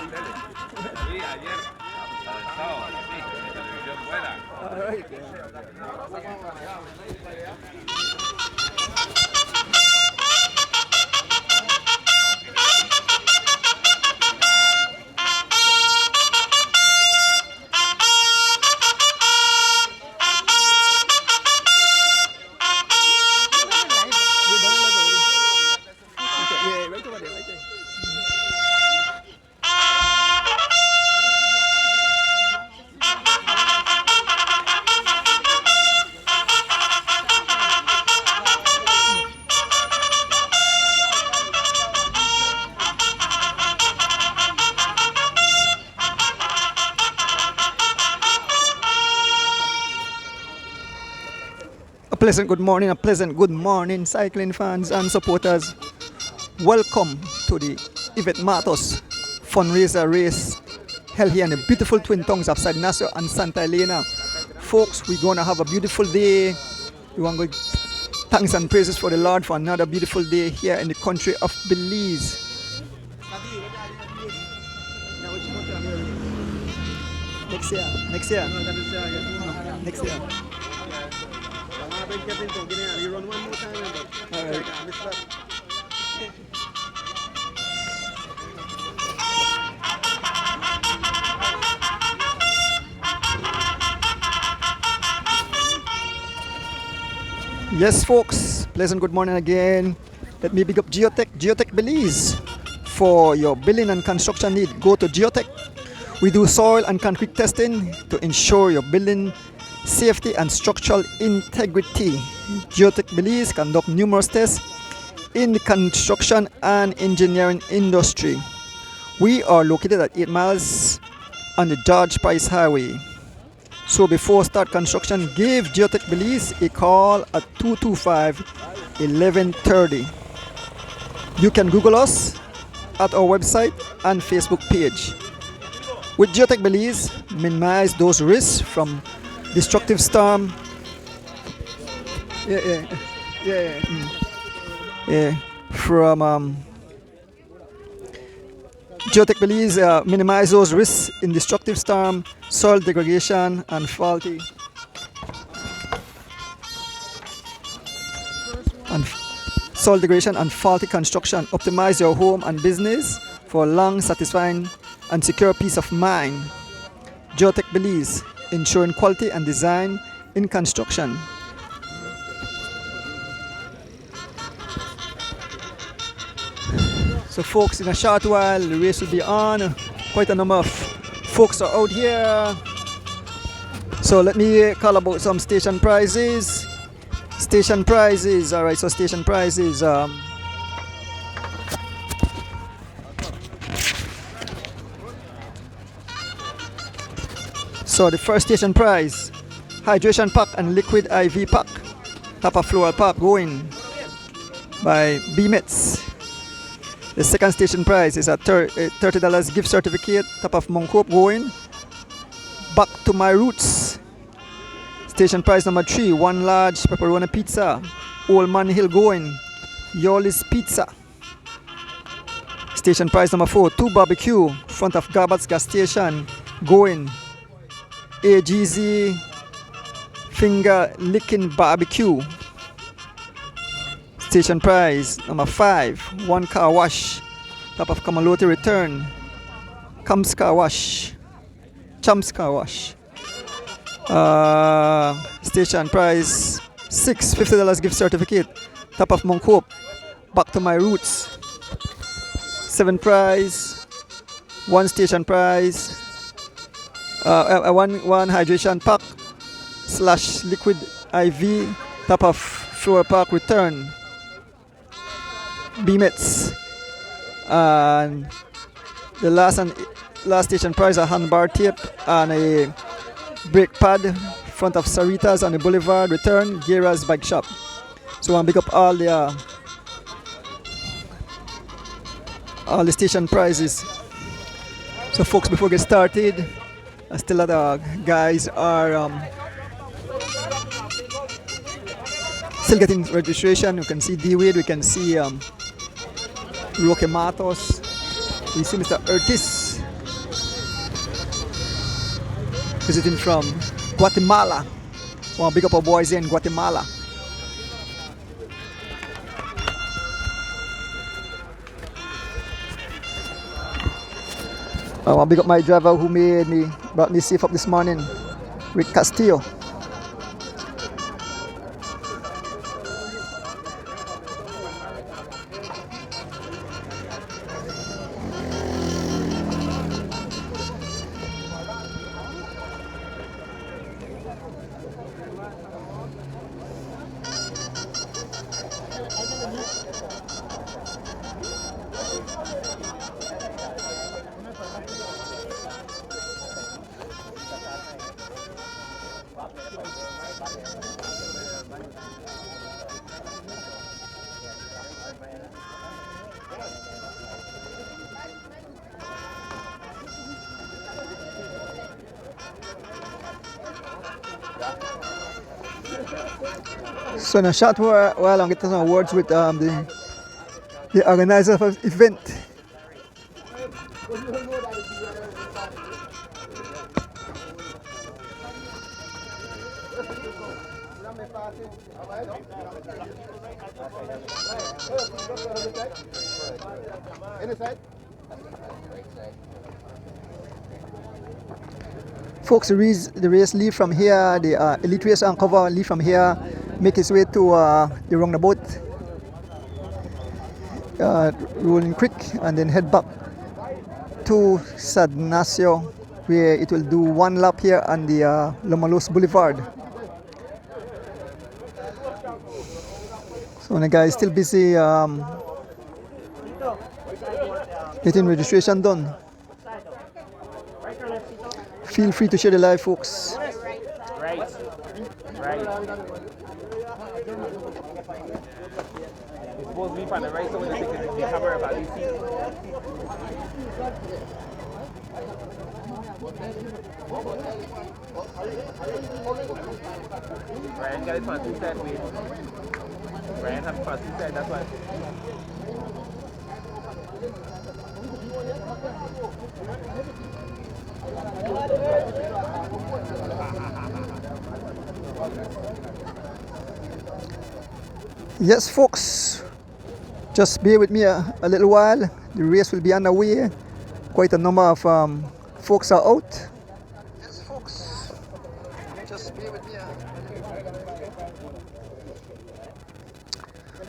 Sí, ayer, el sábado, sí, en televisión buena. Yeah, right over there, right there. A pleasant good morning, cycling fans and supporters. Welcome to the Yvette Matus Fundraiser race held here in the beautiful twin tongues of San Ignacio and Santa Elena. Folks, we're going to have a beautiful day. We want to give thanks and praises for the Lord for another beautiful day here in the country of Belize. Next year, next year, next year. All right. Yes, folks, pleasant good morning again. Let me big up Geotech Belize. For your building and construction need, go to Geotech. We do soil and concrete testing to ensure your building safety and structural integrity. Geotech Belize conduct numerous tests in the construction and engineering industry. We are located at 8 miles on the George Price Highway. So before start construction, give Geotech Belize a call at 225-1130. You can Google us at our website and Facebook page. With Geotech Belize, minimize those risks from destructive storm. From Geotech Belize, minimize those risks in destructive storm, soil degradation, and faulty soil degradation and faulty construction. Optimize your home and business for long, satisfying, and secure peace of mind. Geotech Belize, ensuring quality and design in construction. So folks, in a short while the race will be on. Quite a number of folks are out here. So let me call about some station prizes. Station prizes, alright, so station prizes. So the first station prize, hydration pack and liquid IV pack, top of floral pack going by BMETS. The second station prize is a $30 gift certificate, top of Mount Hope going back to my roots. Station prize number 3, one large pepperoni pizza, Old Man Hill going, Yoli's Pizza. Station prize number 4, 2 barbecue, front of Garbat's gas station going, AGZ Finger Licking Barbecue. Station prize number 5, 1 car wash, top of Kamaloti return, Champs Car Wash. Station prize 6, $50 gift certificate, top of Mount Hope, back to my roots. 7 prize, 1 station prize, one hydration pack / liquid IV, top of floor park return. BMETS. And the last station prize, a handbar tape and a brake pad, front of Saritas on the Boulevard return, Gera's Bike Shop. So I pick up all the station prizes. So folks, before we get started, still a lot of guys are still getting registration. You can see D-Wade, we can see Roque Matos, we see Mr. Ortiz visiting from Guatemala. Want to big up our boys here in Guatemala. I want to big up my driver who brought me safe up this morning, Rick Castillo. So in a short while I'm getting some words with the organizer of the event. Folks, the race leave from here, the elite race uncover leave from here, make its way to the roundabout, Rolling Creek, and then head back to San Ignacio, where it will do one lap here on the Lomalos Boulevard. So the guy is still busy getting registration done. Feel free to share the live, folks. Right. It's supposed to be from the right, so when the camera about these seats. Ryan got it from two sides, wait. Ryan has it from two sides, that's why. Yes, folks, just bear with me a little while. The race will be underway. Quite a number of folks are out. Yes, folks, just bear with me.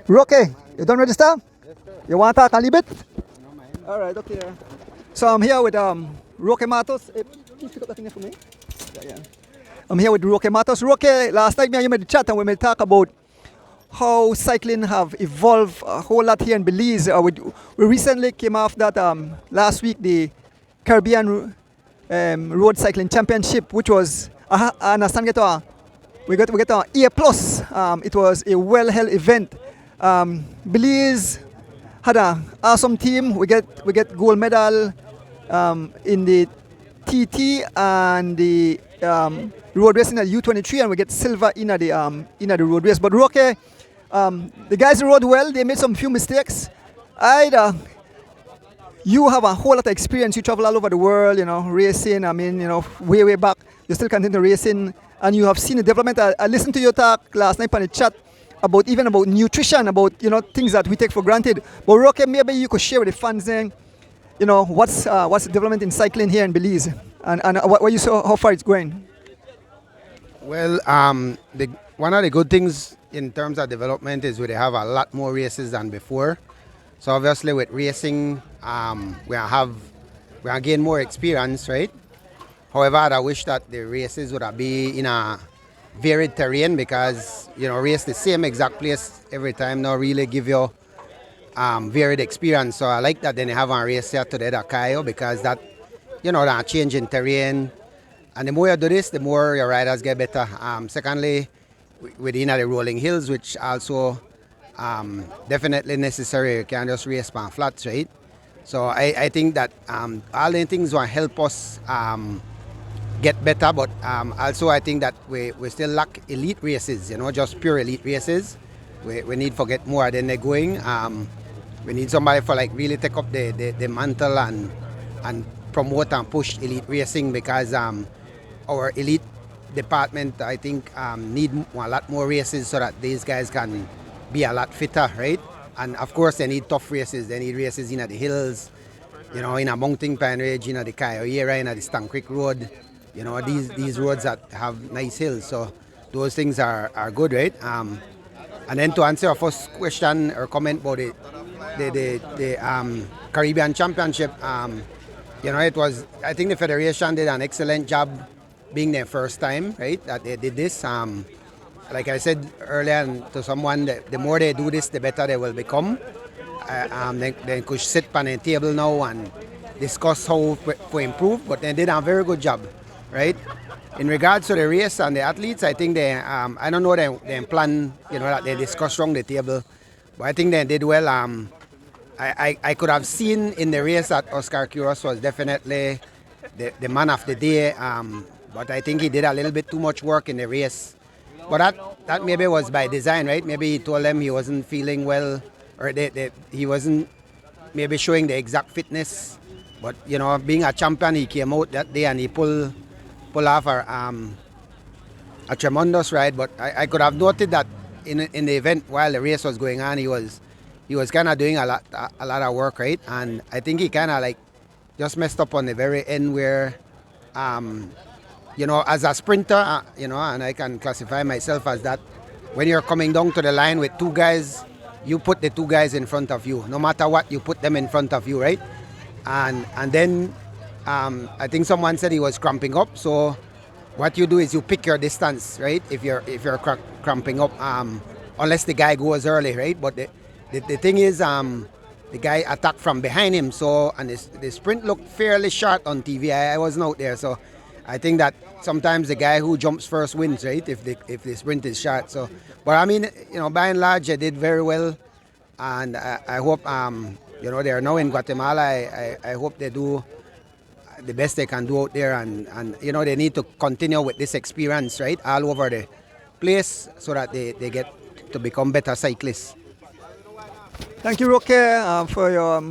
Roque, you done register? Yes, sir. You want to talk a little bit? No, man. All right, okay. So I'm here with Roque Matus. Please pick up that thing for me. Yeah. I'm here with Roque Matus. Roque, last night me and you made the chat and we made talk about how cycling have evolved a whole lot here in Belize. We recently came off that last week, the Caribbean Road Cycling Championship, which was I understand we got an A+. It was a well-held event. Belize had an awesome team. We get gold medal in the TT and the road race in the U23, and we get silver in the road race. But Roque, the guys rode well. They made some few mistakes. You have a whole lot of experience. You travel all over the world, racing. I mean, way back. You still continue racing, and you have seen the development. I listened to your talk last night on the chat about nutrition, about things that we take for granted. But Roque, maybe you could share with the fans then, what's the development in cycling here in Belize, and what you saw, how far it's going. Well, one of the good things in terms of development is we have a lot more races than before. So obviously with racing, we gain more experience, right? However, I wish that the races would be in a varied terrain, because race the same exact place every time now really give you varied experience. So I like that then they have a race here today at Cayo, because that that change in terrain. And the more you do this, the more your riders get better. Secondly, within the rolling hills, which also definitely necessary. You can't just race on flats, right? So I think that all the things will help us get better, but also I think that we still lack elite races, just pure elite races. We need to get more than they're going. We need somebody for really take up the mantle and promote and push elite racing, because our elite department, I think, need a lot more races so that these guys can be a lot fitter, right? And of course, they need tough races. They need races in the hills, in a mountain pine range, the Cayoeira, in the Stank Creek Road, these roads that have nice hills. So those things are good, right? And then to answer your first question or comment about the Caribbean Championship, it was, I think the Federation did an excellent job being their first time, right, that they did this. Like I said earlier to someone, the more they do this, the better they will become. They could sit on a table now and discuss how to improve, but they did a very good job, right? In regards to the race and the athletes, I think they, I don't know their plan, that they discussed around the table, but I think they did well. I could have seen in the race that Oscar Quiros was definitely the man of the day, but I think he did a little bit too much work in the race. But that maybe was by design, right? Maybe he told them he wasn't feeling well, or he wasn't maybe showing the exact fitness. But being a champion, he came out that day and he pulled off a tremendous ride. But I could have noted that in the event while the race was going on, he was kind of doing a lot of work, right? And I think he kind of just messed up on the very end where, as a sprinter, and I can classify myself as that. When you're coming down to the line with two guys, you put the two guys in front of you. No matter what, you put them in front of you, right? And then I think someone said he was cramping up. So what you do is you pick your distance, right? If you're cramping up, unless the guy goes early, right? But the thing is, the guy attacked from behind him. So and the sprint looked fairly short on TV. I wasn't out there, so I think that sometimes the guy who jumps first wins, right? If the sprint is short. So, but I mean, by and large, they did very well, and I hope they are now in Guatemala. I hope they do the best they can do out there, and they need to continue with this experience, right, all over the place, so that they get to become better cyclists. Thank you, Roque, for your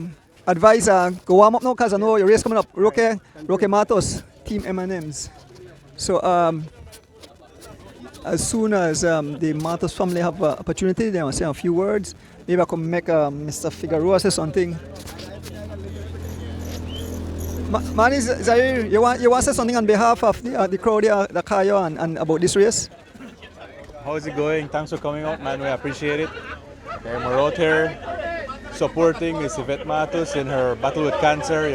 advice. Go warm up now, because I know your race coming up. Roque Matus, Team M&M's. So as soon as the Matus family have opportunity, they will say a few words. Maybe I can make Mr. Figueroa say something. Manny, Zaire, you want to say something on behalf of the crowd here, the Cayo, and about this race? How's it going? Thanks for coming out, man. We appreciate it. Okay, we're out here supporting Miss Yvette Matus in her battle with cancer.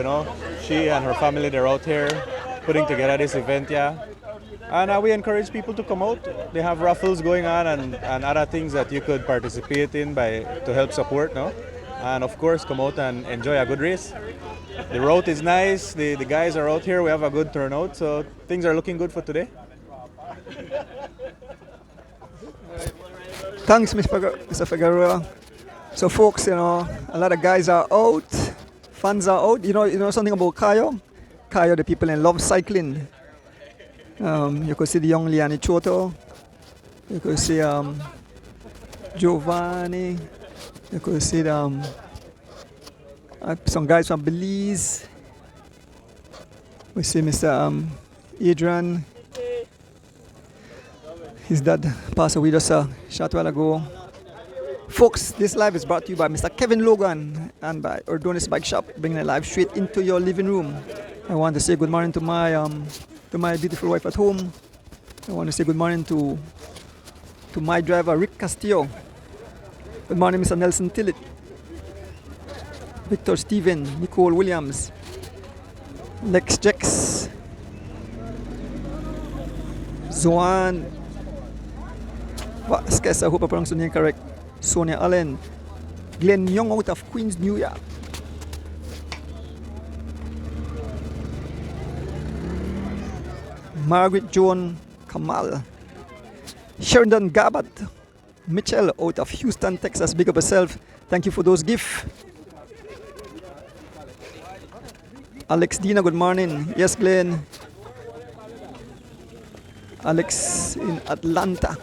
She and her family, they're out here putting together this event, yeah. And we encourage people to come out. They have raffles going on and other things that you could participate in to help support, no? And of course, come out and enjoy a good race. The route is nice. The guys are out here. We have a good turnout, so things are looking good for today. Thanks, Mr. Figueroa. So, folks, a lot of guys are out. Fans are out. You know something about Cayo? Cayo, the people in love cycling. You could see the young Liani Choto. You could see Giovanni. You could see some guys from Belize. We see Mr. Adrian. His dad passed away just a short while ago. Folks, this live is brought to you by Mr. Kevin Logan and by Ordonis Bike Shop, bringing it live straight into your living room. I want to say good morning to my beautiful wife at home. I want to say good morning to my driver, Rick Castillo. Good morning, Mr. Nelson Tillett, Victor Steven, Nicole Williams, Lex Jex, Zoan Vasquez, I hope I pronounced the name correct, Sonia Allen, Glenn Young out of Queens, New York, Margaret Joan Kamal, Sheridan Gabat, Mitchell out of Houston, Texas. Big up yourself. Thank you for those gifts. Alex Dina, good morning. Yes, Glenn. Alex in Atlanta.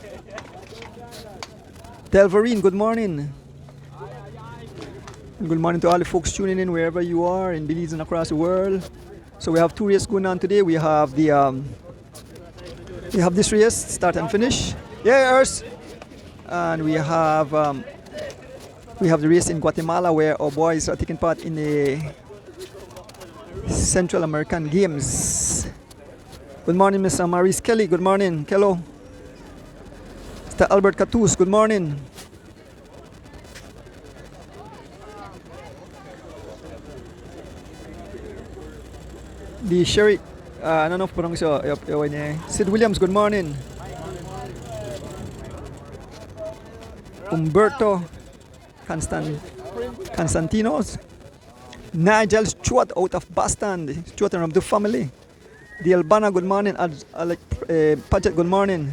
Delverine, good morning. Good morning to all the folks tuning in wherever you are in Belize and across the world. So we have two races going on today. We have the We have this race, start and finish. Yes! And we have the race in Guatemala where our boys are taking part in the Central American Games. Good morning, Mr. Maurice Kelly. Good morning, Kello. Mr. Albert Catus. Good morning. The Sherry. I don't know if pronounce your name. Sid Williams. Good morning. Umberto Constantinos. Nigel Stewart out of Boston. Stewart and the family. The Albana, good morning. Alec Paget, good morning.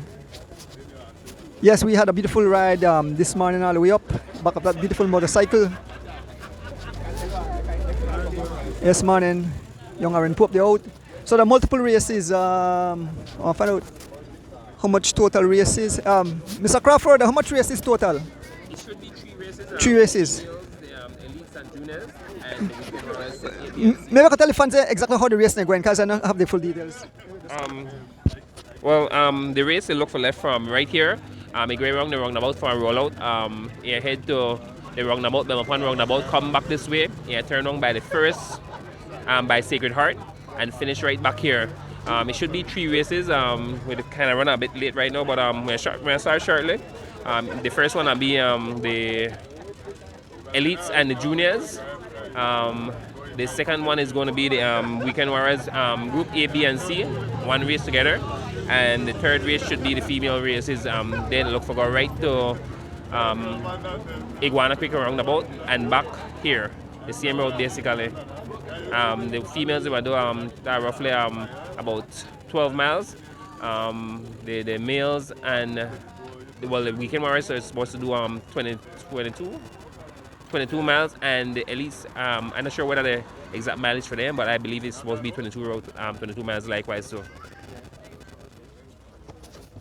Yes, we had a beautiful ride this morning all the way up. Back of that beautiful motorcycle. Yes, morning. Young Aaron Pope, they're out. So the multiple races, I'll find out how much total races. Mr. Crawford, how much races total? It should be 3 races. 3 races. The elites and juniors, and the weekend runners. Maybe I can tell the fans exactly how the race is going because I don't have the full details. The race they look for left from right here. They go around the roundabout for a rollout. You head to the roundabout, then upon roundabout, come back this way. You turn on by the first, by Sacred Heart, and finish right back here. It should be 3 races. We kind of run a bit late right now, but we'll start shortly. The first one will be the elites and the juniors. The second one is going to be the Weekend Warriors Group A, B, and C, one race together. And the third race should be the female races. Then look for go right to Iguana Creek roundabout and back here, the same road basically. The females will do roughly about 12 miles. The males and the Weekend Warriors are supposed to do 22 miles, and the elites, I'm not sure whether the exact mileage for them, but I believe it's supposed to be 22 miles likewise. So.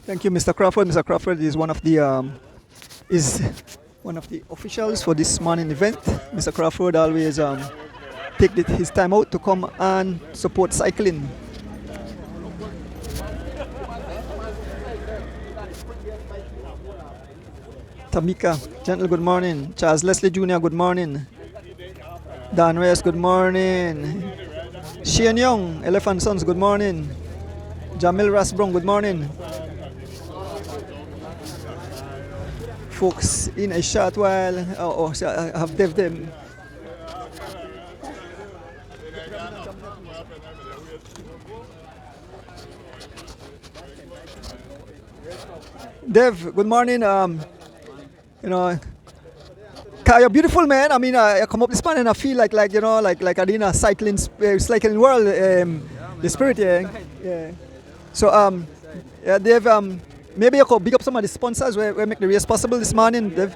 Thank you, Mr. Crawford. Mr. Crawford is one of the officials for this morning event. Mr. Crawford always take his time out to come and support cycling. Tamika, gentle, good morning. Charles Leslie Jr., good morning. Dan Reyes, good morning. Shane Young, Elephant Sons, good morning. Jamil Rasbrong, good morning. Folks, in a short while, I have Dev them. Dev, good morning. You're beautiful, man. I mean, I come up this morning and I feel like Adina cycling world, the spirit, yeah. So, Dev, maybe you could big up some of the sponsors where make the race possible this morning, Dev.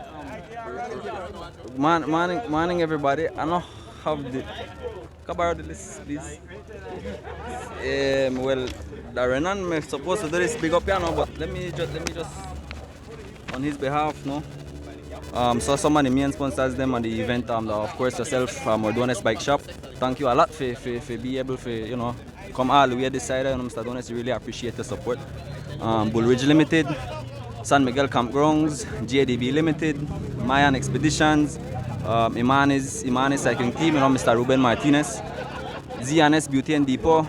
Morning, everybody. I don't have the cover the list, please. Well, the Renan is supposed to do this big up, but let me just on his behalf, no. So some of the main sponsors them on the event, of course yourself, Ordones Bike Shop. Thank you a lot for be able to come all the way this side. Mr. Donis, really appreciate the support. Bull Ridge Limited, San Miguel Campgrounds, JDB Limited, Mayan Expeditions, Imanes Cycling Team, Mr. Ruben Martinez, ZNS Beauty and Depot,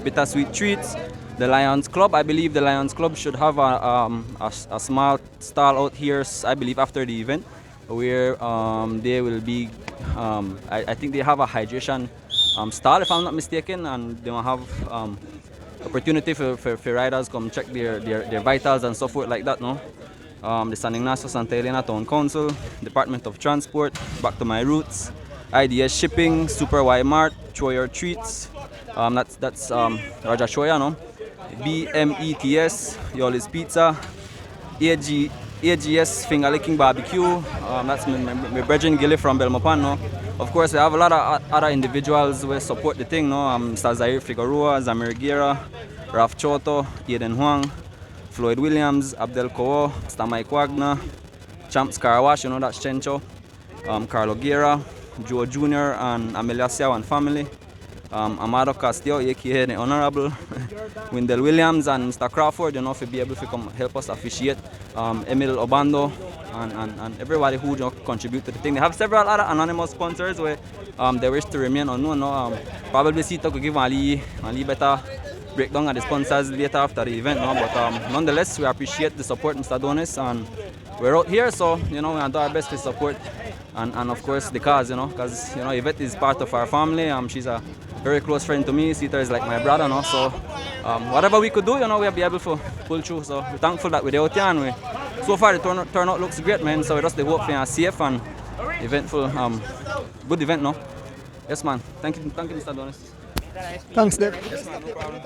Bittersweet Treats, the Lions Club. I believe the Lions Club should have a small stall out here, I believe, after the event, where they will be, I think they have a hydration stall, if I'm not mistaken, and they will have opportunity for riders come check their vitals and so forth like that, no? The San Ignacio Santa Elena Town Council, Department of Transport, Back to My Roots, IDS Shipping, Super Y Mart, Choyer Treats, that's Raja Choya, no? BMETS, Yoli's Pizza, AGS Finger Licking Barbecue, that's my brethren Gilly from Belmopan, no? Of course, we have a lot of other individuals who support the thing, no? Mr. Zaire Figueroa, Zamir Guerra, Raf Choto, Eden Huang, Floyd Williams, Abdel Kowo, Mr. Mike Wagner, Champs Karawash, that's Chencho, Carlo Guerra, Joe Jr. and Amelia Siao and family, Amado Castillo, aka the Honorable Wendell Williams, and Mr. Crawford, you know, to be able to come help us officiate. Emil Obando and everybody who contribute to the thing. They have several other anonymous sponsors where they wish to remain unknown. No? Probably Sito could give a better breakdown of the sponsors later after the event. No? But nonetheless, we appreciate the support, Mr. Donis, and we're out here, so you know, we do our best to support and of course the cause, you know, because you know Yvette is part of our family. She's a very close friend to me. Sita is like my brother, no? So whatever we could do, you know, we'll be able to pull through. So we're thankful that we're out here, and so far the turnout looks great, man. So we just hope for a safe and eventful, good event, no? Yes, man. Thank you, Mr. Donis. Thanks, Dave. Yes, man, no problem.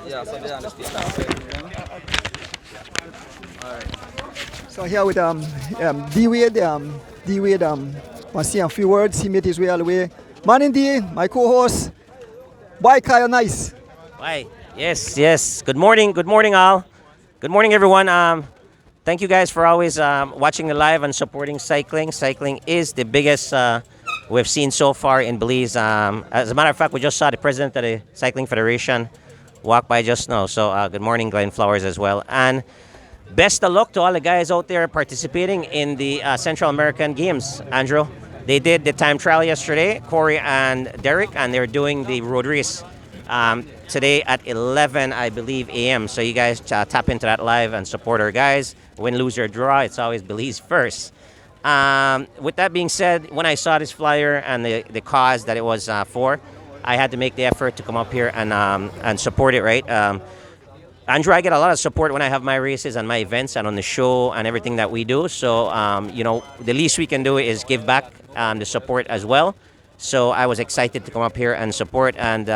Yeah, so they understand. All right. So here with D-Wade, D-Wade want to say a few words. He made his way all the way. Morning D, my co-host. Why Kyle Nice? Why? Yes. Good morning all. Good morning everyone. Thank you guys for always watching the live and supporting cycling. Cycling is the biggest we've seen so far in Belize. As a matter of fact, we just saw the president of the Cycling Federation walk by just now. So good morning Glenn Flowers as well. And best of luck to all the guys out there participating in the Central American Games, Andrew. They did the time trial yesterday, Corey and Derek, and they're doing the road race today at 11, I believe, a.m. So you guys tap into that live and support our guys. Win, lose, or draw, it's always Belize first. With that being said, when I saw this flyer and the cause that it was for, I had to make the effort to come up here and support it, right? Andrew, I get a lot of support when I have my races and my events and on the show and everything that we do. So, you know, the least we can do is give back the support as well. So I was excited to come up here and support. And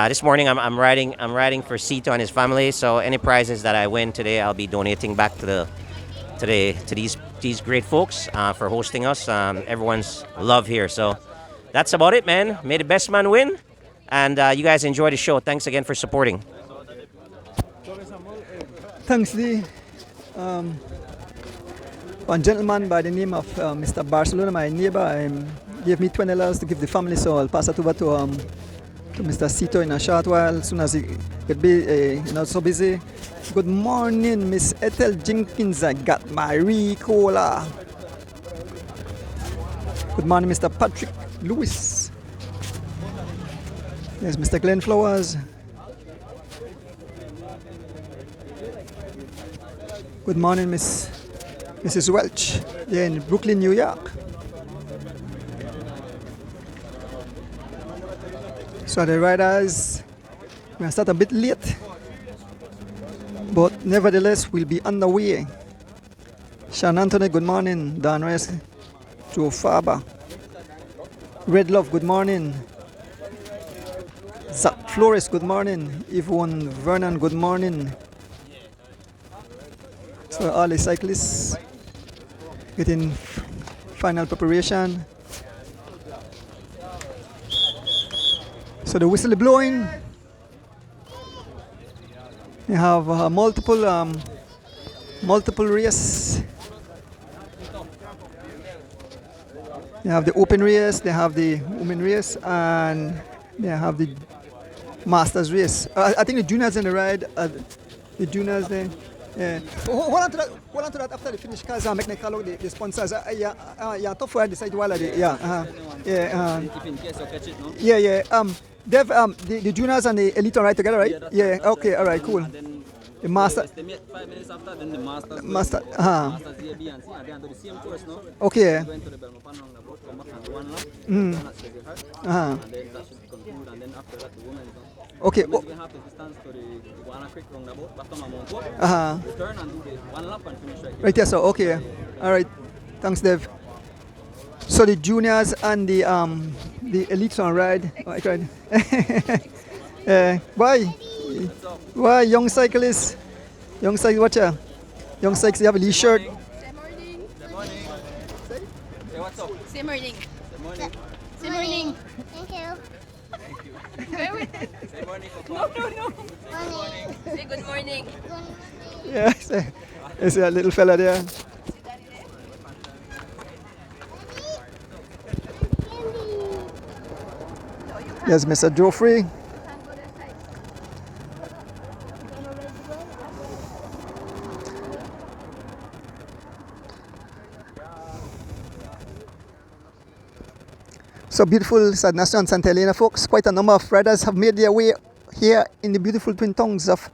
this morning I'm riding for Sito and his family. So any prizes that I win today, I'll be donating back to these great folks for hosting us. Everyone's love here. So that's about it, man. May the best man win. And you guys enjoy the show. Thanks again for supporting. Thanks, D. One gentleman by the name of Mr. Barcelona, my neighbor, gave me $20 to give the family, so I'll pass it over to Mr. Sito in a short while, as soon as he get not so busy. Good morning, Miss Ethel Jenkins. I got my Ricola. Good morning, Mr. Patrick Lewis. There's Mr. Glenn Flowers. Good morning, Mrs. Welch, here in Brooklyn, New York. So the riders, we're going to start a bit late, but nevertheless, we'll be underway. Sean Anthony, good morning. Dan Reyes, Joe Faber. Red Love, good morning. Zach Flores, good morning. Yvonne Vernon, good morning. So all the cyclists getting final preparation. So the whistle is blowing. You have multiple race. They have the open race, they have the women race, and they have the masters race. I think the juniors in the ride. The juniors there. Yeah. Hold on to that after the finish, because I'm making a call out the sponsors. Yeah, tough for decide while they. Yeah. If in case you catch it, no? Yeah. Dev, the juniors and the elite are right together, right? Yeah, Okay. All right. Cool. The master. Estimate 5 minutes after, then the masters. Master. Masters A, B, and C, and they do the same course, no? Okay. Going to the Belmopan roundabout, come back and do one lap. Mm. And that's the heart. Uh-huh. And then that should conclude, and then after that, the woman is done. Okay. So we have the distance to the Guana Creek roundabout, back to Mount Hope, return and do the one lap and finish right here. Right here, so okay. All right. Thanks, Dev. So the juniors and the elites on ride. Oh, I cried. Why young cyclists? Young cyclists, watcher. Young cyclists, you have a Lee shirt. Say morning. Good morning. Hey, what's up? Say morning. Good morning. Say morning. Thank you. Say morning, Papa. No. Say good morning. Say good morning. Yeah, it's a little fella there. Yes, Mr. Geoffrey. So beautiful Sad National and Santa Elena, folks. Quite a number of riders have made their way here in the beautiful twin tongues of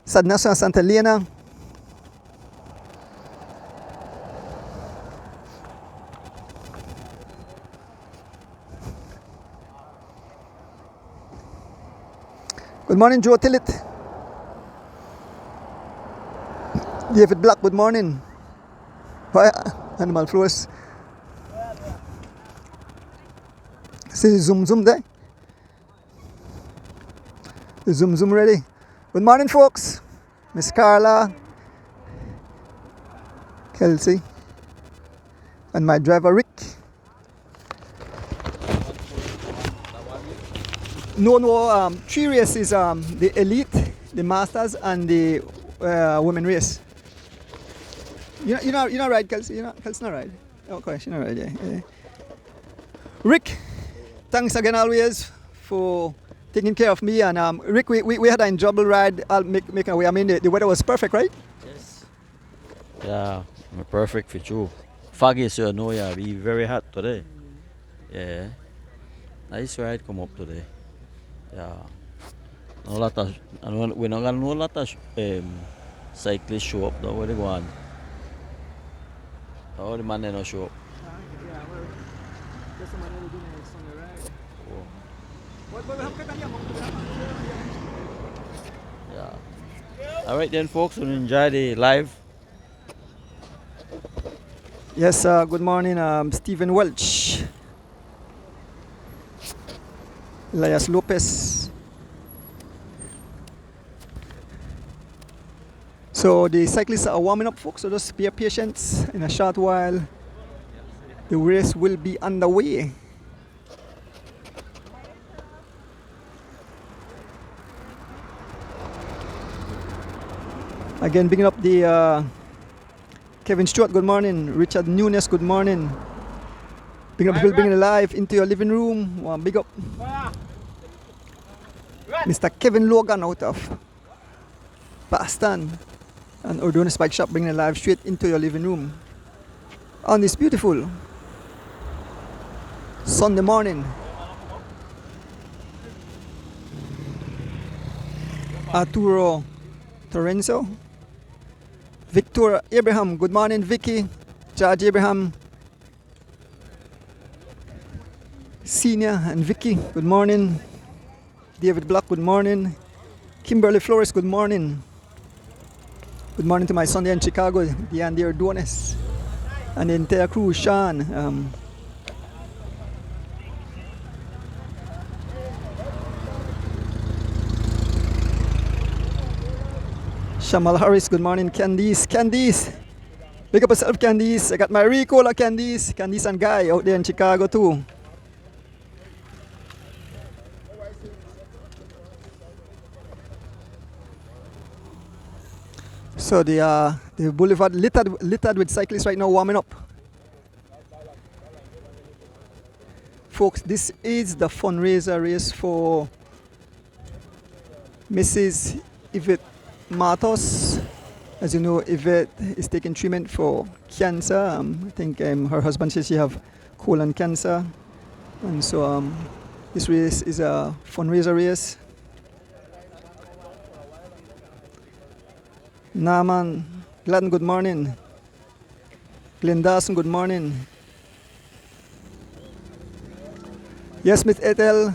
Sad National and Santa Elena. Good morning, Joe Tillett. David Black, good morning. Why, Animal Flows. See the zoom there? The zoom ready. Good morning, folks. Miss Carla, Kelsey, and my driver Rick. No, 3 races, the elite, the masters, and the women race. You're not right, Kelsey. Kelsey's not right. Okay, she's not right. Yeah. Rick, thanks again always for taking care of me. And Rick, we had an enjoyable ride. I'll make our way. I mean, the weather was perfect, right? Yes. Yeah, perfect for you. Foggy, so no, yeah, be very hot today. Yeah. Nice ride come up today. Yeah. No lot of, and we're not gonna know a lot of cyclists show up though. Where they going? Oh, the man they not show up. Yeah. All right then, folks, we'll enjoy the live. Yes, good morning, Stephen Welch, Elias Lopez. So the cyclists are warming up, folks, so just be patient. In a short while, the race will be underway. Again, picking up the Kevin Stewart, good morning. Richard Nunes, good morning. Picking up people bringing live into your living room. One big up. Mr. Kevin Logan out of Boston. And Ordonis Bike Shop bringing it live straight into your living room on this beautiful Sunday morning. Arturo Torrenzo, Victor Abraham, good morning. Vicky, George Abraham Senior and Vicky, good morning. David Black, good morning. Kimberly Flores, good morning. Good morning to my Sunday in Chicago, Deanne Ordonis, and the entire crew, Sean. Shamal Harris, good morning. Candice. Pick up yourself, Candice. I got my Ricola, Candice and Guy out there in Chicago too. So the boulevard littered with cyclists right now warming up. Folks, this is the fundraiser race for Mrs. Yvette Matus. As you know, Yvette is taking treatment for cancer. I think her husband says she have colon cancer. And so this race is a fundraiser race. Naaman Gladden, good morning. Glenn Dawson, good morning. Yes, Miss Ethel,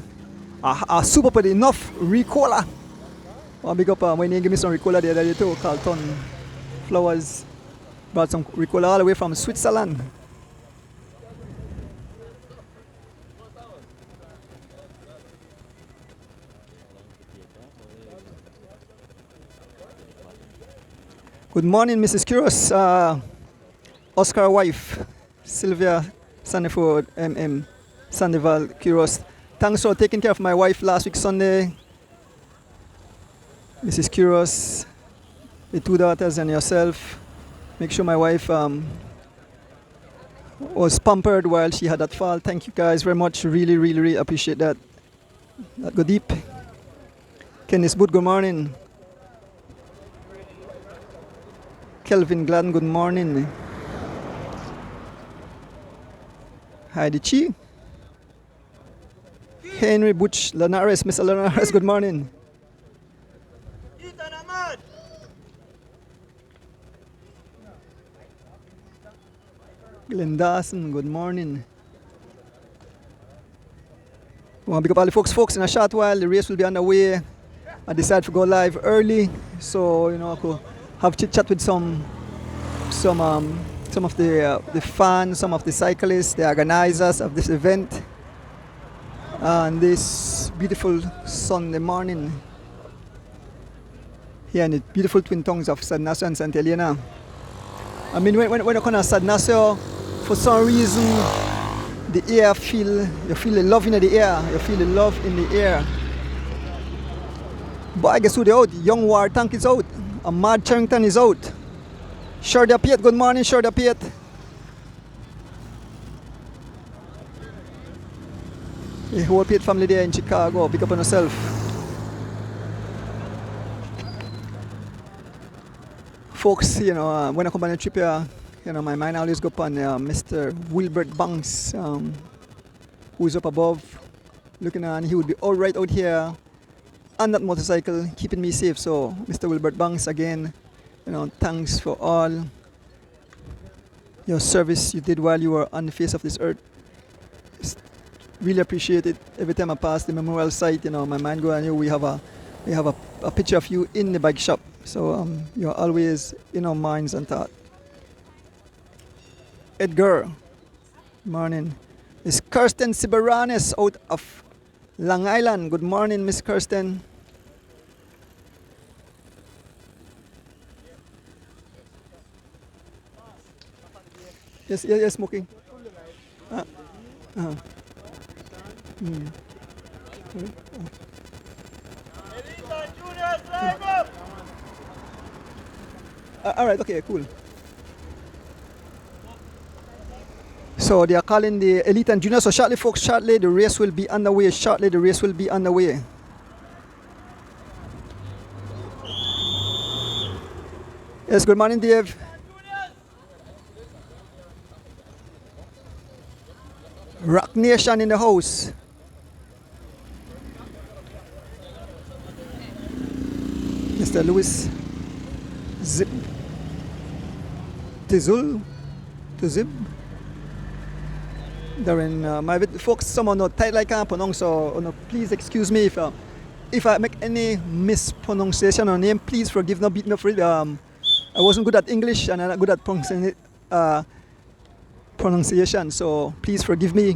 super but enough Ricola. I'll big up when you give me some Ricola the other day too. Carlton Flowers brought some Ricola all the way from Switzerland. Good morning, Mrs. Kuros, Oscar wife, Sylvia Sandiford, Sandoval Kuros. Thanks for taking care of my wife last week Sunday. Mrs. Kuros, the 2 daughters and yourself. Make sure my wife was pampered while she had that fall. Thank you guys very much. Really, really, really appreciate that. That go deep. Kenneth Wood, good morning. Kelvin Gladden, good morning. Heidi Chi. Henry Butch Lanares, Mr. Lanares, good morning. Glenn Dawson, good morning. We want to pick up all the folks in a short while. The race will be underway. I decided to go live early, so I could have chit chat with some of the fans, some of the cyclists, the organizers of this event, on this beautiful Sunday morning here in the beautiful twin tongues of San Ignacio and Santa Elena. I mean, when you come to San Ignacio, for some reason, the air you feel the love in the air. You feel the love in the air. But I guess who they out? Young War Tank is out. Ahmad Charrington is out. Sharda Piet, good morning, Sharda Piet. The whole Piet family there in Chicago. Pick up on yourself. Folks, when I come on a trip here, my mind always go upon Mr. Wilbert Banks, who is up above, looking on. He would be all right out here on that motorcycle, keeping me safe. So, Mr. Wilbert Banks, again, thanks for all your service you did while you were on the face of this earth. Really appreciate it. Every time I pass the memorial site, my mind goes, and we have a picture of you in the bike shop. So you're always in our minds and thought. Edgar, morning. Miss Kirsten Siberanes out of Long Island. Good morning, Miss Kirsten. Yes, smoking. All right, okay, cool. So they are calling the Elite and Junior. So shortly, folks, the race will be underway. Yes, good morning, Dave. Rock Nation in the house. Mr. Louis Zip Tizul Tizib. Darren, my folks, someone not tight like I can pronounce, so please excuse me if I make any mispronunciation or name. Please forgive, no beat me for it. I wasn't good at English and I'm not good at pronunciation, so please forgive me.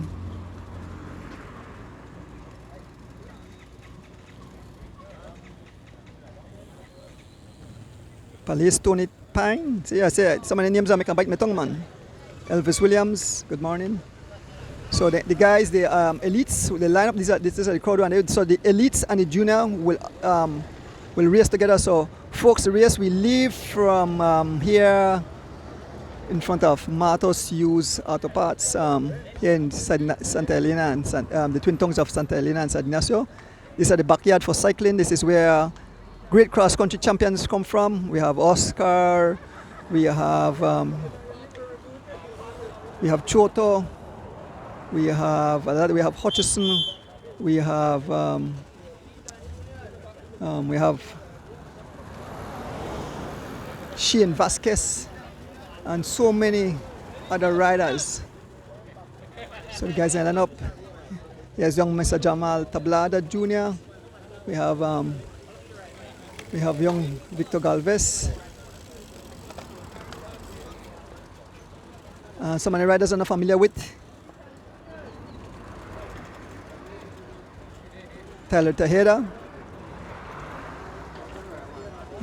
Palace Tony Pine. See, I say some of the names I make a bite my tongue, man. Elvis Williams, good morning. So the guys, the elites, the lineup, this is the crowd one. So the elites and the junior will race together. So folks, the race we leave from here in front of Matus Used Auto Parts here in Santa Elena and the twin tongues of Santa Elena and San Ignacio. This is the backyard for cycling. This is where great cross country champions come from. We have Oscar, we have Choto. We have Hutchison, we have Shane Vasquez, and so many other riders. So the guys line up. Here's young Mr. Jamal Tablada Jr. We have young Victor Galvez. Some of the riders I'm not familiar with. Tyler Tejeda,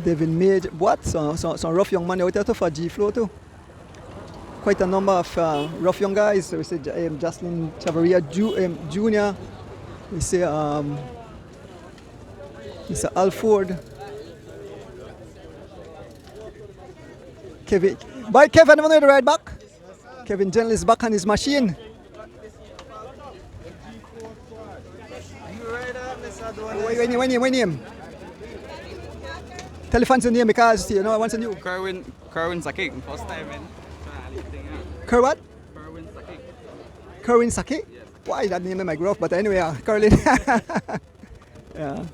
David Major, what? Some rough young man out there for G-Flow too. Quite a number of rough young guys. So we say Jocelyn Chavarria Jr. We say Mr. Alford. Kevin, by Kevin, I'm going to ride back. Kevin Gentle is back on his machine. What name? Tell the fans your name because you know I want to know. Kerwin Sakik. First time, man. Kerr what? Kerwin Sakik. Kerwin Saki? Yes. Why that name in my growth? But anyway, Kerwin. Yeah.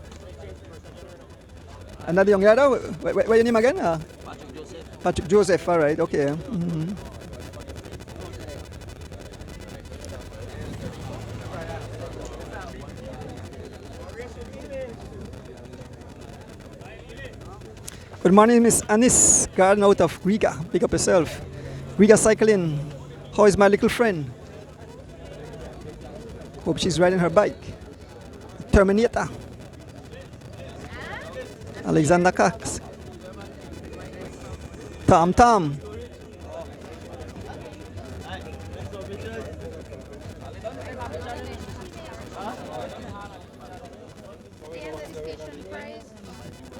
Another young lad. What your name again? Patrick Joseph. Patrick Joseph. All right. Okay. Mm-hmm. Good morning, Miss Anis Garden out of Riga. Pick up yourself. Riga cycling. How is my little friend? Hope she's riding her bike. Terminator. Alexander Cox. Tom. Do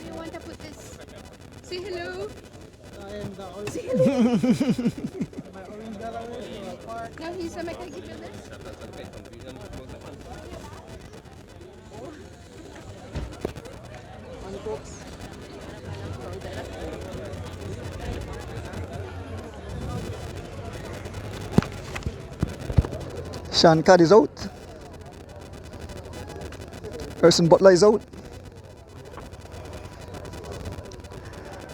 you want to put this? Say hello. No, he's a mechanic. Give you this. Sean Card is out. Erson Butler is out.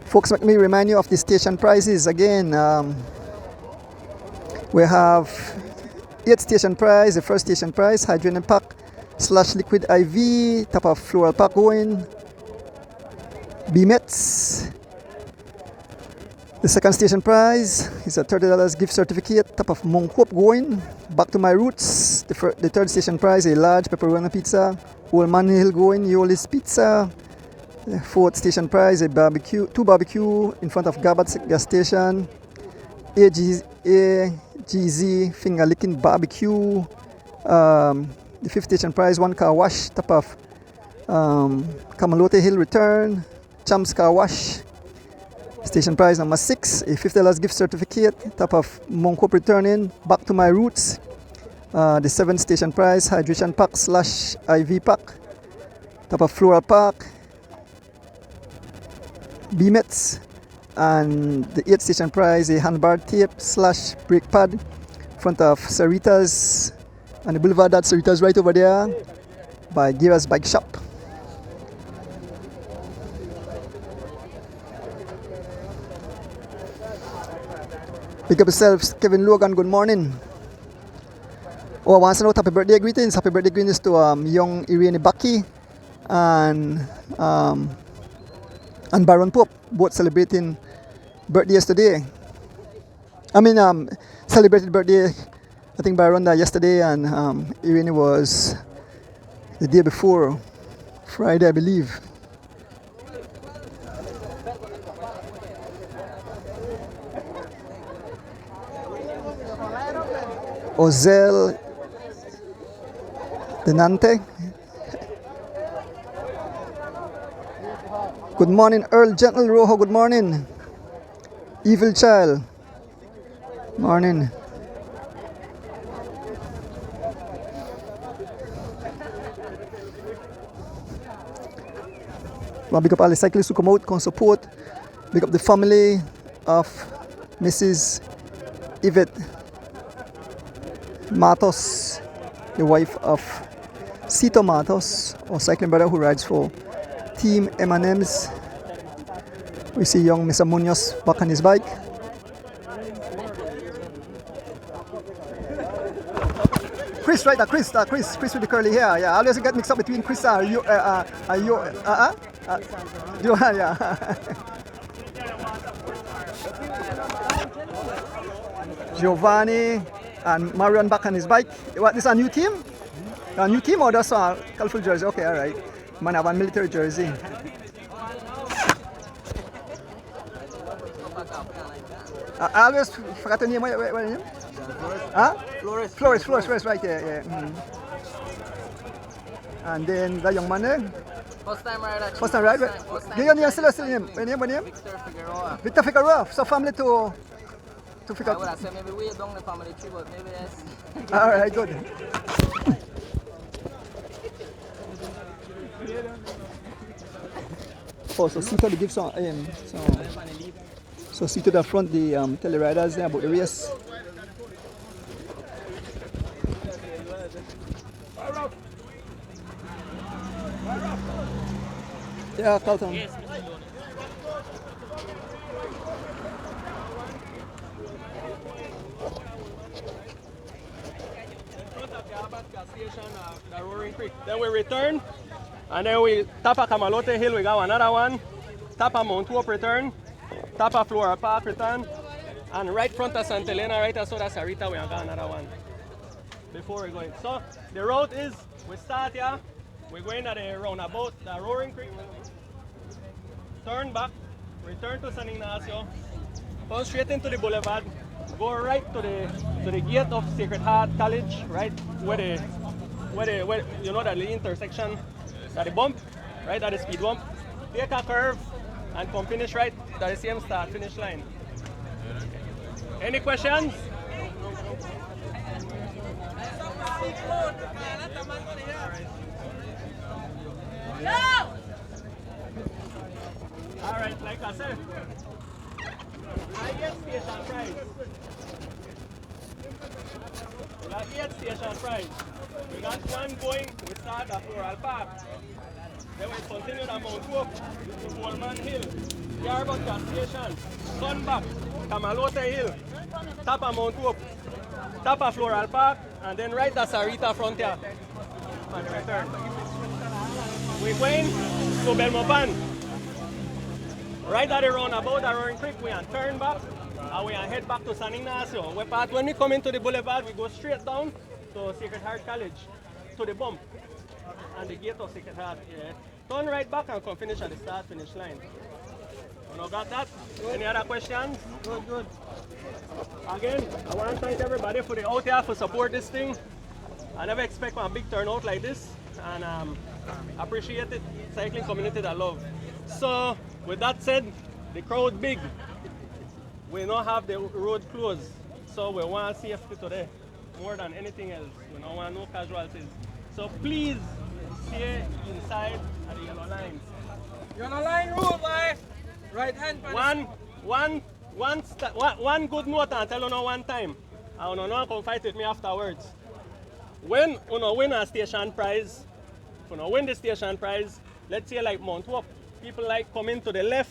Folks, let me remind you of the station prices again. We have 8 station price. The first station price, hydrogen pack / liquid IV, type of floral pack going. BMETs. The second station prize is a $30 gift certificate, type of Monk Hope going. Back to my roots. The third station prize, a large pepperoni pizza. Old Man Hill going, Yoli's Pizza. The fourth station prize, a barbecue, 2 barbecue in front of Garbat's gas station. AGZ finger licking barbecue. The fifth station prize, 1 car wash, type of Kamalote Hill return. Champs car wash. Station prize number 6, a $50 gift certificate, type of Monk Hope returning. Back to my roots. The 7th station prize, hydration pack / IV pack, type of floral pack. BMETs. And the 8th station prize, a handbar tape / brake pad, front of Sarita's and the boulevard. That's Sarita's right over there by Gira's Bike Shop. Pick up yourselves, Kevin Logan, good morning. Oh, I want to know happy birthday greetings. Happy birthday greetings to young Irene Baki and Baron Pope, both celebrating birthdays today. Celebrated birthday, I think Baron yesterday and Irene was the day before, Friday, I believe. Ozel Denante. Good morning, Earl Gentle Rojo. Good morning. Evil Child. Morning. Well, big up all the cyclists who come out, come support. Big up the family of Mrs. Yvette Matus, the wife of Cito Matus, our cycling brother who rides for Team M&M's. We see young Mr. Munoz back on his bike. Chris, right? Chris with the curly hair. Yeah, I always get mixed up between Chris and Johan, yeah. Giovanni and Marion back on his bike. What, this is a new team? A new team or just a colorful jersey? Okay, alright. Man, I have a military jersey. I always forgot the name. What the name? Huh? Flores, right there. Yeah. And then the young man there. First time ride. First time ride. Give your name, still name. What name? Victor Figueroa. So family to figure out. I would have said maybe way down the family tree, but maybe yes. All right, good. Oh, so see to the give some so see to the front the tell the riders there about the race. Yeah, Carlton. The Roaring Creek. Then we return, and then we tap a Camalote Hill, we got another one, tap a Mount Hope return, tap a Flora Park return, and right front of Santa Elena, right as soon as Sarita, we got another one before we go in. So the route is, we start here, we're going at the roundabout, the Roaring Creek, turn back, return to San Ignacio, go straight into the boulevard, go right to the gate of Sacred Heart College, right where you know that the intersection, that the bump, right at the speed bump. Take a curve and come finish right at the same start finish line. Any questions? All right, like I said, I get station price. We got 8 station price. We got one going, we start at Floral Park. Then we continue down Mount Hope to Coleman Hill, Yarborough gas station, Sunback, Camalote Hill, top of Mount Hope, top of Floral Park, and then right at Sarita Frontier. And return. We're going to Belmopan. Right at the roundabout, the Roaring Creek, we turn back and we head back to San Ignacio. When we come into the boulevard, we go straight down to Sacred Heart College, to the bump and the gate of Sacred Heart. Yeah. Turn right back and come finish at the start finish line. You know, got that? Good. Any other questions? Good, good. Again, I want to thank everybody for the out here for support this thing. I never expect a big turnout like this, and appreciate it. Cycling community that love. So, with that said, the crowd big. We don't have the road closed, so we want safety today more than anything else. We don't want no casualties. So please stay inside at the yellow lines. Yellow line rule, boy. Right hand. One good note and tell you one time. I don't know come fight with me afterwards. When you win a station prize, if you win the station prize, let's say like Mount Hope, people like coming to the left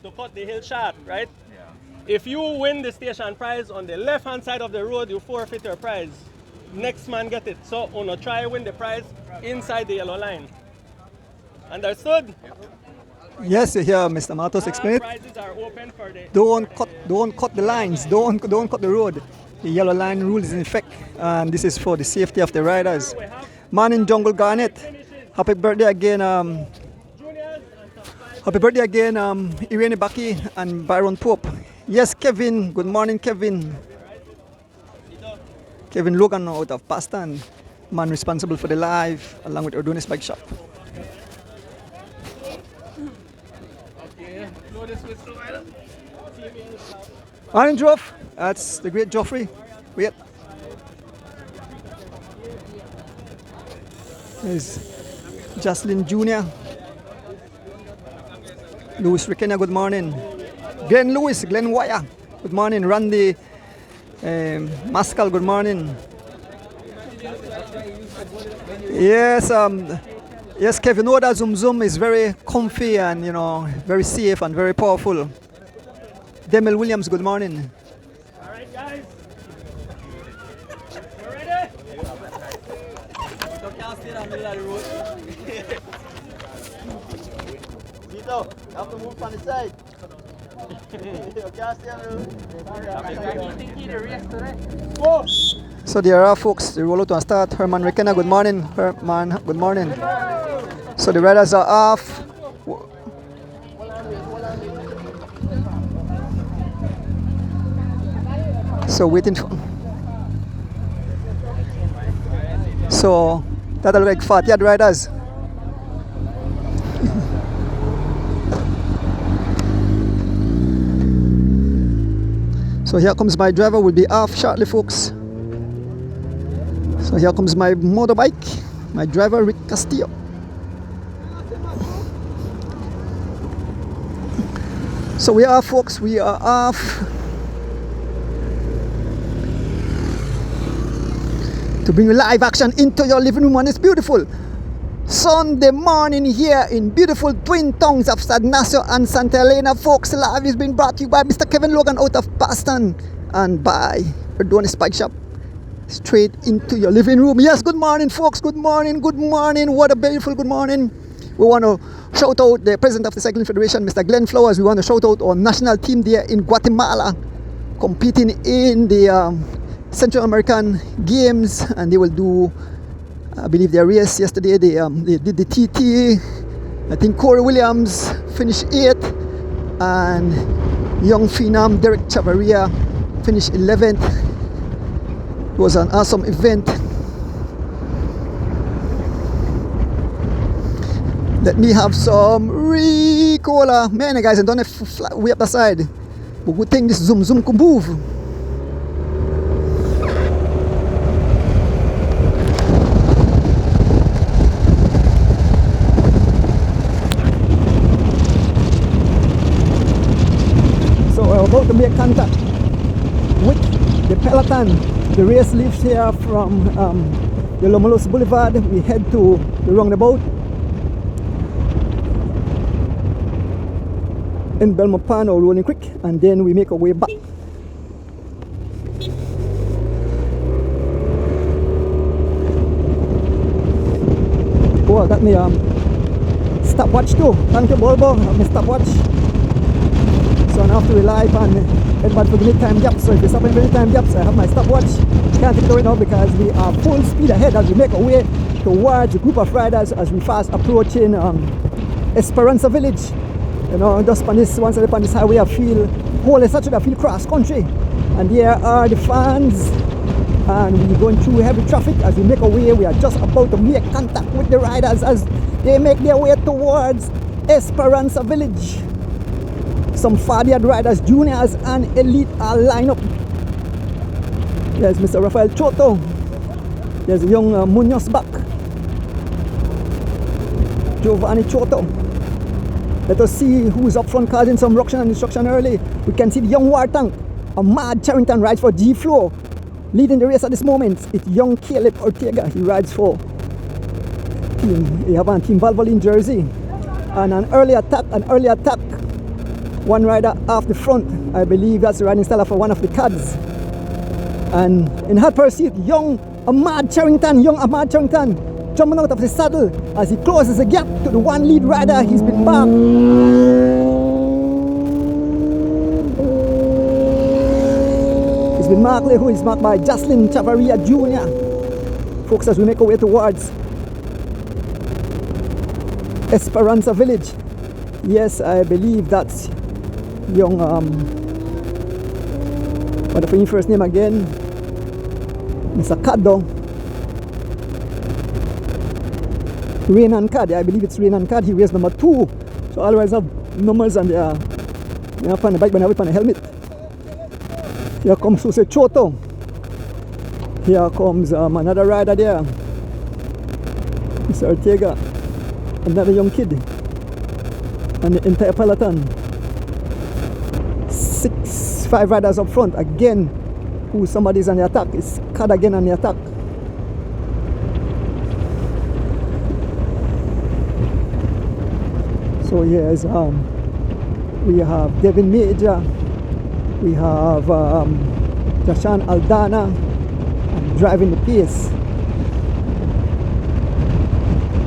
to cut the hill short, right? Yeah. If you win the station prize on the left hand side of the road, you forfeit your prize. Next man get it. So try win the prize inside the yellow line. Understood? Yes, you hear Mr. Matus explain it. Prizes are open for the Don't cut the lines. Don't cut the road. The yellow line rule is in effect, and this is for the safety of the riders. Man in Jungle Garnet, happy birthday again. Happy birthday again, Irene Baki and Byron Pope. Yes, Kevin. Good morning, Kevin. Kevin Logan out of Paston, man responsible for the live, along with Ordonis Bike Shop. Morning, Joff. That's the great Joffrey. Wait. There's Jocelyn Jr. Louis Rikena, good morning. Glenn Lewis, Glenn Wire, good morning. Randy Mascal, good morning. Yes, yes, Kevin Oda Zoom Zoom is very comfy and very safe and very powerful. Demel Williams, good morning. All right, guys. You ready? You can't stay in the middle of the road. Vito, you have to move on the side. You can't stay on the road. So there are folks, the rollout will start. Herman Rekena, good morning. Herman, good morning. So the riders are off. So waiting for. So that'll look like 40 riders. So here comes my driver, will be off shortly, folks. So here comes my motorbike, my driver Rick Castillo. So we are off, folks, we are off to bring you live action into your living room on this beautiful Sunday morning here in beautiful twin towns of San Ignacio and Santa Elena, folks. Live is being brought to you by Mr. Kevin Logan out of Boston and by Verdona Spike Shop. Straight into your living room. Yes, good morning, folks. Good morning, good morning. What a beautiful good morning. We want to shout out the president of the Cycling Federation, Mr. Glenn Flowers. We want to shout out our national team there in Guatemala, competing in the Central American Games, and they will do, I believe, their race yesterday. They did the TT. I think Corey Williams finished 8th, and young phenom Derek Chavarria finished 11th. It was an awesome event. Let me have some Ricola. Man, guys, I don't have to fly way up the side. But good thing this zoom could move. So we're about to make contact with the peloton. The race leaves here from the Lomolos Boulevard. We head to the roundabout in Belmopan or Rolling Creek, and then we make our way back. Oh, I got me stopwatch too. Thank you, Bolbo. I have my stopwatch. So I have to rely upon everybody for giving time gaps. So if you stop any time gaps, I have my stopwatch. Can't take it away now because we are full speed ahead as we make our way towards a group of riders as we fast approaching Esperanza Village. You know, just on this once upon this highway, I feel whole Saturday, I feel cross country, and there are the fans, and we're going through heavy traffic as we make our way. We are just about to make contact with the riders as they make their way towards Esperanza Village. Some Fabian riders, juniors and elite are lined up. There's Mr. Rafael Choto. There's young Munoz back. Giovanni Choto. Let us see who's up front causing some ruction and destruction early. We can see the young War Tank. A mad Charrington rides for G-Flow. Leading the race at this moment, it's young Caleb Ortega. He rides for Team Team Valvoline jersey. And an early attack. One rider off the front. I believe that's the riding style for one of the cards. And in hot pursuit, young Ahmad Charrington, jumping out of the saddle as he closes the gap to the one lead rider. He's been marked. He's been marked, who is marked by Jocelyn Chavarria Jr. Folks, as we make our way towards Esperanza Village. Yes, I believe that's young, what the first name again? Mr. Caddo. Renan Cad, I believe it's Renan Cad. He wears number 2. So all riders have numbers and they are on the bike, but they have it on the helmet. Here comes Jose Choto. Here comes another rider there, Mr. Ortega, another young kid, and the entire peloton. 5 riders up front again. Who somebody's on the attack? It's Cad again on the attack. So yes, we have Devin Major, we have Jashan Aldana driving the pace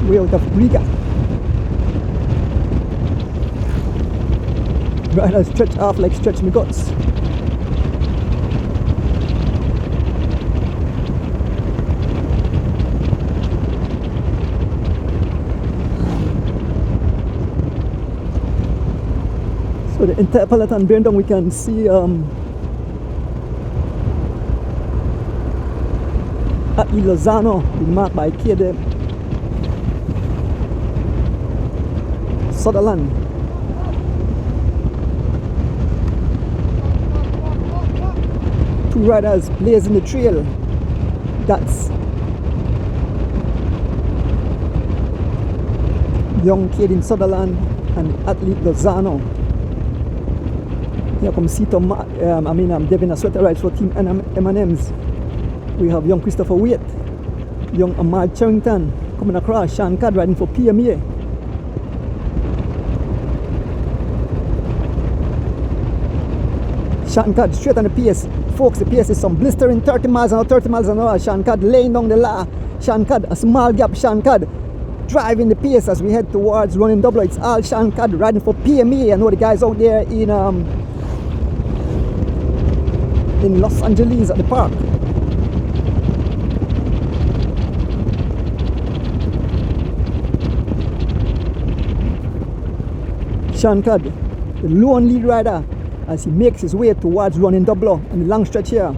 way out of Riga. Riders stretch off like stretch me guts. So the entire peloton bearing down, we can see Atli Lozano being marked by Kade Sutherland. Two riders blazing the trail. That's young Caden Sutherland and Athlete Lozano. Here comes Devin Asweta rides for Team M&M's. We have young Christopher Yvette, young Ahmad Charrington coming across, Sean Cad riding for PMA. Sean Cad straight on the pace. Folks, the pace is some blistering 30 miles an hour, 30 miles an hour. Sean Cad laying down the law. Sean Cad, a small gap. Sean Cad driving the pace as we head towards running double. It's all Sean Cad riding for PMA. I know the guys out there in Los Angeles at the park. Sean Cad, the lone lead rider, as he makes his way towards running double on the long stretch here.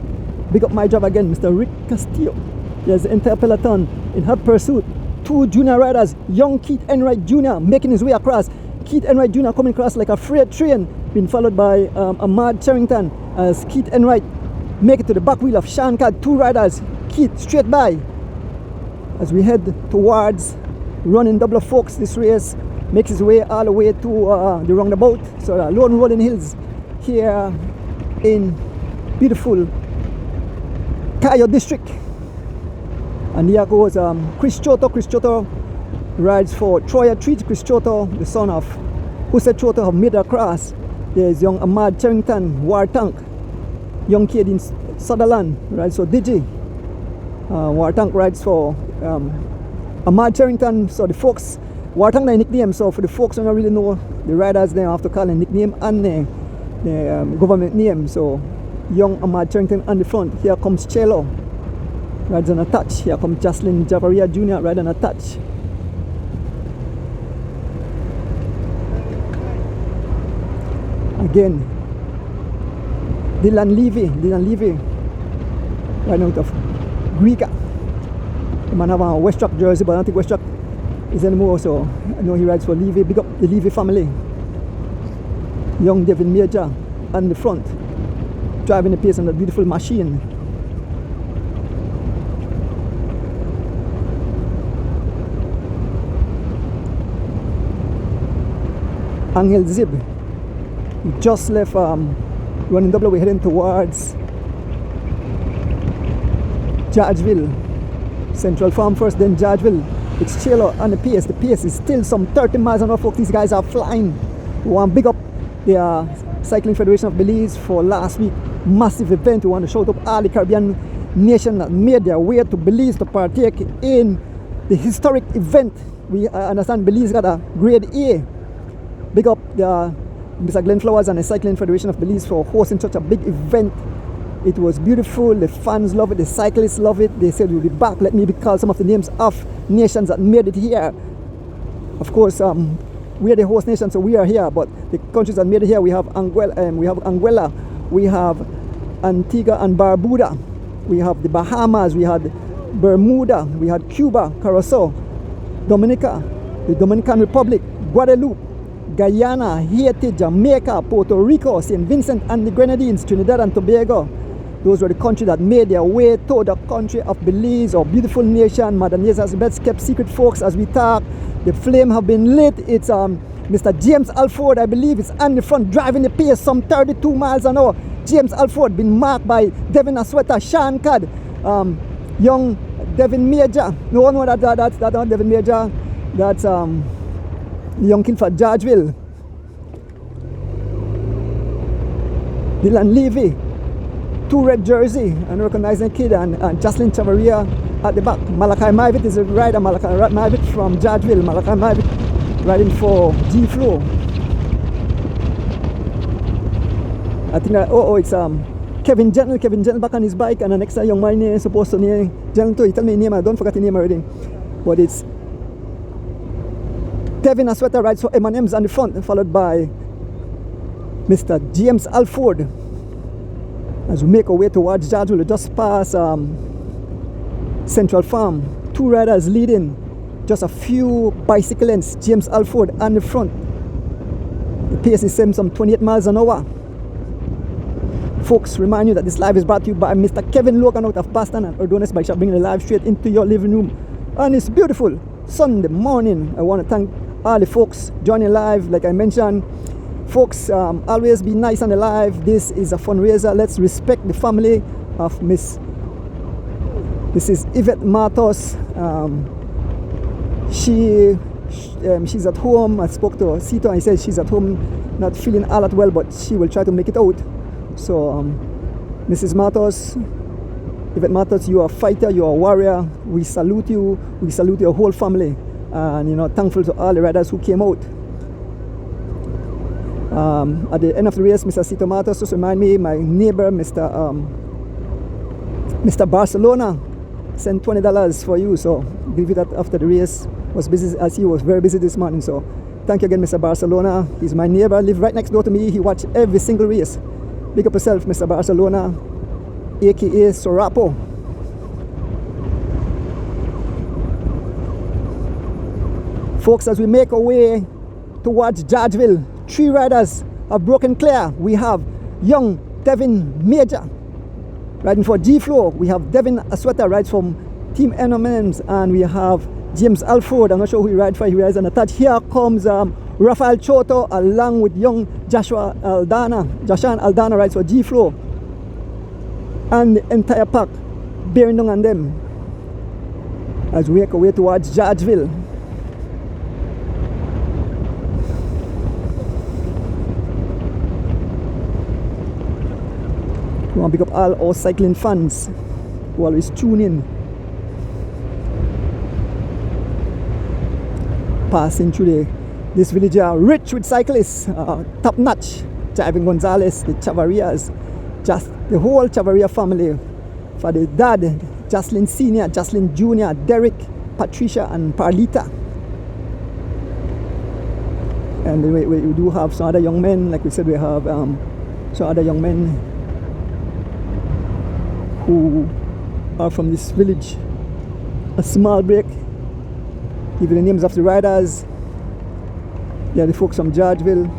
Big up my job again, Mr. Rick Castillo. There's the entire peloton in hot pursuit. 2 junior riders, young Keith Enright Jr. making his way across. Keith Enright Jr. coming across like a freight train, being followed by Ahmad Charrington as Keith Enright make it to the back wheel of Sean Cad. 2 riders, Keith straight by. As we head towards running double, folks, this race makes his way all the way to the roundabout. So Lone Rolling Hills here in beautiful Cayo district. And here goes Chris Choto. Chris Choto rides for Troya Treats. Chris Choto, the son of Hussein Choto, have made it across. There's young Ahmad Charrington, War Tank. Young kid in Sutherland rides for Digi. War Tank rides for Ahmad Charrington. So the folks, War Tank is nickname. So for the folks who don't really know the riders, they have to call a nickname and the government name. So young Ahmad Charrington on the front. Here comes Chelo, rides on a touch. Here comes Jocelyn Javaria Jr. rides on a touch. Again, Dylan Levy riding out of Greeka. The man have a Westrock jersey, but I don't think Westrock is anymore, so I know he rides for Levy. Big up the Levy family. Young Devin Major on the front, driving the pace on that beautiful machine. Angel Zib, we just left running double. We're heading towards Georgeville. Central Farm first, then Georgeville. It's Chelo on the pace. The pace is still some 30 miles an hour, folks. These guys are flying. We want to big up the Cycling Federation of Belize for last week. Massive event. We want to shout out all the Caribbean nations that made their way to Belize to partake in the historic event. We understand Belize got a grade A. Big up the Mr. Glenn Flowers and the Cycling Federation of Belize for hosting such a big event. It was beautiful. The fans love it. The cyclists love it. They said we'll be back. Let me call some of the names of nations that made it here. Of course, we are the host nation, so we are here. But the countries that made it here, we have Anguilla, we have Antigua and Barbuda, we have the Bahamas, we had Bermuda, we had Cuba, Curacao, Dominica, the Dominican Republic, Guadeloupe, Guyana, Haiti, Jamaica, Puerto Rico, St. Vincent and the Grenadines, Trinidad and Tobago. Those were the countries that made their way to the country of Belize, our beautiful nation. Madam Yeza's best kept secret, folks, as we talk. The flame have been lit. It's Mr. James Alford, I believe, is on the front driving the pace, some 32 miles an hour. James Alford been marked by Devin Asweta, Sean Cad, young Devin Major. No, that's not Devin Major. That's the young kid for Georgeville. Dylan Levy, 2 red jersey, and recognizing kid, and Jocelyn Chavaria at the back. Malachi Mivit is a rider. Malachi Mivit from Georgeville. Malachi Mivit riding for G Flow. I think that, it's Kevin Gentle. Kevin Gentle back on his bike, and the next young man is supposed to name Gentle. He tell me his name. I don't forget the name already, but it's Devin Asweta rides for M&M's on the front, followed by Mr. James Alford. As we make our way towards Georgeville, we just pass Central Farm. 2 riders leading, just a few bicycle lengths. James Alford on the front. The pace is some 28 miles an hour. Folks, remind you that this live is brought to you by Mr. Kevin Logan out of Boston and Ordones Bike Shop, bringing the live straight into your living room. And it's beautiful Sunday morning. I want to thank all the folks joining live. Like I mentioned, Folks, always be nice and alive. This is a fundraiser. Let's respect the family of Mrs. Yvette Matus. She's at home. I spoke to Sito and he said she's at home, not feeling all that well, but she will try to make it out. So, Mrs. Matus, Yvette Matus, you are a fighter, you are a warrior. We salute you. We salute your whole family. And thankful to all the riders who came out. At the end of the race, Mr. Sito Matus just remind me, my neighbor, Mr. Barcelona, sent $20 for you. So give you that after the race. Was busy, as he was very busy this morning. So thank you again, Mr. Barcelona. He's my neighbor, live right next door to me. He watched every single race. Big up yourself, Mr. Barcelona, aka Sorapo. Folks, as we make our way towards Georgeville, 3 riders have broken clear. We have young Devin Major riding for G-Flow. We have Devin Asweta rides from Team NMMs, and we have James Alford. I'm not sure who he rides for. He rides on the touch. Here comes Rafael Choto along with young Joshua Aldana. Joshan Aldana rides for G-Flow. And the entire pack bearing down on them as we make our way towards Georgeville. We want to pick up all our cycling fans who always tune in. Passing through this village are rich with cyclists, top notch. Javin Gonzalez, the Chavarias, just the whole Chavaria family. For the dad, Jocelyn Senior, Jocelyn Junior, Derek, Patricia, and Parlita. And we do have some other young men, like we said, we have some other young men who are from this village. A small break. Give you the names of the riders. They are the folks from Georgeville.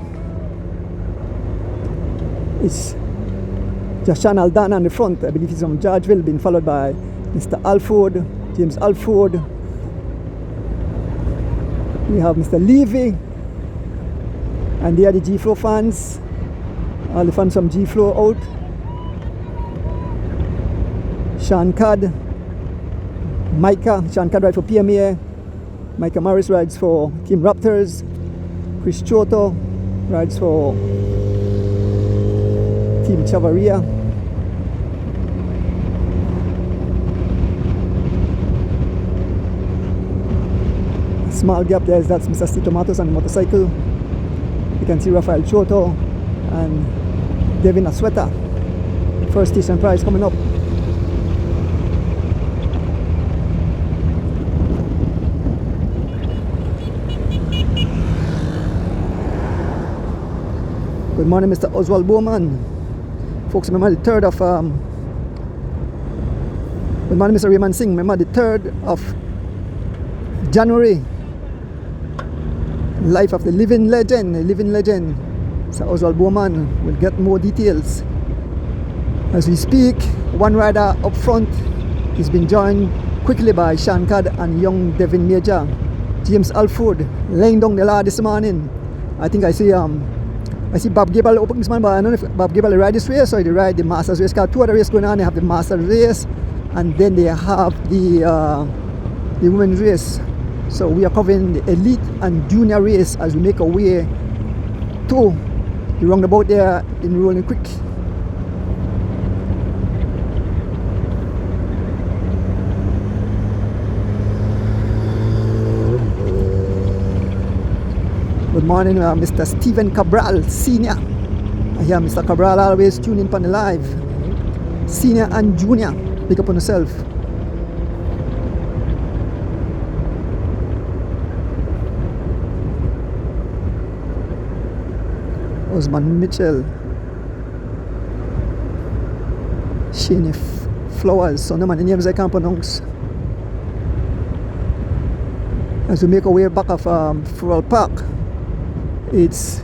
It's Joshan Aldana on the front. I believe he's from Georgeville, being followed by Mr. Alford, James Alford. We have Mr. Levy. And they are the G-Flow fans. All the fans from G-Flow out. Sean Cad, Micah. Sean Cad rides for PMA. Micah Morris rides for Team Raptors. Chris Choto rides for Team Chavaria. A small gap there, that's Mr. Sito Matus on the motorcycle. You can see Rafael Choto and Devin Asweta. First station prize coming up. Good morning, Mr. Oswald Bowman. Folks, remember the 3rd of good morning, Mr. Raymond Singh. Remember the 3rd of January. Life of the living legend, Mr. Oswald Bowman. We'll get more details as we speak. One rider up front is being joined quickly by Sean Cad and young Devin Major. James Alford laying down the law this morning. I think I see Bob Gable open this morning, but I don't know if Bob Gable ride this race or they ride the Masters race. Got 2 other races going on. They have the Masters race and then they have the women's race. So we are covering the elite and junior race as we make our way to the roundabout there in Rolling Creek. Good morning, Mr. Stephen Cabral, Senior. I hear Mr. Cabral always tune in on the live. Senior and Junior, pick up on yourself. Osman Mitchell. Shane Flowers, so no many names I can't pronounce. As we make our way back of Floral Park, it's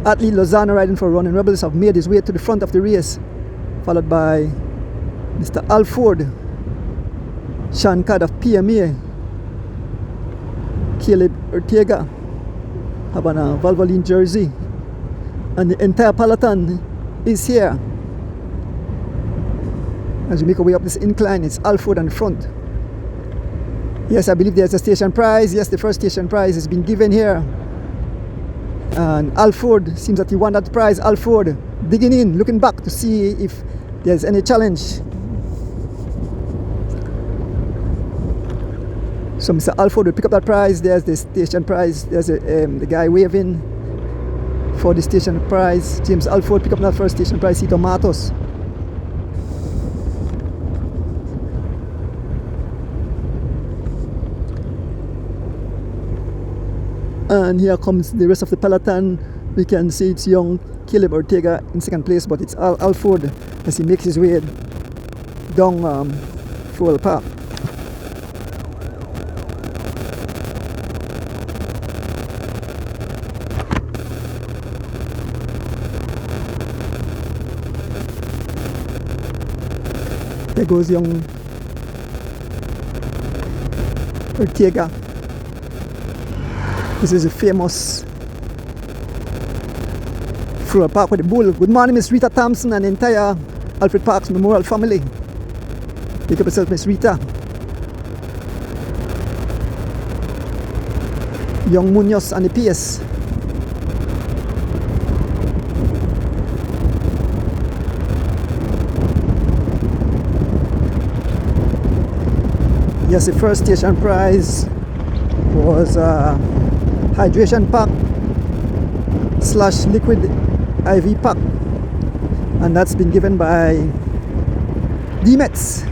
Atlee Lozano riding for Running Rebels have made his way to the front of the race, followed by Mr. Alford, Sean Cad of PMA, Caleb Ortega have on a Valvoline jersey, And the entire peloton is here. As we make our way up this incline, it's Alford on the front. Yes, I believe there's a station prize. Yes, the first station prize has been given here. And Alford, seems that he won that prize. Alford digging in, looking back to see if there's any challenge. So Mr. Alford will pick up that prize. There's the station prize. There's the guy waving for the station prize. James Alford pick up that first station prize. Seat on Matus. And here comes the rest of the peloton. We can see it's young Caleb Ortega in second place, but it's Alford as he makes his way down Fuel Park. There goes young Ortega. This is a famous Fuel Park with the bull. Good morning, Miss Rita Thompson and the entire Alfred Parks Memorial family. Pick up yourself, Miss Rita. Young Munoz and the PS. Yes, the first station prize was hydration pack / liquid IV pack, and that's been given by D-Mets.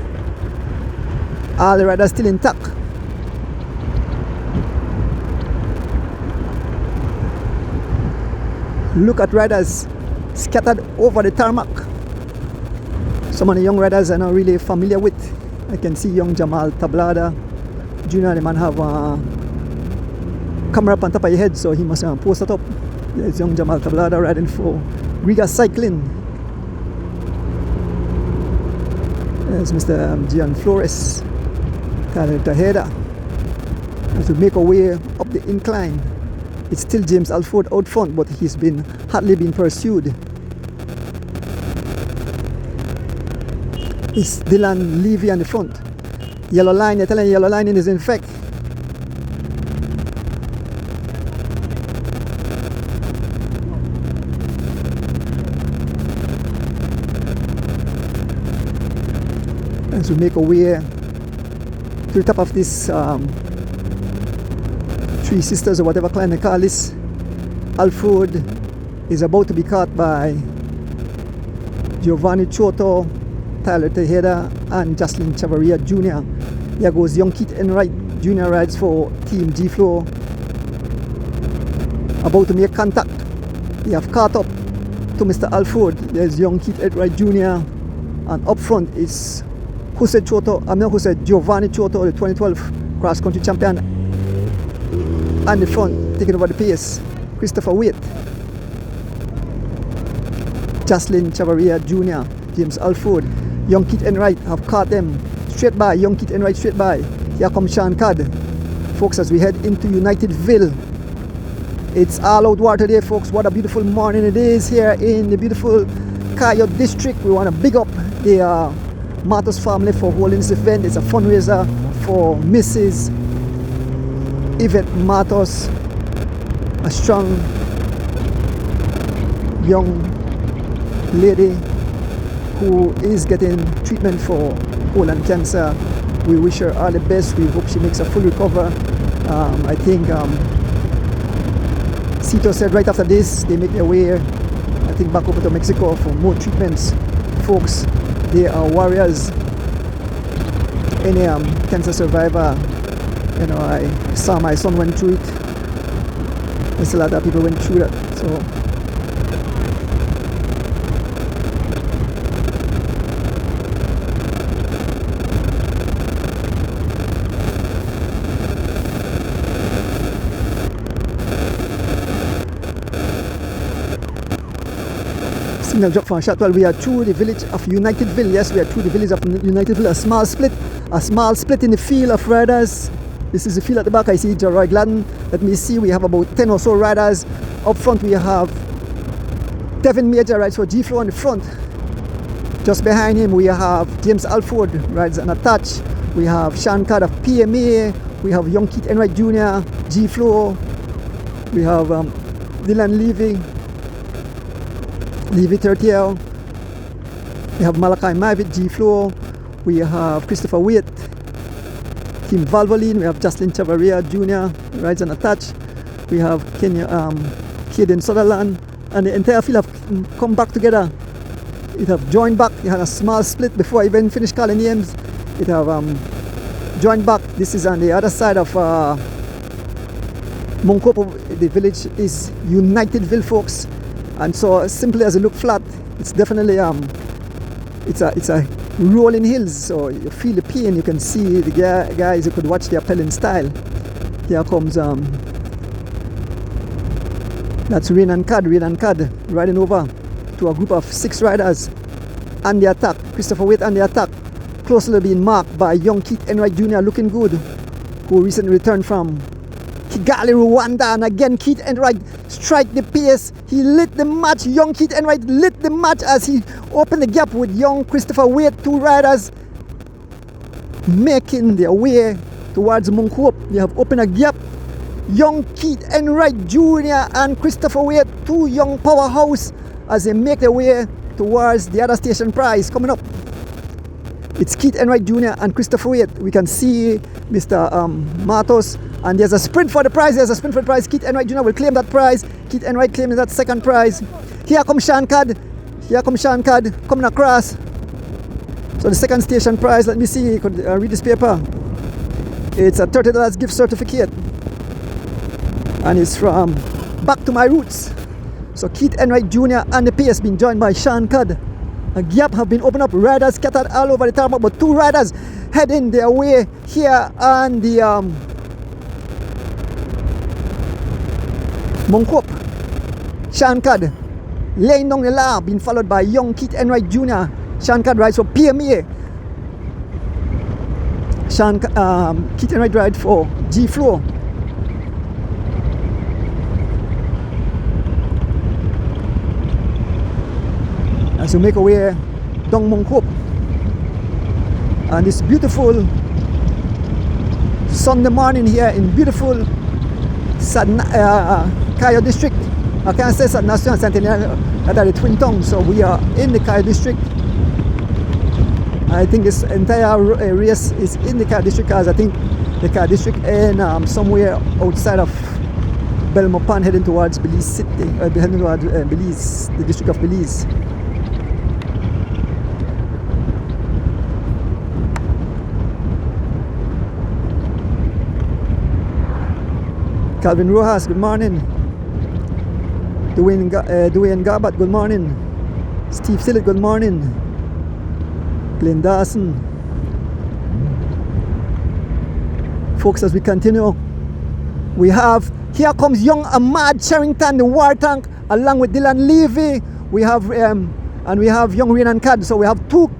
All the riders still intact. Look at riders scattered over the tarmac. Some of the young riders are not really familiar with. I can see young Jamal Tablada Jr. The man have a camera up on top of your head, so he must post it up. There's young Jamal Tablada riding for Riga Cycling. There's Mr. Gian Flores, Tyler Tejeda. As we make our way up the incline, it's still James Alford out front, but he's been hardly been pursued. It's Dylan Levy on the front. Yellow line, they're telling you yellow line is in effect. As we make our way to the top of this Three Sisters or whatever clan they call this, Alford is about to be caught by Giovanni Choto, Tyler Tejeda and Jocelyn Chavarria Jr. There goes young Keith Enright Jr. rides for Team G-Flow. About to make contact. They have caught up to Mr. Alford. There's young Keith Enright Jr. And up front is Giovanni Choto, the 2012 cross-country champion. And the front, taking over the pace, Christopher Waite. Jocelyn Chavarria Jr., James Alford. Young Keith Enright have caught them straight by. Young Keith Enright straight by. Here comes Sean Codd. Folks, as we head into Unitedville, it's all out war today, folks. What a beautiful morning it is here in the beautiful Coyote district. We want to big up the Matus family for holding this event. It's a fundraiser for Mrs. Yvette Matus, a strong young lady who is getting treatment for colon cancer. We wish her all the best. We hope she makes a full recover. I think Cito said right after this they make their way, I think, back over to Mexico for more treatments. Folks, they are warriors. Any cancer survivor, you know, I saw my son went through it. There's a lot of people went through that. So signal drop from Shotwell. We are through the village of Unitedville. Yes, we are through the village of Unitedville. A small split in the field of riders. This is the field at the back. I see Gerard Gladden. Let me see, we have about 10 or so riders. Up front we have Devin Major rides for G-Flow on the front. Just behind him we have James Alford rides an attach. We have Sean Card of PMA. We have young Keith Enright Jr., G-Flow. We have Dylan Levy 30L. We have Malachi Mavitt, G-Flow. We have Christopher Waite, Team Valvoline. We have Jocelyn Chavaria Jr. rides an attach. We have Caden Sutherland. And the entire field have come back together. It have joined back. It had a small split before I even finished calling names. It have joined back. This is on the other side of Monkopo. The village is Unitedville, folks. And so simply as it look flat, it's definitely it's a rolling hills. So you feel the pain. You can see the guys. You could watch their pelling style. Here comes that's Rain and Cad riding over to a group of 6 riders on the attack. Christopher Waite on the attack, closely being marked by young Keith Enright Jr. looking good, who recently returned from Kigali, Rwanda. And again, Keith Enright strike the pace. He lit the match. Young Keith Enright lit the match as he opened the gap with young Christopher Waite. 2 riders making their way towards Monkoop. They have opened a gap. Young Keith Enright Jr. and Christopher Waite, 2 young powerhouse, as they make their way towards the other station prize coming up. It's Keith Enright Jr. and Christopher Waite. We can see Mr. Matus, and there's a sprint for the prize. Keith Enright Jr. will claim that prize. Keith Enright claiming that second prize. Here comes Sean Cad coming across. So the second station prize, let me see, you could read this paper. It's a $30 gift certificate. And it's from Back to My Roots. So Keith Enright Jr. and the pace being joined by Sean Cad. A gap have been opened up. Riders scattered all over the tarmac, but 2 riders heading their way here on the Monkoop. Sean Cad laying down the law, being followed by young Keith Enright Jr. Sean Cad rides for PMA. Keith Enright rides for G-Flow. As we make our way down Monkoop, and this beautiful Sunday morning here in beautiful Kayo district. I can't say Nation and Centennial that are the twin towns, so we are in the Kayo district. I think this entire race is in the Kayo district, because I think the Kayo district and somewhere outside of Belmopan heading towards Belize City, heading towards Belize, the district of Belize. Calvin Rojas, good morning. Dwayne Garbat, good morning. Steve Sillett, good morning. Glenn Dawson. Folks, as we continue, we have, here comes young Ahmad Sherrington, the war tank, along with Dylan Levy. We have and we have young Rain and Cad. So we have two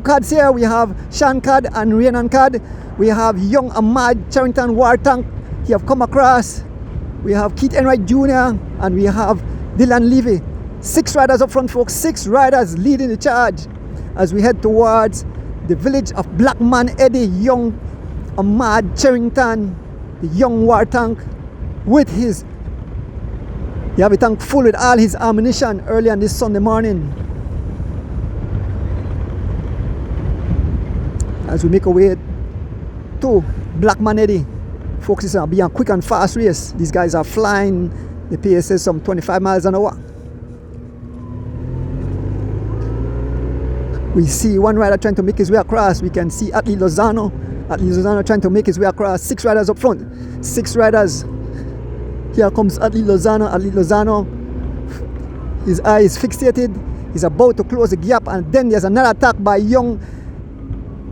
cards here. We have Sean Cad and Rain and Cad. We have young Ahmad Sherrington, war tank. He have come across. We have Keith Enright Jr. and we have Dylan Levy. 6 riders up front, folks. 6 riders leading the charge as we head towards the village of Blackman Eddie. Young Ahmad Sherrington, the young war tank, with his, you have a tank full with all his ammunition early on this Sunday morning. As we make our way to Blackman Eddie. Folks, it's going to be a quick and fast race. These guys are flying. The pace is some 25 miles an hour. We see one rider trying to make his way across. We can see Atlee Lozano. Atlee Lozano trying to make his way across. 6 riders up front. 6 riders. Here comes Atlee Lozano. Atlee Lozano. His eye is fixated. He's about to close the gap. And then there's another attack by young...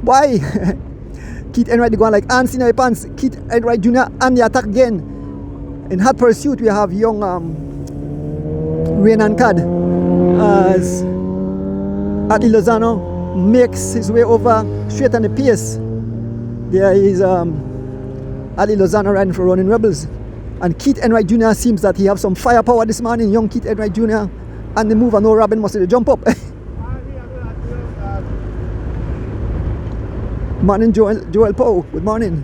Why? Keith Enright going like ants in your pants. Keith Enright Jr. and the attack again. In hot pursuit, we have young Rain and Cad as Atlee Lozano makes his way over straight on the pace. There is Atlee Lozano riding for Running Rebels. And Keith Enright Jr. seems that he has some firepower this morning. Young Keith Enright Jr. And the move, I know Robin must jump up. Morning, Joel Poe. Good morning.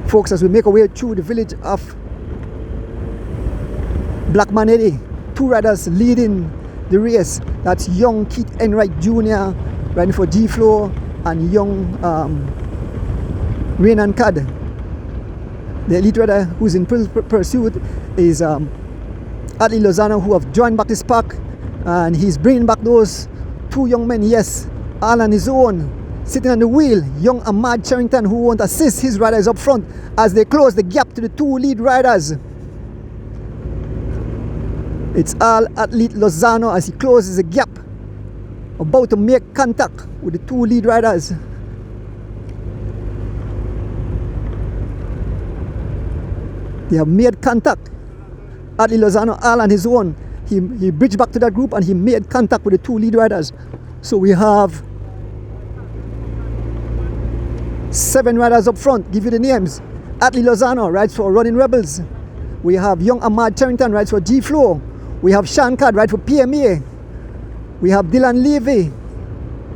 Folks, as we make our way through the village of Blackman Eddy, 2 riders leading the race. That's young Keith Enright Jr. riding for G-Flow, and young Rain and Cad. The elite rider who's in pursuit is Atlee Lozano, who have joined back this pack, and he's bringing back those 2 young men, yes, all on his own, sitting on the wheel. Young Ahmad Charrington, who won't assist his riders up front as they close the gap to the 2 lead riders. It's all Atlee Lozano as he closes the gap, about to make contact with the 2 lead riders. They have made contact. Atlee Lozano all on his own. He bridged back to that group and he made contact with the 2 lead riders. So we have 7 riders up front. Give you the names. Atlee Lozano rides for Running Rebels. We have young Ahmad Charrington rides for G-Flow. We have Sean Cad rides for PMA. We have Dylan Levy,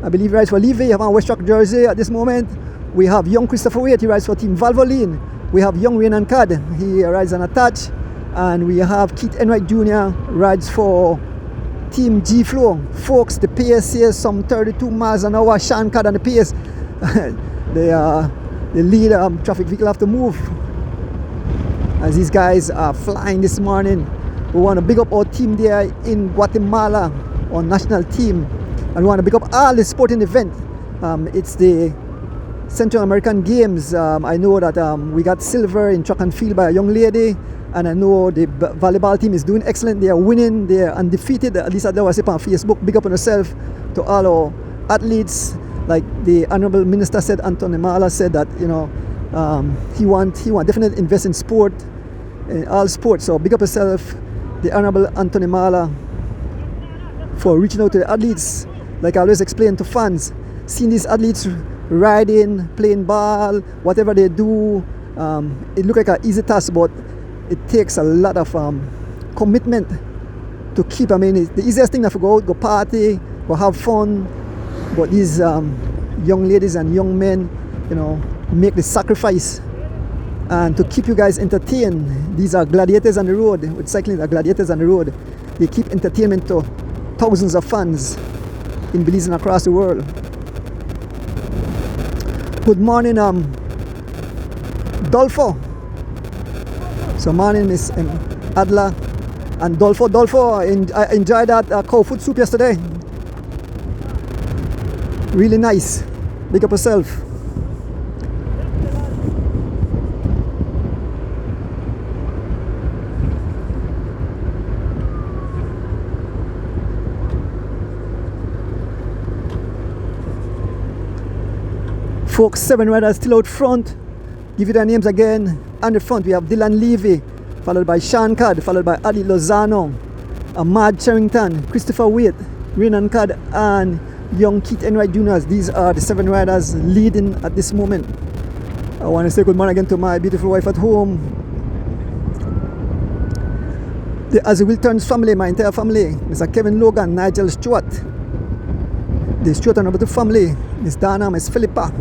I believe rides for Levy, have on West Rock jersey at this moment. We have young Christopher Waite, he rides for Team Valvoline. We have young Rain and Cad, he rides on Attach. And we have Keith Enright Jr. rides for Team G-Flow. Folks, the pace here is some 32 miles an hour. Sean Cad on the pace. The lead traffic vehicle have to move as these guys are flying this morning. We want to big up our team there in Guatemala, our national team, and we want to big up all the sporting event. It's the Central American Games. I know that we got silver in track and field by a young lady, and I know the volleyball team is doing excellent. They are winning, they are undefeated. At least that's what I say on Facebook. Big up on yourself to all our athletes. Like the Honorable Minister said, Anthony Mala said that, you know, he want definitely invest in sport, in all sports. So big up yourself, the Honorable Anthony Mala, for reaching out to the athletes. Like I always explain to fans, seeing these athletes riding, playing ball, whatever they do, it looks like an easy task, but it takes a lot of commitment to keep. I mean, it's the easiest thing to go out, go party, go have fun, but these young ladies and young men, you know, make the sacrifice and to keep you guys entertained. These are gladiators on the road. With cycling, are gladiators on the road. They keep entertainment to thousands of fans in Belize and across the world. Good morning, Dolfo. So morning, Miss Adla and Dolfo. Dolfo, I enjoyed that cow foot soup yesterday. Really nice. Big up yourself. Folks, 7 riders still out front. Give you their names again. On the front we have Dylan Levy, followed by Sean Cad, followed by Atlee Lozano, Ahmad Charrington, Christopher Waite, Rain and Cad, and young Keith Enright Jr. These are the 7 riders leading at this moment. I want to say good morning again to my beautiful wife at home. The As the Wiltons family, my entire family, Mr. Kevin Logan, Nigel Stewart, the Stewart and Roberto family, Miss Dana, Miss Philippa,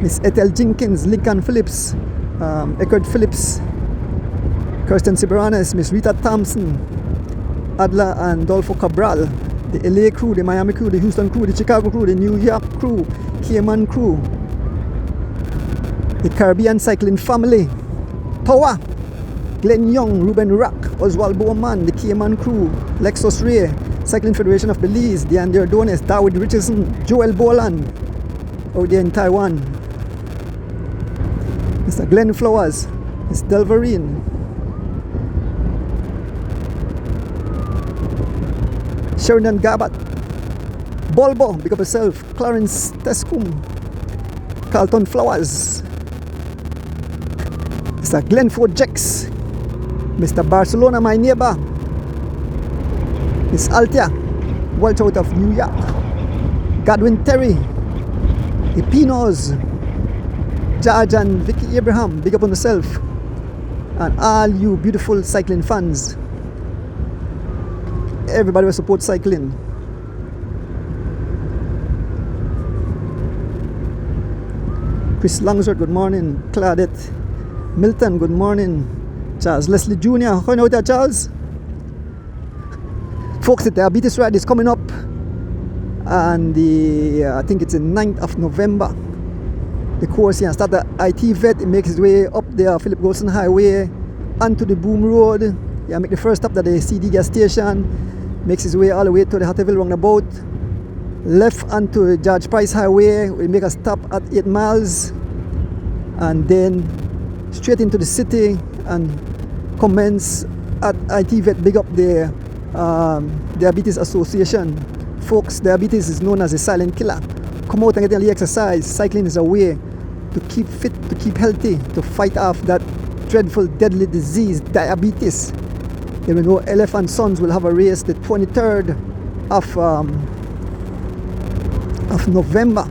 Miss Ethel Jenkins, Lincoln Phillips, Eckerd Phillips, Kirsten Siberanes, Miss Rita Thompson, Adla and Dolfo Cabral, the LA crew, the Miami crew, the Houston crew, the Chicago crew, the New York crew, Cayman crew, the Caribbean cycling family, Power, Glenn Young, Ruben Rock, Oswald Bowman, the Cayman crew, Lexus Ray, Cycling Federation of Belize, the Anderdones, David Richardson, Joel Boland, out there in Taiwan, Mr. Glenn Flowers, Miss Delverine, Sheridan Gabat, Bolbo, big up yourself, Clarence Tescum, Carlton Flowers, Mr. Glenford Jex, Mr. Barcelona, my neighbor, Miss Altia, Walter out of New York, Godwin Terry, the Pinos, George and Vicky Abraham, big up on yourself, and all you beautiful cycling fans. everybody will support cycling. Chris Langsworth, good morning. Claudette Milton, good morning. Charles Leslie Jr., how you know that, Charles? Folks, the diabetes ride is coming up, and I think it's the 9th of November. The course here start at Yvette, it makes its way up the Philip Golson Highway onto the Boom Road. Yeah, make the first stop at the CD gas station, makes its way all the way to the Hatterville roundabout, left onto George Price Highway, we make a stop at 8 miles, and then straight into the city and commence at Yvette. Big up the Diabetes Association. Folks, diabetes is known as a silent killer. Come out and get a little exercise. Cycling is a way to keep fit, to keep healthy, to fight off that dreadful, deadly disease, diabetes. There we know Elephant Sons will have a race the 23rd of November.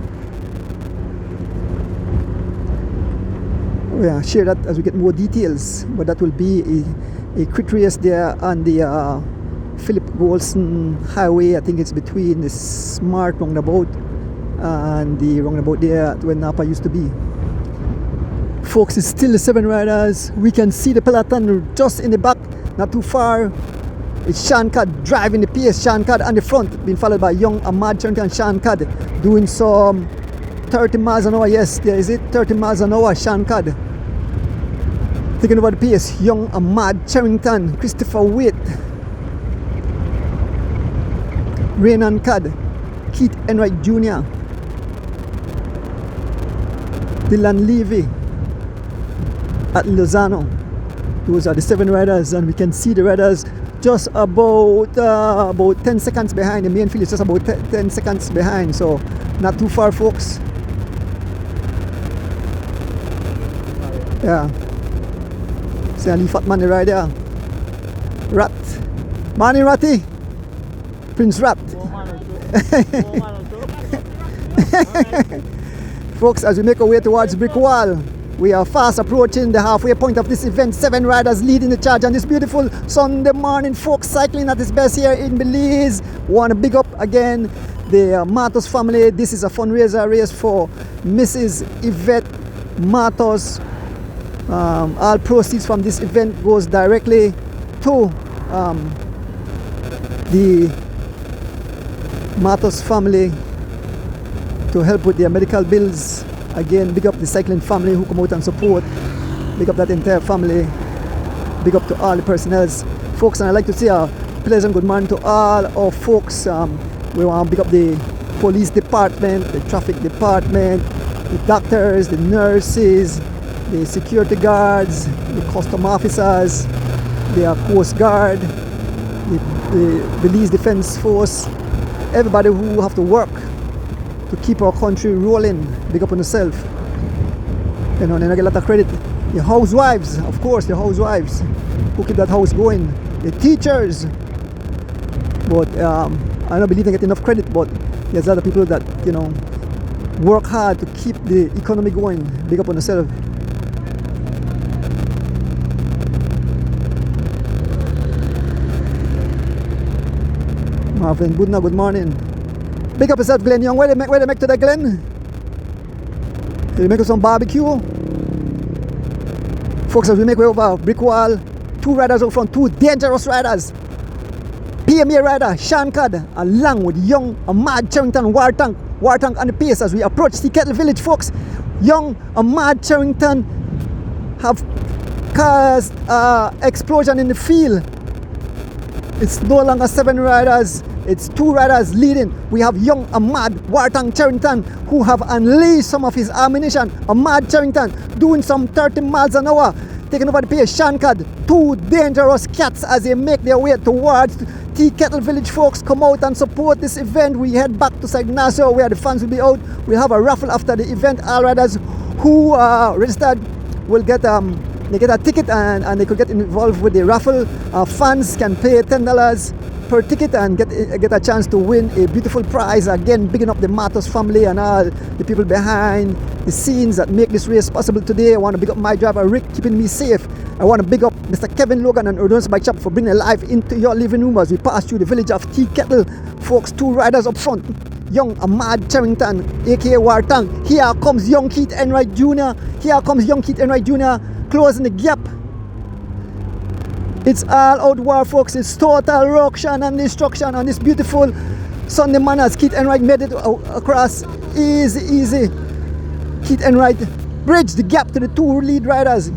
Yeah, share that as we get more details, but that will be a crit race there on the Philip Golson Highway. I think it's between the Smart roundabout and the roundabout there where Napa used to be. Folks, it's still the 7 riders. We can see the peloton just in the back, not too far. It's Sean Cad driving the pace. Sean Cad on the front, being followed by young Ahmad Charrington and Sean Cad doing some 30 miles an hour. Yes, there is it, 30 miles an hour. Sean Cad taking over the pace. Young Ahmad Charrington, Christopher Waite, Raynon Cad, Keith Enright Jr., Dylan Levy at Lozano. Those are the 7 riders, and we can see the riders just about 10 seconds behind. The main field is just about 10 seconds behind, so not too far, folks. Yeah. See Ali Fat Man right there. Rat. Morning, Ratty. Prince Rat. Folks, as we make our way towards Brick Wall, we are fast approaching the halfway point of this event. 7 riders leading the charge on this beautiful Sunday morning. Folks, cycling at its best here in Belize. Want to big up again the Matus family. This is a fundraiser race for Mrs. Yvette Matus. All proceeds from this event goes directly to the Matus family to help with their medical bills. Again, big up the cycling family who come out and support. Big up that entire family. Big up to all the personnel. Folks, and I'd like to say a pleasant good morning to all our folks. We want to big up the police department, the traffic department, the doctors, the nurses, the security guards, the custom officers, the Coast Guard, the Belize Defense Force, everybody who have to work to keep our country rolling. Big up on yourself. You know, and I get a lot of credit. The housewives, of course, the housewives who keep that house going. The teachers. But I don't believe they get enough credit, but there's other people that, you know, work hard to keep the economy going. Big up on yourself. Marvin Budna, good morning. Big up yourself, Glenn Young. Where they make today, Glenn? Did you make us some barbecue? Folks, as we make way over Brick Wall, 2 riders out front, 2 dangerous riders. PMA rider Sean Cad along with young Ahmad Charrington, War Tank on the pace as we approach Sea Kettle Village, folks. Young Ahmad Charrington have caused explosion in the field. It's no longer 7 riders, it's 2 riders leading. We have young Ahmad Wartang Charrington who have unleashed some of his ammunition. Ahmad Charrington doing some 30 miles an hour, taking over the pace. Sean Cad, 2 dangerous cats as they make their way towards Tea Kettle Village. Folks, come out and support this event. We head back to San Ignacio where the fans will be out. We'll have a raffle after the event. All riders who are registered will get they get a ticket and they could get involved with the raffle. Fans can pay $10 per ticket and get a chance to win a beautiful prize. Again, bigging up the Matus family and all the people behind the scenes that make this race possible today. I want to big up my driver Rick, keeping me safe. I want to big up Mr. Kevin Logan and Ordonance Bike Shop for bringing life into your living room as we pass through the village of Tea Kettle. Folks, 2 riders up front. Young Ahmad Charrington, aka Wartang. Here comes young Keith Enright Jr. Here comes young Keith Enright Jr. closing the gap. It's all out war, folks. It's total ruction and destruction on this beautiful Sunday morning as Keith Enright made it across. Easy. Keith Enright bridged the gap to the 2 lead riders.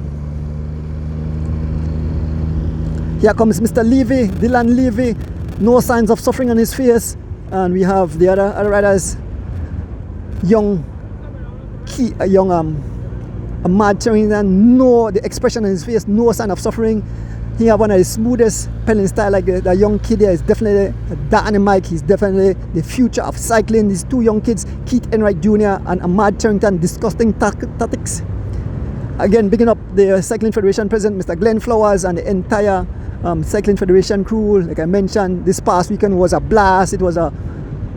Here comes Mr. Levy, Dylan Levy. No signs of suffering on his face. And we have the other riders, young Ahmad Charrington. No, the expression on his face, no sign of suffering. He have one of the smoothest pedaling style, like the young kid there is definitely a dynamite. He's definitely the future of cycling. These 2 young kids, Keith Enright Jr. and Ahmad Charrington, disgusting tactics. Again, bigging up the Cycling Federation President, Mr. Glenn Flowers, and the entire Cycling Federation crew. Like I mentioned, this past weekend was a blast. It was a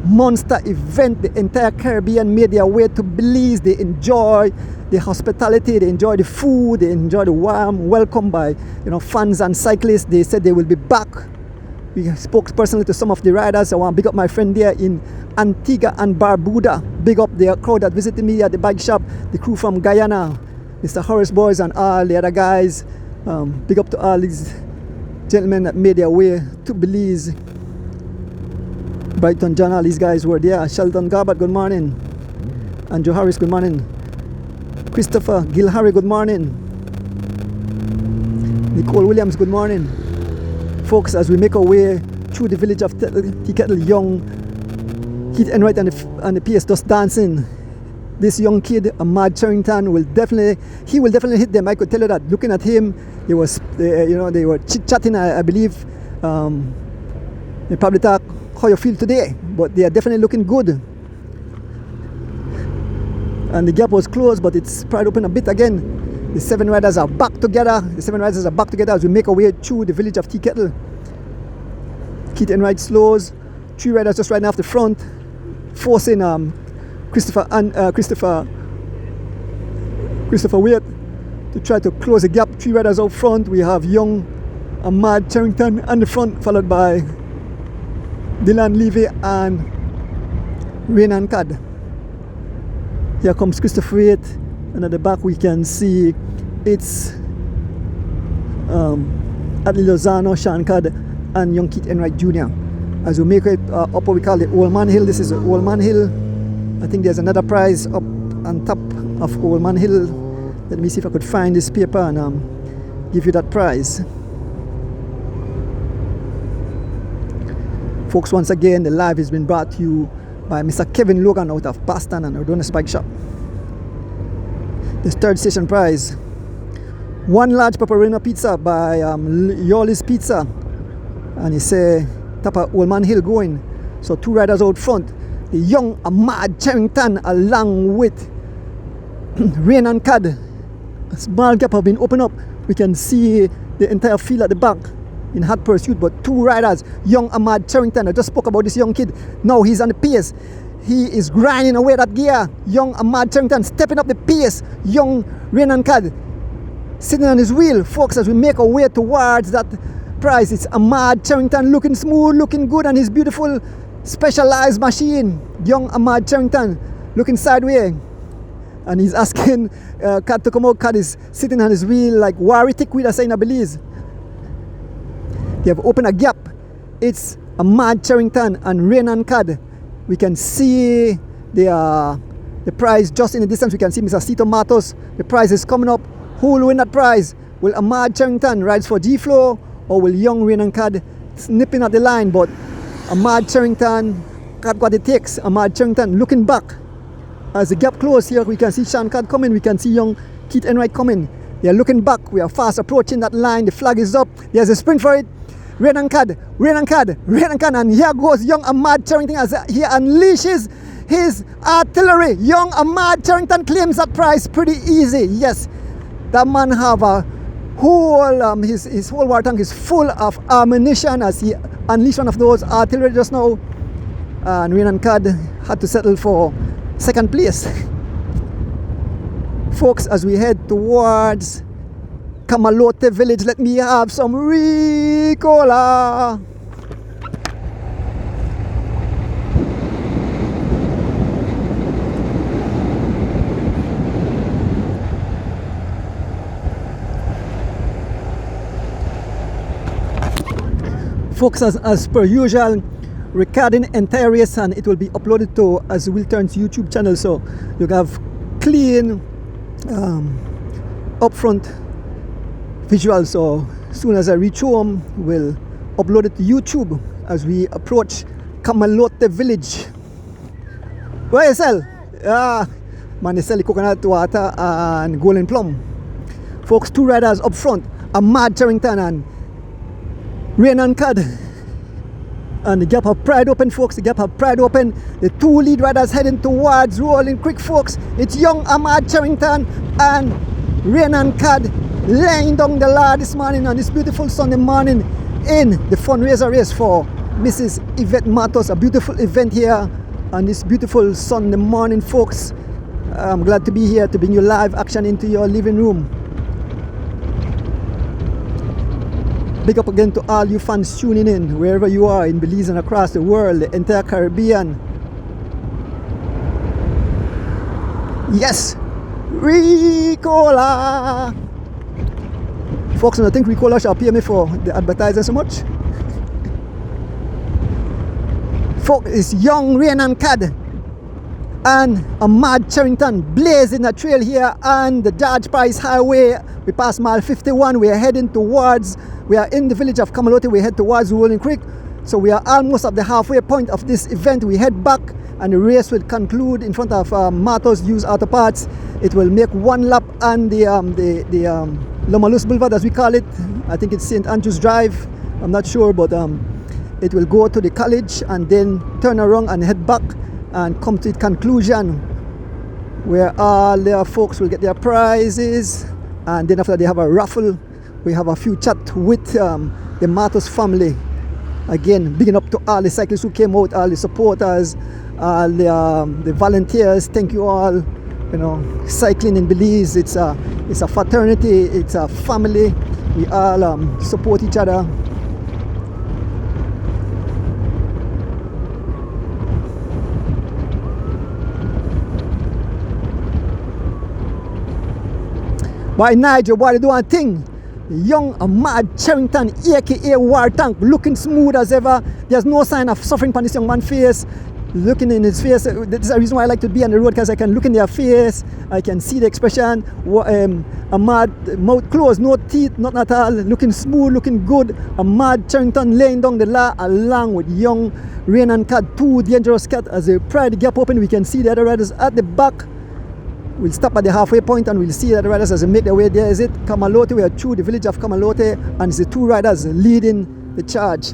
monster event. The entire Caribbean made their way to Belize. They enjoy the hospitality, they enjoy the food, they enjoy the warm welcome by fans and cyclists. They said they will be back. We spoke personally to some of the riders. I want to big up my friend there in Antigua and Barbuda. Big up the crowd that visited me at the bike shop, the crew from Guyana, Mr. Horace Boys and all the other guys. Big up to all these gentlemen that made their way to Belize. Brighton John, all these guys were there. Sheldon Garbutt, good morning. Andrew Harris, good morning. Christopher Gilharry, good morning. Nicole Williams, good morning. Folks, as we make our way through the village of Tea Kettle, young Keith Enright and the PS just dancing. This young kid, Ahmad Charrington, will definitely hit them. I could tell you that. Looking at him, they were chit-chatting, I believe. They probably talk how you feel today, but they are definitely looking good. And the gap was closed, but it's pried open a bit again. The 7 riders are back together. As we make our way through the village of Tea Kettle. Keith Enright slows. 3 riders just riding off the front, forcing Christopher Yvette to try to close the gap. 3 riders out front. We have young Ahmad Charrington on the front, followed by Dylan Levy and Renan Cad. Here comes Christopher Yvette, and at the back we can see it's Adley Lozano, Sean Cad, and young Keith Enright Jr. As we make it up what we call the Old Man Hill. This is the Old Man Hill. I think there's another prize up on top of Old Man Hill. Let me see if I could find this paper and give you that prize. Folks, once again, the live has been brought to you by Mr. Kevin Logan out of Boston and Ordonance Bike Shop. This 3rd station prize, 1 large pepperoni pizza by Yoli's Pizza, and he say top of Old Man Hill going. So 2 riders out front, the young Ahmad Charrington along with Renan Cad. A small gap have been opened up. We can see the entire field at the back in hot pursuit, but 2 riders, young Ahmad Charrington. I just spoke about this young kid. Now he's on the pace. He is grinding away that gear. Young Ahmad Charrington stepping up the pace. Young Renan Cad sitting on his wheel. Folks, as we make our way towards that prize, it's Ahmad Charrington looking smooth, looking good on his beautiful specialized machine. Young Ahmad Charrington looking sideways. And he's asking Cad to come out. Cad is sitting on his wheel like Waritik with us in Belize. They have opened a gap. It's Ahmad Charrington and Renan Cad. We can see the prize just in the distance. We can see Mr. Sito Matus. The prize is coming up. Who will win that prize? Will Ahmad Charrington rides for G-Flow, or will young Renan Cad snipping at the line? But Ahmad Charrington got what it takes. Ahmad Charrington looking back. As the gap closed here, we can see Sean Cad coming. We can see young Keith Enright coming. They are looking back. We are fast approaching that line. The flag is up. There's a sprint for it. Renan Cad, and here goes young Ahmad Charrington as he unleashes his artillery. Young Ahmad Charrington claims that prize pretty easy. Yes, that man have a his whole water tank is full of ammunition as he unleashed one of those artillery just now. And Rain and Cad had to settle for second place. Folks, as we head towards Kamalote village, let me have some Ricola. Folks, as per usual, recording entire race and it will be uploaded to As Will Turns YouTube channel, so you have clean upfront visuals. So soon as I reach home, we'll upload it to YouTube as we approach Kamalote village. Where you sell? Man, they sell the coconut water and golden plum. Folks, 2 riders up front, a Mad Charrington and Rain and Cad. And the gap have pried open, folks. The gap have pried open. The 2 lead riders heading towards Rolling Creek, folks. It's young Ahmad Charrington and Rain and Cad laying down the law this morning on this beautiful Sunday morning in the fundraiser race for Mrs. Yvette Matus. A beautiful event here on this beautiful Sunday morning, folks. I'm glad to be here to bring you live action into your living room. Big up again to all you fans tuning in, wherever you are in Belize and across the world, the entire Caribbean. Yes, Ricola! Folks, I don't think Ricola shall pay me for the advertising so much. Folks, it's young Rain and Cad and a Mad Charrington blazing a trail here on the Dodge Price Highway. We passed mile 51. We are heading towards, we are in the village of Kamalote. We head towards Rolling Creek. So we are almost at the halfway point of this event. We head back and the race will conclude in front of Matus Used Auto Parts. It will make 1 lap on the Lomalus Boulevard, as we call it. I think it's St. Andrews Drive. I'm not sure, but it will go to the college and then turn around and head back and come to its conclusion where all their folks will get their prizes, and then after they have a raffle, we have a few chat with the Matus family. Again, bigging up to all the cyclists who came out, all the supporters, all the volunteers. Thank you all. You know, cycling in Belize, it's a fraternity, it's a family. We all support each other. Why Nigel, why they do one thing? Young Ahmad Charrington, aka War Tank, looking smooth as ever. There's no sign of suffering on this young man's face. Looking in his face, this is the reason why I like to be on the road, because I can look in their face, I can see the expression. Ahmad, mouth closed, no teeth, not at all, looking smooth, looking good. Ahmad Charrington laying down the law along with young Rain and Cad, 2 dangerous cats. As they pry the gap open, we can see the other riders at the back. We'll stop at the halfway point and we'll see the riders as they make their way. There is it, Kamalote. We are through the village of Kamalote, and it's the 2 riders leading the charge.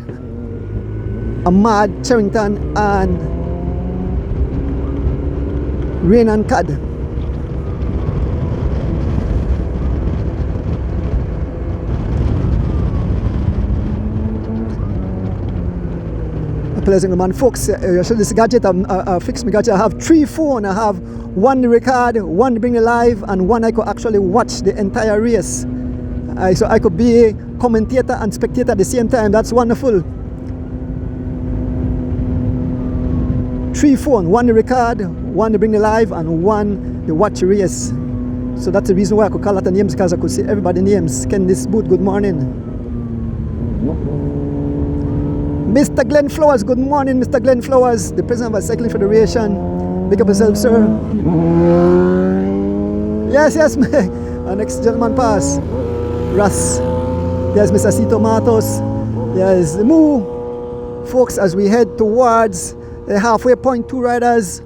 Ahmad Charrington and Rain and Cad. A pleasant man, folks. I show this gadget. I fix my gadget. I have 3 phones. I have 1 to record, 1 to bring it live, and 1 I could actually watch the entire race. So I could be a commentator and spectator at the same time. That's wonderful. 3 phones, 1 to record, 1 to bring it live, and 1 to watch the race. So that's the reason why I could call out the names, because I could see everybody's names. Ken this boot, good morning. Mr. Glenn Flowers, good morning, Mr. Glenn Flowers, the president of the Cycling Federation. Big up yourself, sir. Yes, our next gentleman pass. Russ. There's Mr. Cito Matos. There's Moo. Folks, as we head towards the halfway point, 2 riders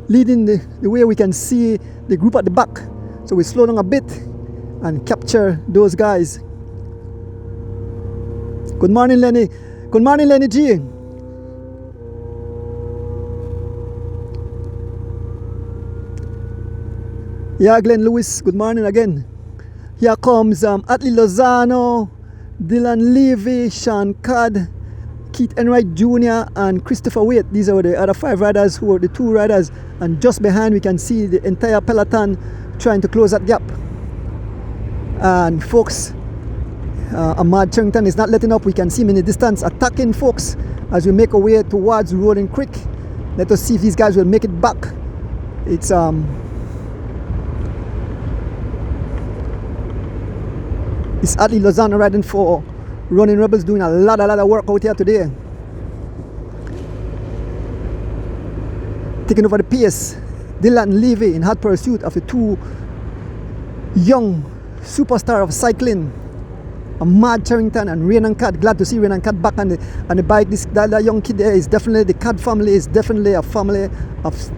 leading the way. We can see the group at the back. So we slow down a bit and capture those guys. Good morning, Lenny. Good morning, Lenny G. Yeah, Glenn Lewis, good morning again. Here comes Atlee Lozano, Dylan Levy, Sean Codd, Keith Enright Jr. and Christopher Waite. These are the other 5 riders who are the 2 riders, and just behind we can see the entire peloton trying to close that gap. And folks, Ahmad Charrington is not letting up. We can see him in the distance attacking folks as we make our way towards Rolling Creek. Let us see if these guys will make it back. It's Atlee Lozano riding for Running Rebels, doing a lot of work out here today. Taking over the pace, Dylan Levy in hot pursuit of the 2 young superstar of cycling, Ahmad Charrington and Rhiannon Codd. Glad to see Rhiannon Codd back on the bike. That young kid there is definitely, the Codd family is definitely a family of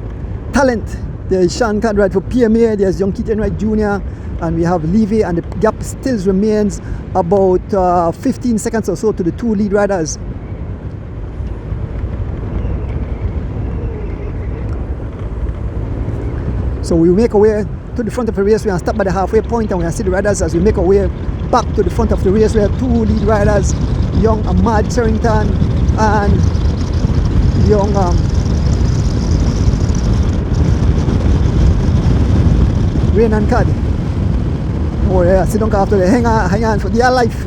talent. There is Sean Codd ride for PMA, there's young Keith Enright Jr., and we have Levy, and the gap still remains about 15 seconds or so to the 2 lead riders. So we make our way to the front of the race. We are stopped by the halfway point, and we can see the riders as we make our way back to the front of the race. We have 2 lead riders, young Ahmad Charrington and young Rhiannon Codd. Oh yeah, sit down after the hang on for dear life.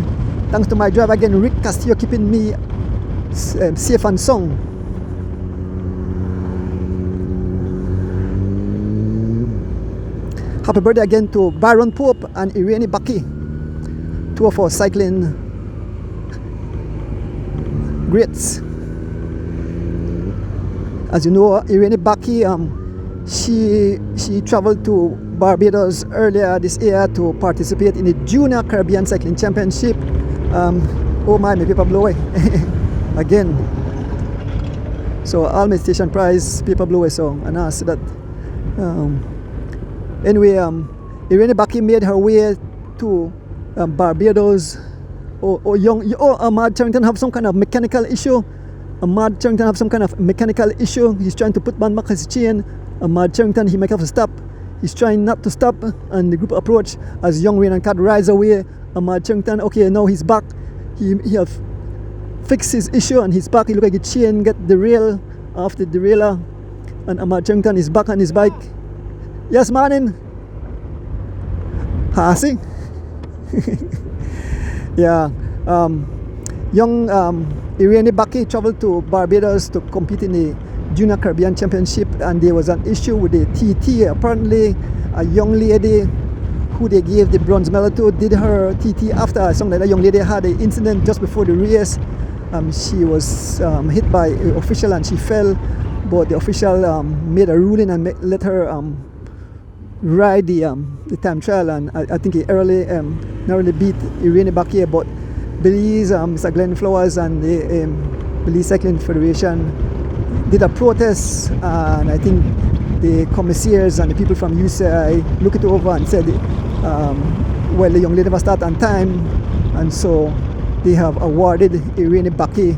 Thanks to my driver again, Rick Castillo, keeping me safe and sound. Happy birthday again to Byron Pope and Irene Baki, 2 of our cycling greats. As you know, Irene Baki, she traveled to Barbados earlier this year to participate in the Junior Caribbean Cycling Championship. Oh my paper blew away again. So all my station prize paper blew away. So and I said that. Anyway, Irene Baki made her way to Barbados. Ahmad Charrington have some kind of mechanical issue. Ahmad Charrington have some kind of mechanical issue. He's trying to put back his chain. Ahmad Charrington, he might have to stop. He's trying not to stop, and the group approach as young Rhiannon Codd rides away. Ahmad Charrington, okay, now he's back. He have fixed his issue and he's back. He look like the chain get the rail off the derailleur, and Ahmad Charrington is back on his bike. Yes, morning. See? Yeah. Young Irene Baki traveled to Barbados to compete in the Junior Caribbean Championship, and there was an issue with the TT. Apparently, a young lady who they gave the bronze medal to did her TT after something like that. Young lady had an incident just before the race. She was hit by an official and she fell, but the official made a ruling and let her ride the time trial, and I think he narrowly beat Irene Baki. But Belize, Mr. Glenn Flowers and the Belize Cycling Federation did a protest, and I think the commissaires and the people from UCI looked it over and said, well, the young lady never started on time, and so they have awarded Irene Baki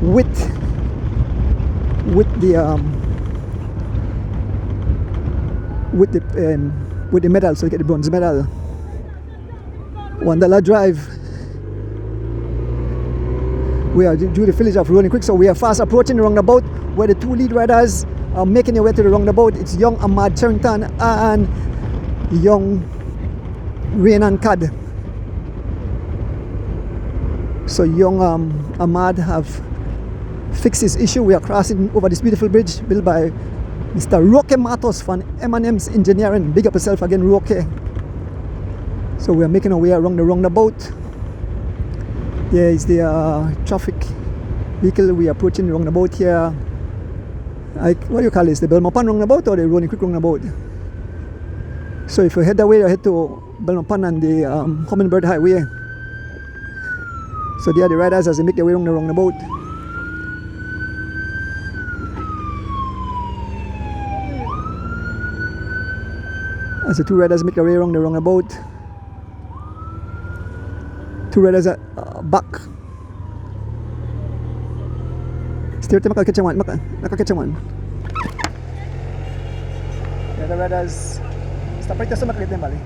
with the medal, so you get the bronze medal. $1 drive. We are due the village of Rolling Creek, so we are fast approaching the roundabout where the 2 lead riders are making their way to the roundabout. It's young Ahmad Charrington and young Rhiannon Codd. So young Ahmad have fixed his issue. We are crossing over this beautiful bridge built by Mr. Roque Matus from M&M's Engineering. Big up yourself again, Roque. So we are making our way around the roundabout. There is the traffic vehicle. We are approaching the roundabout here. What do you call this? The Belmopan roundabout or the Rolling Creek roundabout? So if you head that way, you head to Belmopan and the Hummingbird Highway. So there are the riders as they make their way around the roundabout. As the 2 riders make their way around the roundabout. 2 riders are back. Steer tayo makakitsa man. Nakakitsa man. The other riders stop right there so makakita yung bali.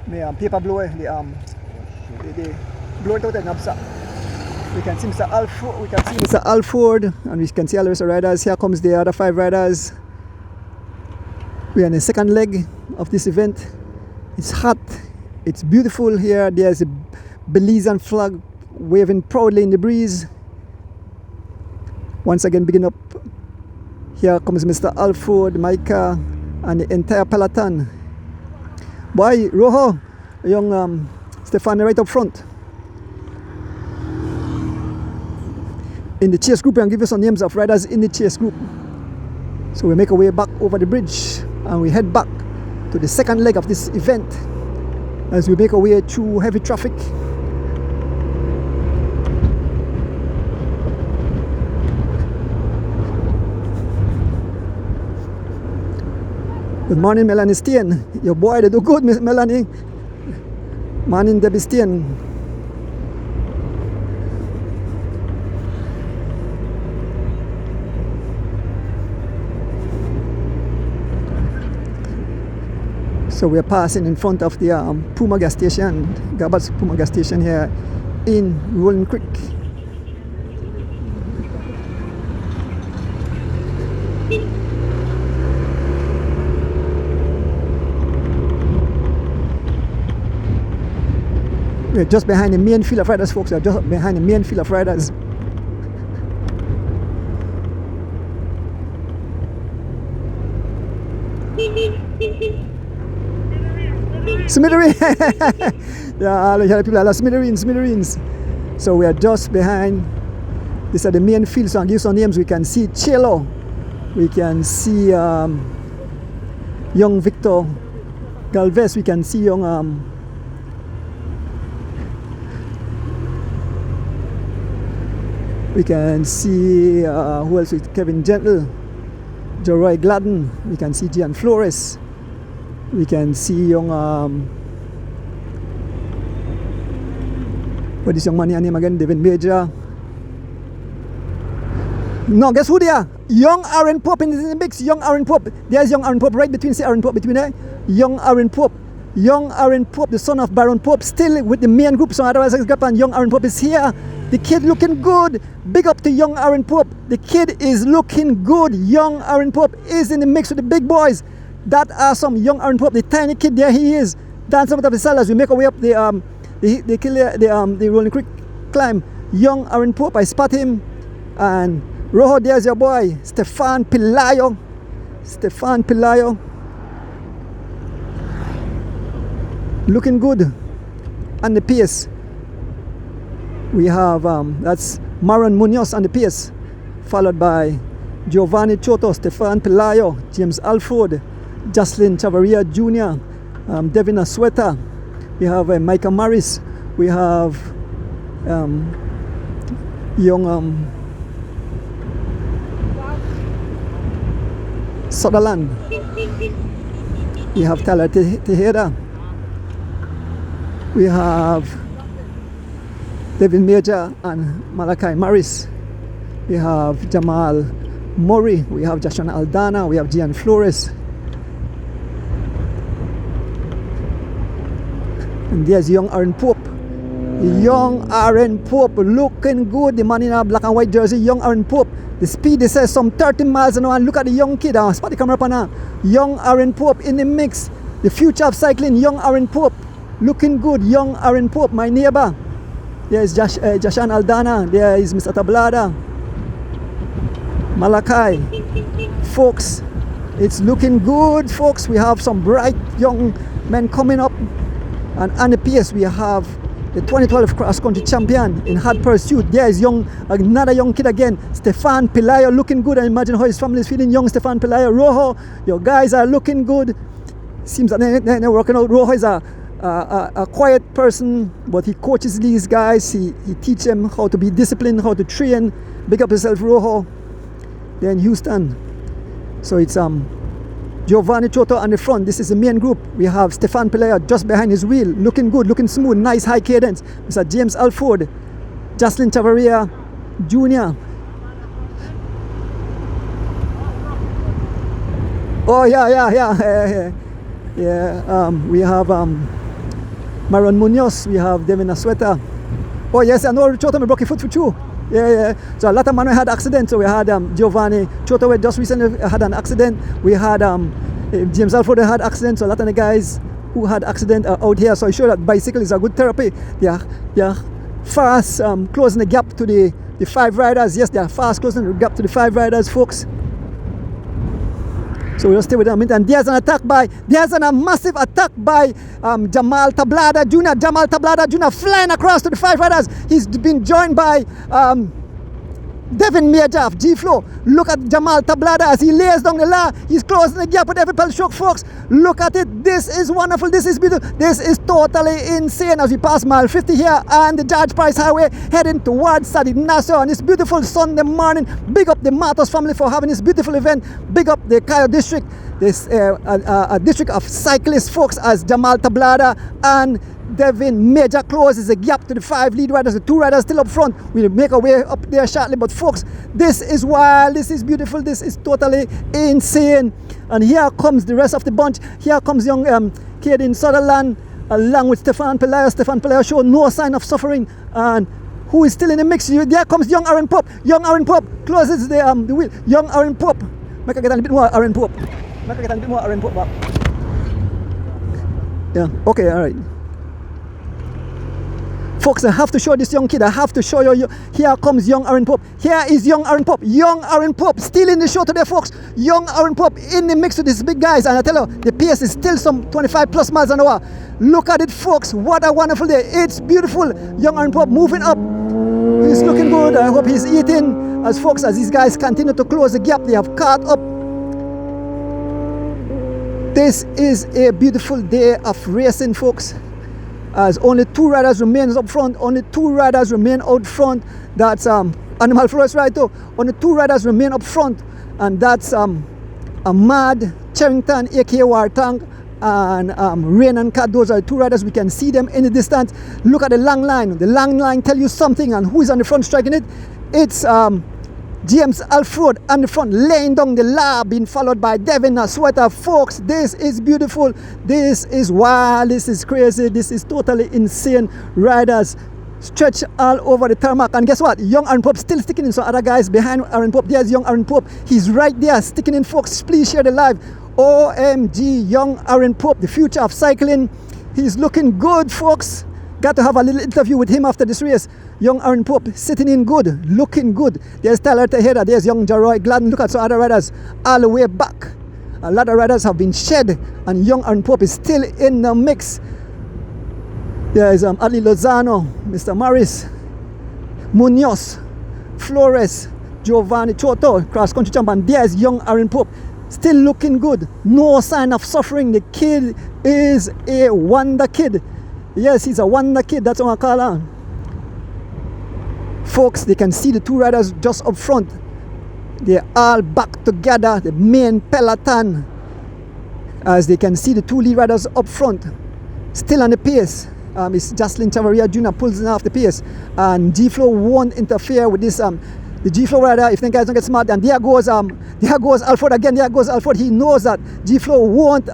my paper blower, the blower out the knobs up. We can see Mr. Alford, Mr. Alford, and we can see all the rest of the riders. Here comes the other 5 riders. We are in the second leg of this event. It's hot, it's beautiful here. There's a Belizean flag waving proudly in the breeze. Once again, begin up. Here comes Mr. Alford, Micah, and the entire peloton. Boy, Rojo, young Stefan right up front. In the chase group, and give you some names of riders in the chase group. So we make our way back over the bridge and we head back to the second leg of this event as we make our way through heavy traffic. Good morning, Melanie Steen. Your boy, they do good, Melanie. Morning, Debbie Steen. So we are passing in front of the Puma gas station, Gabat's Puma gas station here in Rolling Creek. We're just behind the main field of riders, folks. We're just behind the main field of riders. Smithereens! Yeah, all the people are smithereens. So we are just behind. These are the main fields. So I'll give some names. We can see Chelo. We can see young Victor Galvez. We can see young we can see who else? Kevin Gentle, Jeroy Gladden. We can see Gian Flores. We can see young what is young man name again? David Major. No, guess who they are? Young Aaron Pope in the mix. Young Aaron Pope. There's young Aaron Pope right between. See Aaron Pope between there. Young Aaron Pope. Young Aaron Pope, the son of Baron Pope, still with the main group. So otherwise, and young Aaron Pope is here. The kid looking good. Big up to young Aaron Pope. The kid is looking good. Young Aaron Pope is in the mix with the big boys. That are some young Aaron Pope. The tiny kid, there he is. Dancing with the sellers. We make our way up the Rolling Creek climb. Young Aaron Pope, I spot him. And Rojo, there's your boy, Stefan Pelayo. Stefan Pelayo. Looking good on the pace. We have, that's Maron Munoz on the pace, followed by Giovanni Choto, Stefan Pelayo, James Alford, Jocelyn Chavaria Jr., Devin Asueta. We have Micah Morris. We have young Sutherland. We have Tyler Tejeda. We have David Major and Malachi Morris. We have Jamal Murray. We have Joshua Aldana. We have Gian Flores. And there's young Aaron Pope. Young Aaron Pope looking good. The man in a black and white jersey. Young Aaron Pope. The speed is says some 30 miles an hour. And look at the young kid. Spot the camera up on young Aaron Pope in the mix. The future of cycling. Young Aaron Pope. Looking good. Young Aaron Pope, my neighbor. There is Jashan Aldana. There is Mr. Tablada. Malachi. Folks, it's looking good, folks. We have some bright young men coming up. And on the pace, we have the 2012 cross-country champion in hard pursuit. There is another young kid again, Stefan Pelayo, looking good. I imagine how his family is feeling. Young Stefan Pelayo. Rojo, your guys are looking good. Seems that they're working out. Rojo is a quiet person, but he coaches these guys. He teaches them how to be disciplined, how to train. Big up yourself, Rojo. They're in Houston. So it's Giovanni Choto on the front. This is the main group. We have Stefan Pelayo just behind his wheel, looking good, looking smooth, nice high cadence. Mr. James Alford, Jocelyn Chavaria Jr. Oh yeah. We have Myron Munoz, we have Devin Asueta. Oh yes, I know Chota broke his foot for two. Yeah. So a lot of men had accidents. So we had Giovanni Chota just recently had an accident. We had James Alford had accident. So a lot of the guys who had accident are out here. So I show that bicycle is a good therapy. They are fast closing the gap to the 5 riders. Yes, they are fast closing the gap to the 5 riders, folks. So we'll stay with them. And there's a massive attack by Jamal Tablada Jr. Jamal Tablada Jr. flying across to the 5 riders. He's been joined by Devin Major of G-Flow. Look at Jamal Tablada as he lays down the law. He's closing the gap with every pedal stroke, folks. Look at it. This is wonderful. This is beautiful. This is totally insane as we pass mile 50 here and the George Price Highway heading towards San Ignacio on this beautiful Sunday morning. Big up the Matus family for having this beautiful event. Big up the Cayo district, this a district of cyclists, folks, as Jamal Tablada and Devin Major closes the gap to the 5 lead riders. The 2 riders still up front. We'll make our way up there shortly. But folks, this is wild. This is beautiful. This is totally insane. And here comes the rest of the bunch. Here comes young Caden Sutherland along with Stefan Pelayo. Stefan Pelayo showed no sign of suffering. And who is still in the mix? There comes young Aaron Pope. Young Aaron Pope closes the wheel. Young Aaron Pope. Make I get a little bit more Aaron Pope. Make I get a little bit more Aaron Pope back. Yeah. Okay. All right. Folks, I have to show this young kid. I have to show you. Here comes young Aaron Pope. Here is young Aaron Pope. Young Aaron Pope still in the show today, folks. Young Aaron Pope in the mix with these big guys. And I tell you, the pace is still some 25 plus miles an hour. Look at it, folks. What a wonderful day. It's beautiful. Young Aaron Pope moving up. He's looking good. I hope he's eating. As folks, as these guys continue to close the gap, they have caught up. This is a beautiful day of racing, folks. As only 2 riders remain up front, only 2 riders remain out front. That's Animal Flores right too. Only 2 riders remain up front, and that's Ahmad Charrington, aka Wartang, and Rain and Cat. Those are 2 riders. We can see them in the distance. Look at the long line. The long line tell you something, and who is on the front striking it? It's James Alfred on the front, laying down the law, being followed by Devin Asueta. Folks, this is beautiful. This is wild. This is crazy. This is totally insane. Riders stretch all over the tarmac. And guess what? Young Aaron Pope still sticking in. So other guys behind Aaron Pope. There's young Aaron Pope. He's right there sticking in, folks. Please share the live. OMG, young Aaron Pope, the future of cycling. He's looking good, folks. Got to have a little interview with him after this race. Young Aaron Pope sitting in good, looking good. There's Tyler Tejeda, there's young Jaroy Gladden. Look at some other riders all the way back. A lot of riders have been shed, and young Aaron Pope is still in the mix. There is Ali Lozano, Mr. Morris, Munoz, Flores, Giovanni Choto, cross-country champion. There's young Aaron Pope, still looking good. No sign of suffering. The kid is a wonder kid. Yes, he's a wonder kid. That's what I call him. Folks, they can see the 2 riders just up front. They're all back together, the main peloton. As they can see the 2 lead riders up front, still on the pace. It's Jocelyn Chavarria Jr. pulls off the pace. And G-Flow won't interfere with this. The G-Flow rider, if the guys don't get smart, and there goes Alford again. There goes Alford. He knows that G-Flow won't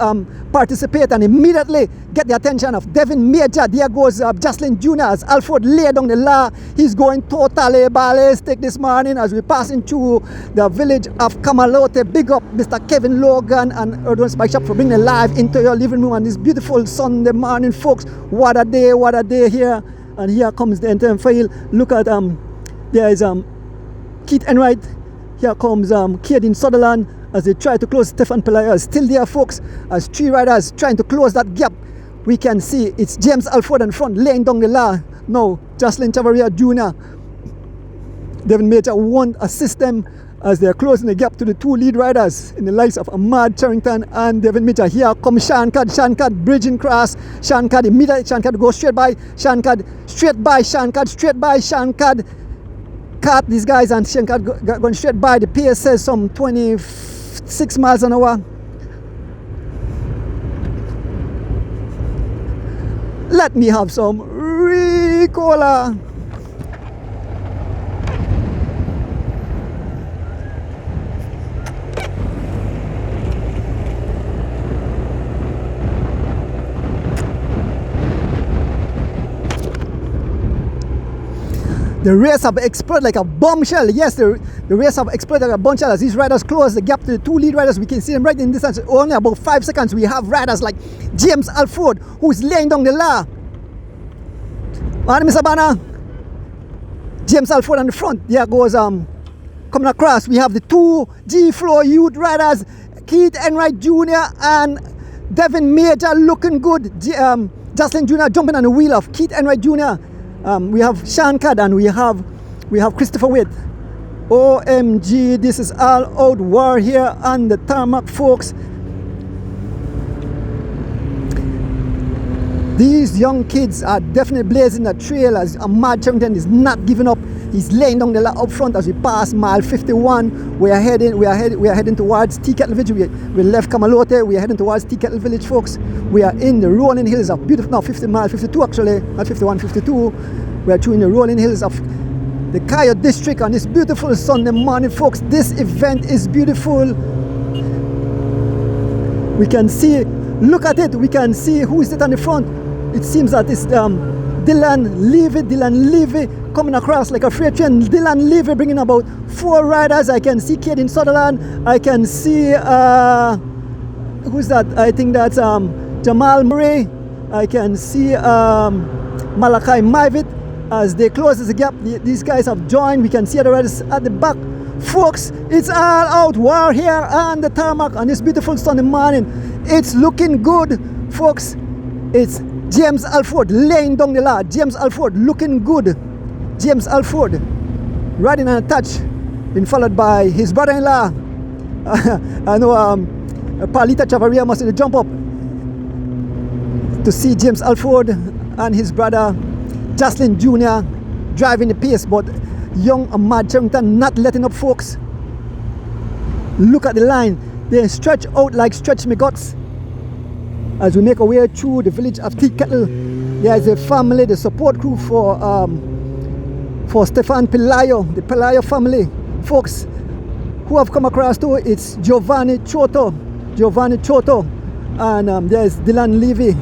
participate, and immediately get the attention of Devin Major. There goes Jocelyn Jr. as Alford lay down the law. He's going totally ballistic this morning as we're passing through the village of Camalote. Big up Mr. Kevin Logan and Erdon's Bike Shop for bringing it live into your living room on this beautiful Sunday morning, folks. What a day here. And here comes the entire file. Look at there is Keith Enright. Here comes Caden Sutherland as they try to close. Stefan Pelayo is still there, folks, as 3 riders trying to close that gap. We can see it's James Alford in front laying down the law. Now Jocelyn Chavarria Jr. Devin Major won't assist them as they're closing the gap to the 2 lead riders in the likes of Ahmad Charrington and Devin Major. Here comes Sean Cad. Sean Cad bridging cross. Sean Cad immediately. Sean Cad goes straight by. Sean Cad straight by. Sean Cad straight by. Sean Cad caught these guys, and Sean Cad going straight by. The pace says some 26 miles an hour. Let me have some Ricola. The race have exploded like a bombshell. Yes, the race have exploded like a bombshell. As these riders close the gap to the two lead riders, we can see them right in distance. Only about 5 seconds. We have riders like James Alford, who's laying down the law. And Mr. Banner, James Alford on the front. There goes coming across. We have the two G-Flow youth riders, Keith Enright Jr. and Devin Major looking good. Jocelyn Jr. jumping on the wheel of Keith Enright Jr. We have Sean Cad and we have Christopher Witt. OMG, this is all out war here on the tarmac, folks. These young kids are definitely blazing the trail as Ahmad Charrington is not giving up. He's laying down the lot up front as we pass mile 51. We are heading towards Tea Kettle Village. We left Kamalote. We are heading towards Tea Kettle Village, folks. We are in the rolling hills of beautiful, no, 50 mile 52 actually, not 51, 52. We are through in the rolling hills of the Coyote district on this beautiful Sunday morning, folks. This event is beautiful. We can see, look at it, we can see who is it on the front. It seems that it's Dylan Levy coming across like a freight train. Dylan Levy bringing about 4 riders. I can see Caden Sutherland. I can see, who's that? I think that's Jamal Murray. I can see Malachi Maivit. As they close the gap, these guys have joined. We can see the riders at the back. Folks, it's all out war here on the tarmac on this beautiful Sunday morning. It's looking good, folks. It's James Alford laying down the law. James Alford looking good. James Alford riding on a touch, been followed by his brother-in-law. I know Paulita Chavaria must jump up to see James Alford and his brother Jocelyn Jr. driving the pace, but young Ahmad Charrington not letting up, folks. Look at the line. They stretch out like stretch me guts. As we make our way through the village of Tea Kettle, there is a family, the support crew for Stefan Pelayo, the Pelayo family. Folks, who have come across too, it's Giovanni Choto, and there's Dylan Levy,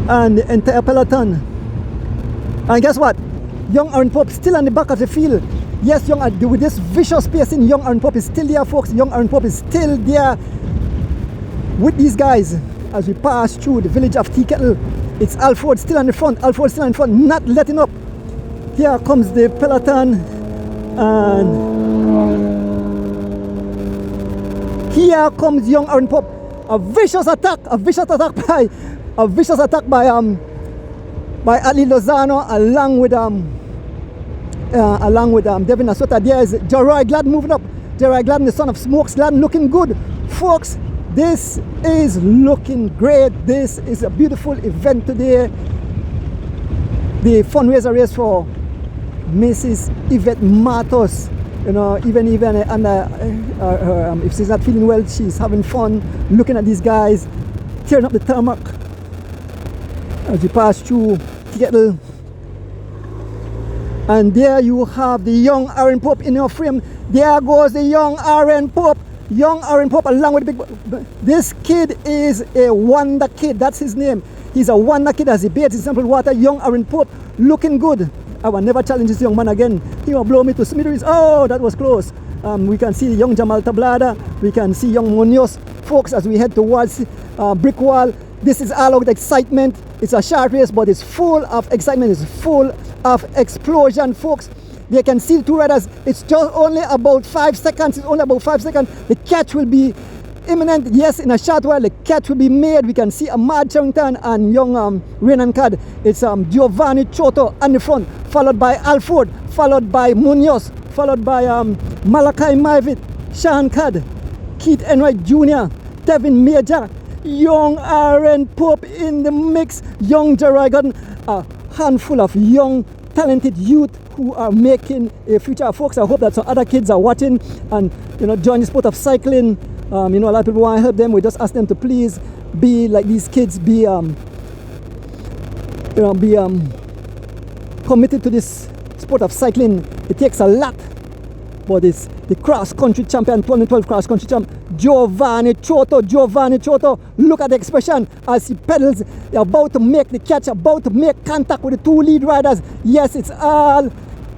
and the entire peloton. And guess what? Young Aaron Pope still on the back of the field. Yes, with this vicious pacing, young Aaron Pope is still there, folks. Young Aaron Pope is still there with these guys as we pass through the village of Tea Kettle. It's Alford still on the front, not letting up. Here comes the peloton, and here comes young Aaron Pope. A vicious attack by Ali Lozano along with Devin Asweta. There is Jeroy Gladden moving up. Jeroy Gladden, the son of Smokes Gladden, looking good, folks. This is looking great. This is a beautiful event today. The fundraiser race for Mrs. Yvette Matus. You know, even if she's not feeling well, she's having fun looking at these guys tearing up the tarmac as we pass through Tea Kettle. And there you have the young Aaron Pope in your frame. There goes the young Aaron Pope. Young Aaron Pope along with the big... This kid is a wonder kid. That's his name. He's a wonder kid as he bathes in simple water. Young Aaron Pope looking good. I will never challenge this young man again. He will blow me to smithereens. Oh, that was close. We can see young Jamal Tablada. We can see young Munoz. Folks, as we head towards Brick Wall, this is all out excitement. It's a short race, but it's full of excitement. It's full of explosion, folks. They can see the two riders. It's just only about 5 seconds. It's only about 5 seconds. The catch will be imminent. Yes, in a short while, the catch will be made. We can see Ahmad Charrington and young Renan Cad. It's Giovanni Choto on the front, followed by Alford, followed by Munoz, followed by Malachi Maivit, Sean Cad, Keith Enright Jr., Devin Major, young Aaron Pope in the mix, young Jeroy Gordon, a handful of young, talented youth who are making a future, folks. I hope that some other kids are watching and join the sport of cycling. A lot of people want to help them. We just ask them to please be like these kids, be committed to this sport of cycling. It takes a lot, but it's the cross country champion, 2012 cross country champ, Giovanni Choto. Look at the expression as he pedals, about to make the catch, about to make contact with the two lead riders. Yes, it's all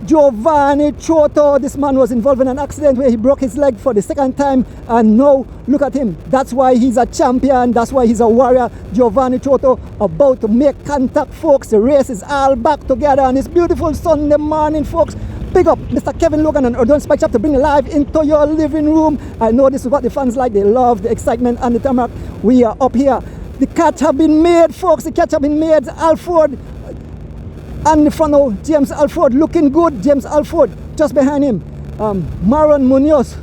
Giovanni Choto. This man was involved in an accident where he broke his leg for the second time, and now look at him. That's why he's a champion, that's why he's a warrior. Giovanni Choto about to make contact, folks. The race is all back together on this beautiful Sunday morning, folks. Big up Mr. Kevin Logan and Ordon Spike Shop to bring it live into your living room. I know this is what the fans like. They love the excitement and the tarmac. We are up here. The catch have been made, folks. The catch have been made. Alford and the front now, James Alford looking good. James Alford just behind him. Maron Munoz.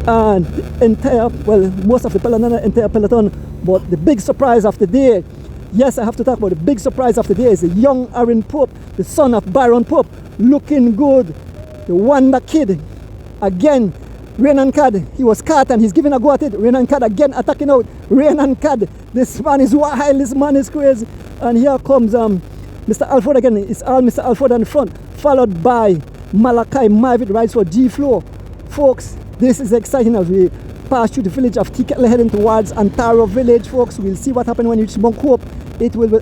And entire, well, most of the peloton, entire peloton. But the big surprise of the day, yes, I have to talk about the big surprise of the day, is the young Aaron Pope, the son of Byron Pope, looking good. The wonder kid. Again, Renan Cad, he was caught and he's giving a go at it. Renan Cad again attacking out. Renan Cad, this man is wild, this man is crazy. And here comes Mr. Alford again. It's all Mr. Alford on the front, followed by Malachi Mavitt rides for G-Flow. Folks, this is exciting as we pass through the village of Tiketla heading towards Antaro village, folks. We'll see what happens when you reach Moncoop. It will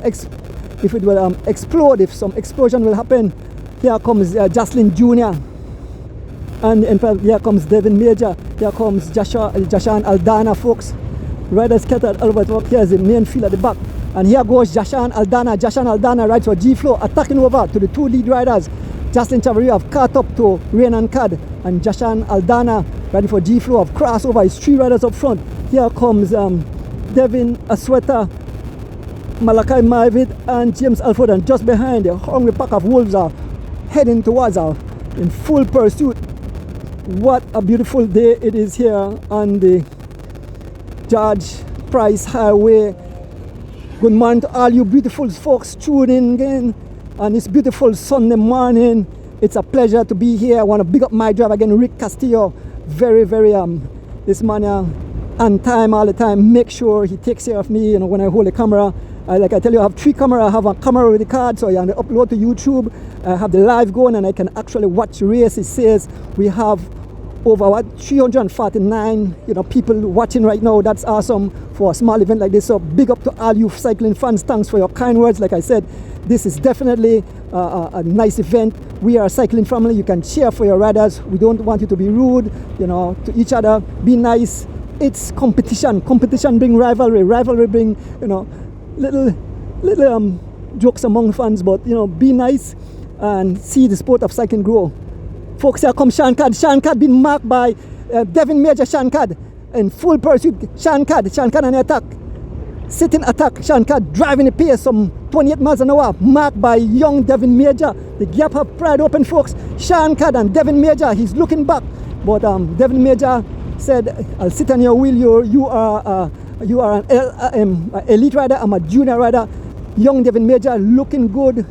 explode, if some explosion will happen. Here comes Jocelyn Jr. And here comes Devin Major. Here comes Jashan Aldana, folks. Riders scattered all over. Here's the main field at the back. And here goes Jashan Aldana. Jashan Aldana rides for G-Flow, attacking over to the two lead riders. Jocelyn Chavarria have caught up to Renan Cad, and Jashan Aldana riding for G-Flow have crossed over. His three riders up front. Here comes Devin Asweta, Malachi Mavitt, and James Alford, and just behind, the hungry pack of wolves are heading towards her in full pursuit. What a beautiful day it is here on the George Price Highway. Good morning to all you beautiful folks tuning in on this beautiful Sunday morning. It's a pleasure to be here. I want to big up my driver again, Rick Castillo. Very, this man on time all the time. Make sure he takes care of me, when I hold the camera. Like I tell you, I have 3 cameras. I have a camera with the card, so I can upload to YouTube. I have the live going, and I can actually watch the race. It says we have over 349 people watching right now. That's awesome for a small event like this. So big up to all you cycling fans. Thanks for your kind words. Like I said, this is definitely a nice event. We are a cycling family. You can cheer for your riders. We don't want you to be rude, to each other. Be nice. It's competition. Competition bring rivalry. Rivalry bring, little jokes among fans. But be nice and see the sport of cycling grow. Folks, here comes Sean Cad. Sean Cad being marked by Devin Major. Sean Cad in full pursuit. Sean Cad on the attack. Sitting attack. Sean Cad driving the pace some 28 miles an hour. Marked by young Devin Major. The gap have pried open, folks. Sean Cad and Devin Major. He's looking back, but Devin Major said, "I'll sit on your wheel. You are an elite rider. I'm a junior rider." Young Devin Major looking good.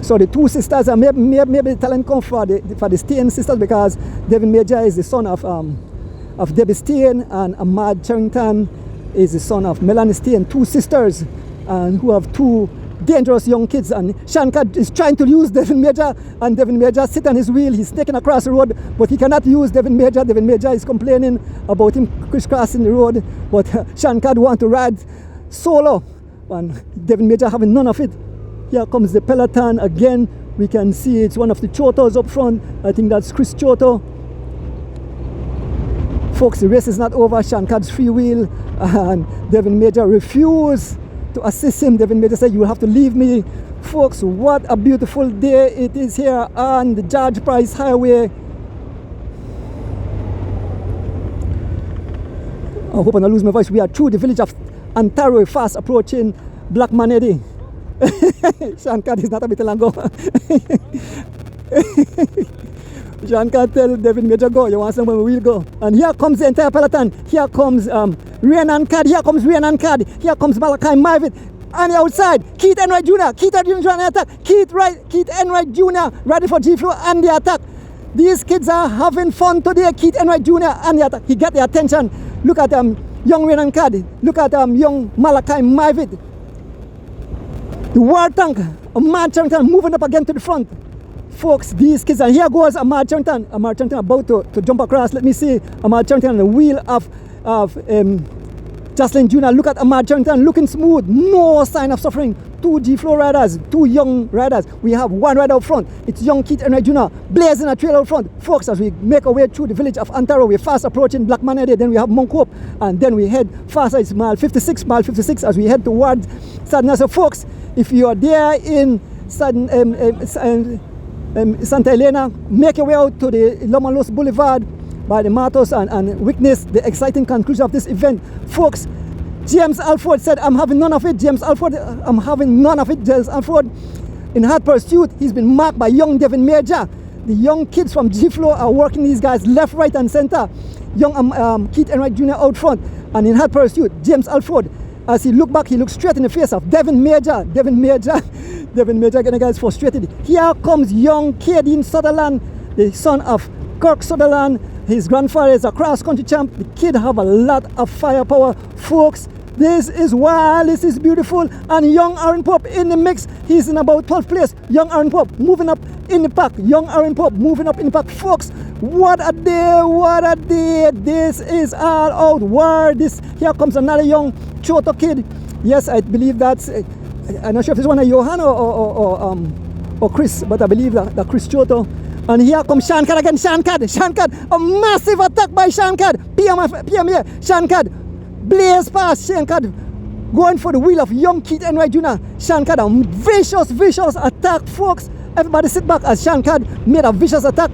So the two sisters are maybe the talent come for the Stain sisters, because Devin Major is the son of Debbie Stain, and Ahmad Charrington is the son of Melanie Stain, 2 sisters, and who have 2 dangerous young kids. And Sean Cad is trying to use Devin Major, and Devin Major sit on his wheel. He's taking across the road, but he cannot use Devin Major. Devin Major is complaining about him crisscrossing the road, but Sean Cad want to ride solo, and Devin Major having none of it. Here comes the peloton again. We can see it's one of the Chotos up front. I think that's Chris Choto. Folks, the race is not over. Sean Cad's free wheel, and Devin Major refused to assist him. Devin Major said, "You will have to leave me." Folks, what a beautiful day it is here on the George Price Highway. I hope I don't lose my voice. We are through the village of Antaro, fast approaching Black Manedy. Sean Cad is not a bit long. Sean Cad tell Devin Major, "Go, you want somewhere we will go." And here comes the entire peloton. Here comes Renan Cad. Here comes Renan Cad. Here comes Malachi Mavitt. On the outside, Keith Enright Jr. Keith Enright Jr. on the attack. Keith Enright Jr. ready for G-Flow on the attack. These kids are having fun today. Keith Enright Jr. on the attack. He got the attention. Look at young Renan Cad. Look at young Malachi Mavitt. The war tank, Ahmad Charrington moving up again to the front. Folks, these kids, and here goes Ahmad Charrington. Ahmad Charrington about to jump across. Let me see Ahmad Charrington on the wheel of Jocelyn Jr. Look at Ahmad Charrington, looking smooth, no sign of suffering. 2 G-Flow riders, 2 young riders. We have 1 rider up front. It's young Keith Enright Jr. blazing a trail out front. Folks, as we make our way through the village of Antaro, we're fast approaching Blackman Eddy. Then we have Monk Hope, and then we head faster. It's mile 56 as we head towards Sadna. So folks, if you are there in Santa Elena, make your way out to the Lomalos Boulevard by the Matus and witness the exciting conclusion of this event. Folks, James Alford said, I'm having none of it. James Alford, I'm having none of it. James Alford, in hard pursuit, he's been marked by young Devin Major. The young kids from G-Flow are working these guys left, right, and center. Young Keith Enright Jr. out front. And in hard pursuit, James Alford, as he looked back, he looked straight in the face of Devin Major. Devin Major getting guys frustrated. Here comes young Kadeen Sutherland, the son of Kirk Sutherland. His grandfather is a cross-country champ. The kid have a lot of firepower. Folks, this is wild, this is beautiful. And young Aaron Pope in the mix. He's in about 12th place. Young Aaron Pope moving up in the pack. Young Aaron Pope moving up in the pack. Folks, what a day, what a day. This is all out war. Here comes another young Choto kid. Yes, I believe that's, I'm not sure if it's one of Johan or Chris, but I believe that Chris Choto. And here comes Shankad again. Shankad, a massive attack by Shankad. PM here. Shankad, blaze past Shankad, going for the wheel of young Keith Enright Jr. Shankad, a vicious attack, folks. Everybody sit back as Shankad made a vicious attack.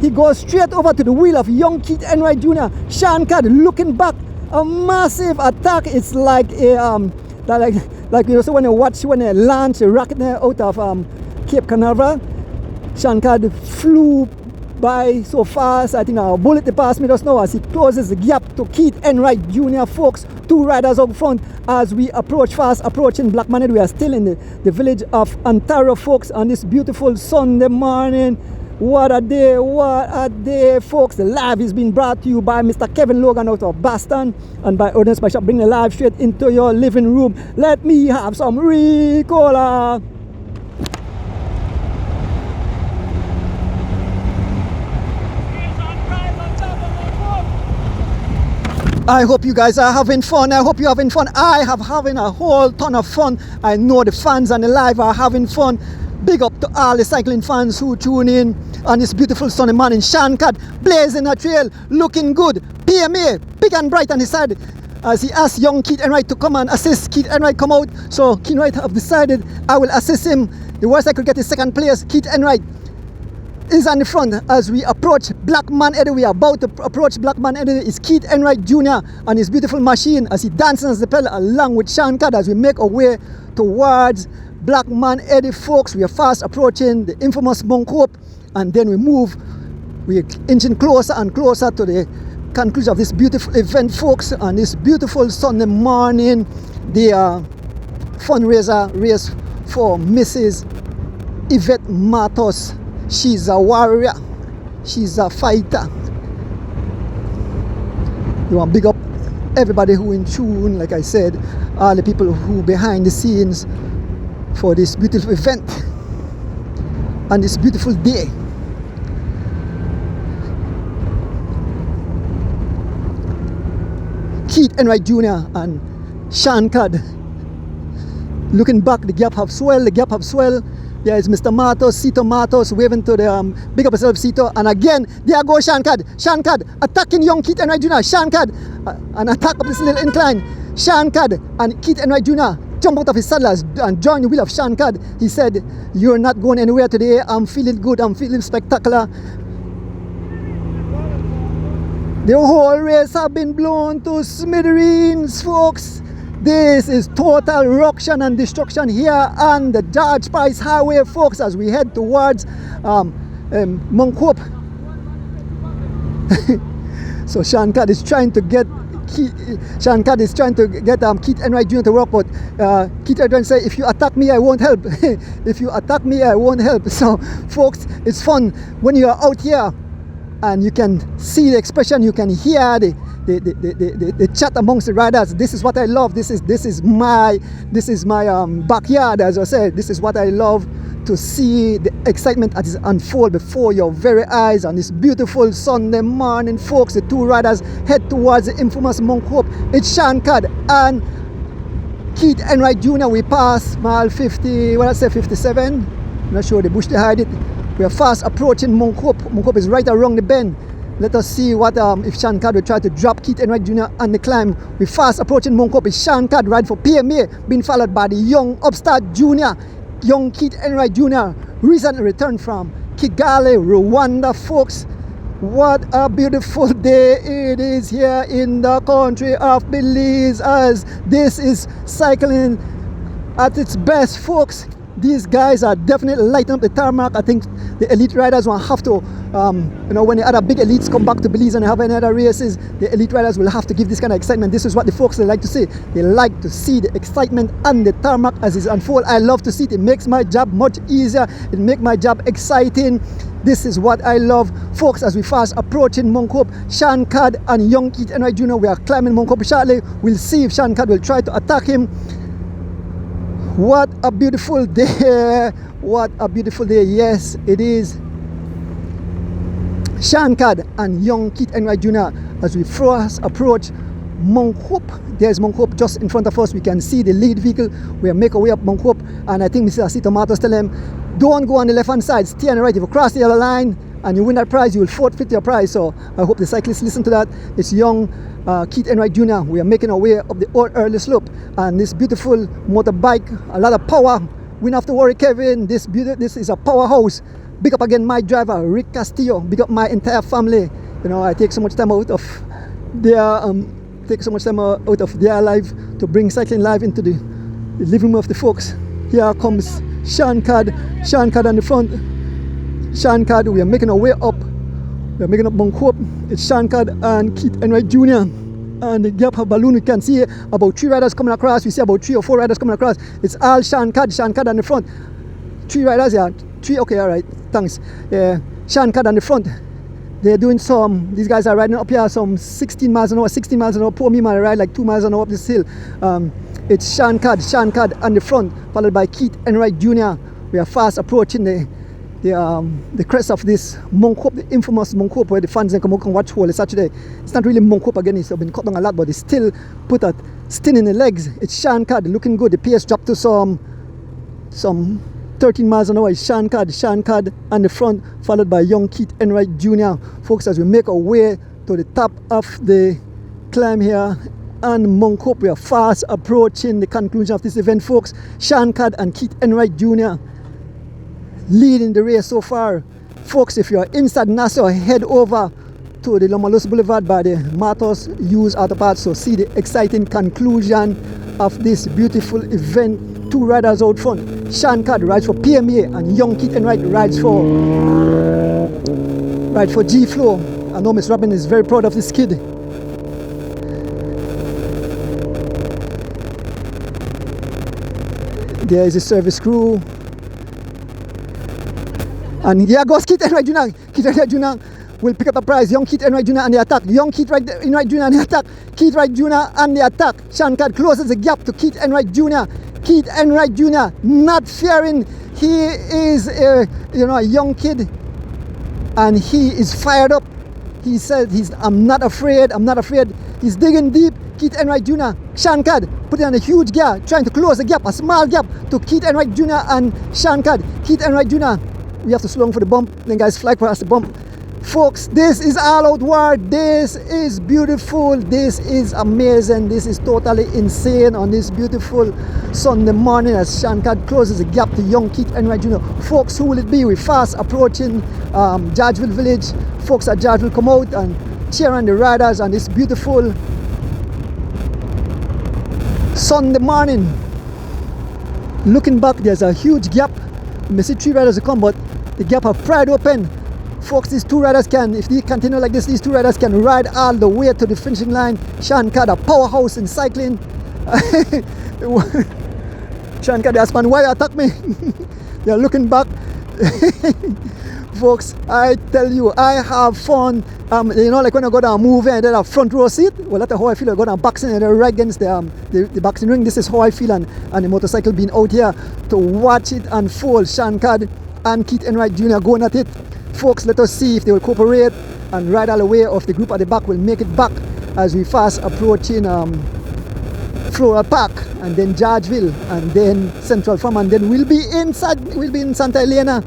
He goes straight over to the wheel of young Keith Enright Jr. Shankad looking back, a massive attack. It's like a like you know, so when they launch a rocket out of Cape Canaveral. Shankad flew by so fast. I think a bullet passed me just now as he closes the gap to Keith Enright Jr. Folks, 2 riders up front as we approach fast, approaching Blackman Eddy. We are still in the village of Antaro, folks, on this beautiful Sunday morning. What a day, folks. The live is being brought to you by Mr. Kevin Logan out of Boston and by Ernest Bishop. Bring the live straight into your living room. Let me have some Ricola. I hope you guys are having fun. I hope you're having fun. I have having a whole ton of fun. I know the fans on the live are having fun. Big up to all the cycling fans who tune in on this beautiful Sunday morning. Shankad blazing a trail, looking good. PMA, big and bright on his side as he asked young Keith Enright to come and assist. Keith Enright come out, so Keith Enright have decided I will assist him. The worst I could get is second place. Keith Enright is on the front as we approach Blackman Eddy. We are about to approach Blackman Eddy. It's Keith Enright Jr. on his beautiful machine as he dances the pedal along with Shankad as we make our way towards Blackman Eddy, folks. We are fast approaching the infamous Monk Hope, and then we're inching closer and closer to the conclusion of this beautiful event, folks, on this beautiful Sunday morning. The fundraiser race for Mrs. Yvette Matus. She's a warrior. She's a fighter. You want to big up everybody who in tune, like I said, all the people who behind the scenes for this beautiful event and this beautiful day. Keith Enright Jr. and Shankad. Looking back, the gap have swelled. There is Mr. Matus, Sito Matus, waving to the big up yourself, Sito. And again, there go Shankad. Shankad attacking young Keith Enright Jr. Shankad, an attack up this little incline. Shankad and Keith Enright Jr. jump out of his saddle and join the wheel of Shankad. He said, "You're not going anywhere today. I'm feeling good. I'm feeling spectacular." The whole race have been blown to smithereens, folks. This is total ruction and destruction here on the George Price Highway, folks, as we head towards Monk Hope. So Shankad is trying to get Keith Enright Jr. to work, but Keith Enright say, "If you attack me, I won't help." If you attack me, I won't help. So, folks, it's fun when you are out here and you can see the expression, you can hear the chat amongst the riders. This is what I love. This is my backyard, as I said. This is what I love to see the excitement as it unfolds before your very eyes on this beautiful Sunday morning, folks. The two riders head towards the infamous Mount Hope. It's Sean Codd and Keith Enright Jr. We pass mile 50, what I say, 57. I'm not sure, the bush behind it. We are fast approaching Mount Hope. Mount Hope is right around the bend. Let us see what if Sean Codd will try to drop Keith Enright Jr. on the climb. We fast approaching Mount Hope. It's Sean Codd riding for PMA, being followed by the young upstart junior, young Keith Enright Jr. recently returned from Kigali, Rwanda, folks. What a beautiful day it is here in the country of Belize, as this is cycling at its best, folks. These guys are definitely lighting up the tarmac. I think the elite riders will have to, when the other big elites come back to Belize and have any other races, the elite riders will have to give this kind of excitement. This is what the folks they like to see. They like to see the excitement on the tarmac as it unfolds. I love to see it. It makes my job much easier. It makes my job exciting. This is what I love, folks. As we fast approaching Mount Hope, Sean Codd and young Keith Enright Jr. We are climbing Mount Hope shortly. We'll see if Sean Codd will try to attack him. What a beautiful day. What a beautiful day. Yes, it is. Sean Codd and young Keith Enright Jr. as we first approach Mount Hope. There's Mount Hope just in front of us. We can see the lead vehicle. We make our way up Mount Hope, and I think Mr. Asito Matus tell him, don't go on the left hand side, stay on the right. If you cross the yellow line and you win that prize, you will forfeit your prize. So I hope the cyclists listen to that. It's young Keith Enright Jr. We are making our way up the old early slope, and this beautiful motorbike, a lot of power. We don't have to worry, Kevin. This is a powerhouse. Big up again my driver, Rick Castillo. Big up my entire family. You know, I take so much time out of their life to bring cycling life into the living room of the folks. Here comes Sean Codd. Sean Codd on the front. Sean Codd, we are making our way up. We are making up Mount Hope. It's Sean Codd and Keith Enright Jr. And the gap of balloon, you can see about 3 riders coming across. We see about 3 or 4 riders coming across. It's all Sean Codd on the front. 3 riders, yeah. 3, okay, all right, thanks. Sean Codd on the front. They're doing these guys are riding up here some 16 miles an hour. Poor me, man, I ride like 2 miles an hour up this hill. It's Sean Codd on the front, followed by Keith Enright Jr. We are fast approaching the crest of this Mount Hope, the infamous Mount Hope, where the fans can come out and watch whole Saturday. It's not really Mount Hope again, it's been cut down a lot, but they still put a sting in the legs. It's Sean Codd looking good. The pace dropped to some 13 miles an hour. It's Sean Codd on the front, followed by young Keith Enright Jr. Folks, as we make our way to the top of the climb here on Mount Hope, we are fast approaching the conclusion of this event, folks. Sean Codd and Keith Enright Jr. leading the race so far. Folks, if you are inside Nassau, head over to the Lomalos Boulevard by the Matus used auto parts to see the exciting conclusion of this beautiful event. 2 riders out front. Sean Codd rides for PMA and young Keith Enright rides for G Flow. I know Miss Robin is very proud of this kid. There is a service crew. And here goes Keith Enright Jr. Keith Enright Jr. will pick up a prize. Young Keith Enright Jr. on the attack. Young Keith Enright Jr. on the attack. Keith Enright Jr. on the attack. Sean Codd closes the gap to Keith Enright Jr. Keith Enright Jr. not fearing. He is a young kid, and he is fired up. He said, I'm not afraid. He's digging deep. Keith Enright Jr. Sean Codd putting on a huge gear, trying to close the gap, a small gap to Keith Enright Jr. and Sean Codd. Keith Enright Jr. We have to slow down for the bump. Then guys fly past the bump. Folks, this is all out war. This is beautiful. This is amazing. This is totally insane on this beautiful Sunday morning as Sean Codd closes the gap to young Keith Enright Jr. Folks, who will it be? We're fast approaching Georgeville Village. Folks at Georgeville come out and cheer on the riders on this beautiful Sunday morning. Looking back, there's a huge gap. You may see 3 riders to come, but the gap have pried open. Folks, these 2 riders can, if they continue like this, these 2 riders can ride all the way to the finishing line. Sean Codd, a powerhouse in cycling. Sean Codd, husband, why you attack me? They're looking back. Folks, I tell you, I have fun. You know, like when I go to a movie and then a front row seat. Well, that's how I feel. I go to a boxing and they're right against the boxing ring. This is how I feel, and the motorcycle being out here to watch it unfold. Shankad and Keith Enright Jr. going at it. Folks, let us see if they will cooperate and ride all the way of the group at the back will make it back as we fast approaching Floral Park and then Georgeville and then Central Farm, and then we'll be in Santa Elena.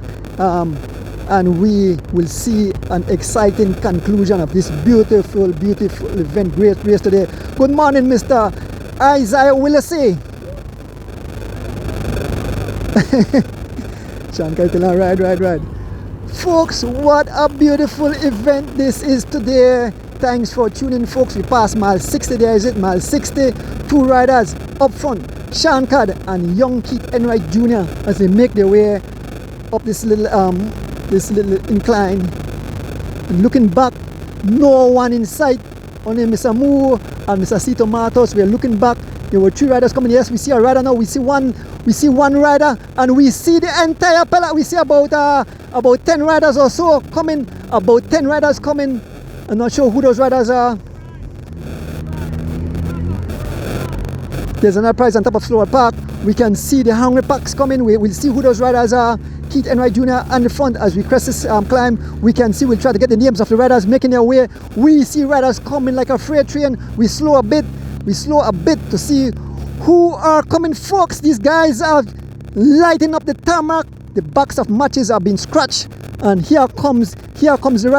And we will see an exciting conclusion of this beautiful event. Great race today. Good morning, Mr. Isaiah Willisey. Shankar, right. Folks, what a beautiful event this is today. Thanks for tuning, folks. We passed mile 60. There is it, mile 60. Two riders up front, Shankar and young Keith Enright Jr. as they make their way up this little incline, and looking back, no one in sight, only Mr. Moore and Mr. Cito Matus. We are looking back. There were 3 riders coming. Yes, we see a rider now. We see one rider, and we see the entire pellet. We see about 10 riders or so coming. About 10 riders coming. I'm not sure who those riders are. There's another prize on top of Floral Park. We can see the Hungry Packs coming. We'll see who those riders are. Keith Enright Jr. on the front as we crest this climb. We can see, we'll try to get the names of the riders making their way. We see riders coming like a freight train. We slow a bit to see who are coming, folks. These guys are lighting up the tarmac. The backs of matches are being scratched. And here comes the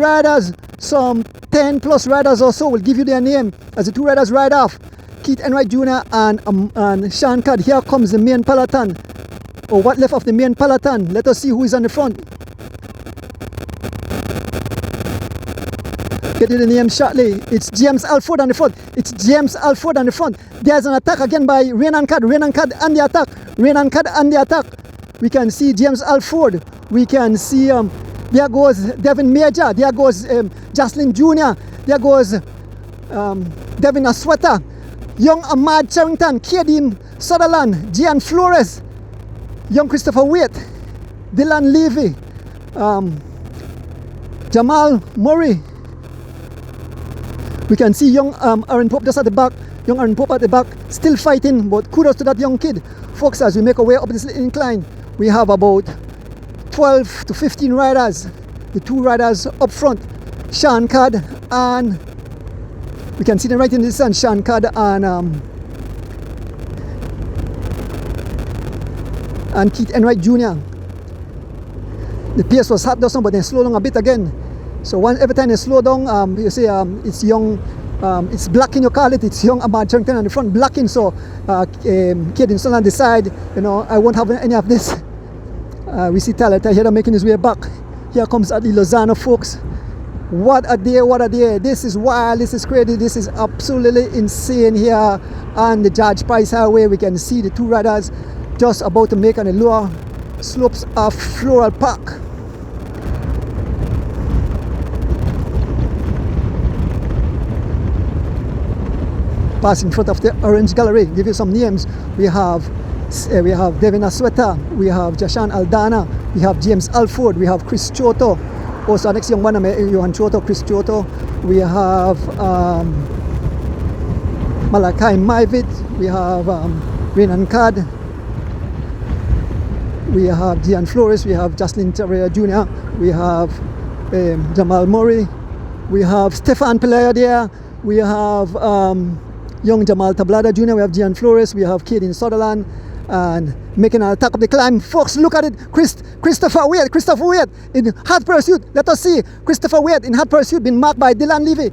riders. Some 10 plus riders or so will give you their name as the 2 riders ride off. Keith Enright Jr. and Shankar. Here comes the main peloton, or what left of the main peloton. Let us see who is on the front. Get you the name shortly. It's James Alford on the front. There's an attack again by Rain and Cad on the attack. We can see James Alford. We can see there goes Devin Major. There goes Jocelyn Jr. There goes Devin Asweta. Young Ahmad Charrington, Kadim Sutherland, Gian Flores, young Christopher Waite, Dylan Levy, Jamal Murray. We can see young Aaron Pope just at the back. Young Aaron Pope at the back, still fighting, but kudos to that young kid. Folks, as we make our way up this incline, we have about 12 to 15 riders. The 2 riders up front, Shankar and we can see them right in the distance, Shankar and Keith Enright Jr. The pace was hot just now, but they slowed down a bit again. So every time they slow down, you see it's young, it's blocking, you call it. It's young Ahmad Charrington on the front blocking. So Kaden still on the side. You know, I won't have any of this. We see Tyler Tejeda making his way back. Here comes Adli Lozano, folks. What a day. This is wild, this is crazy, this is absolutely insane here on the George Price Highway. We can see the 2 riders just about to make on the lower slopes of Floral Park. Pass in front of the Orange Gallery. Give you some names. We have Devin Asweta, we have Jashan Aldana, we have James Alford, we have Chris Choto. Also, next young one, Johan Choto, Chris Choto. We have Malachi Maivit. We have Renan Cad. We have Gian Flores. We have Jocelyn Terrea Jr. We have Jamal Murray. We have Stefan Pelaya there. We have young Jamal Tablada Jr. We have Gian Flores. We have Kaden Sutherland. And making an attack up the climb. Folks, look at it. Christopher Waite in hot pursuit. Let us see Christopher Waite in hot pursuit being marked by Dylan Levy.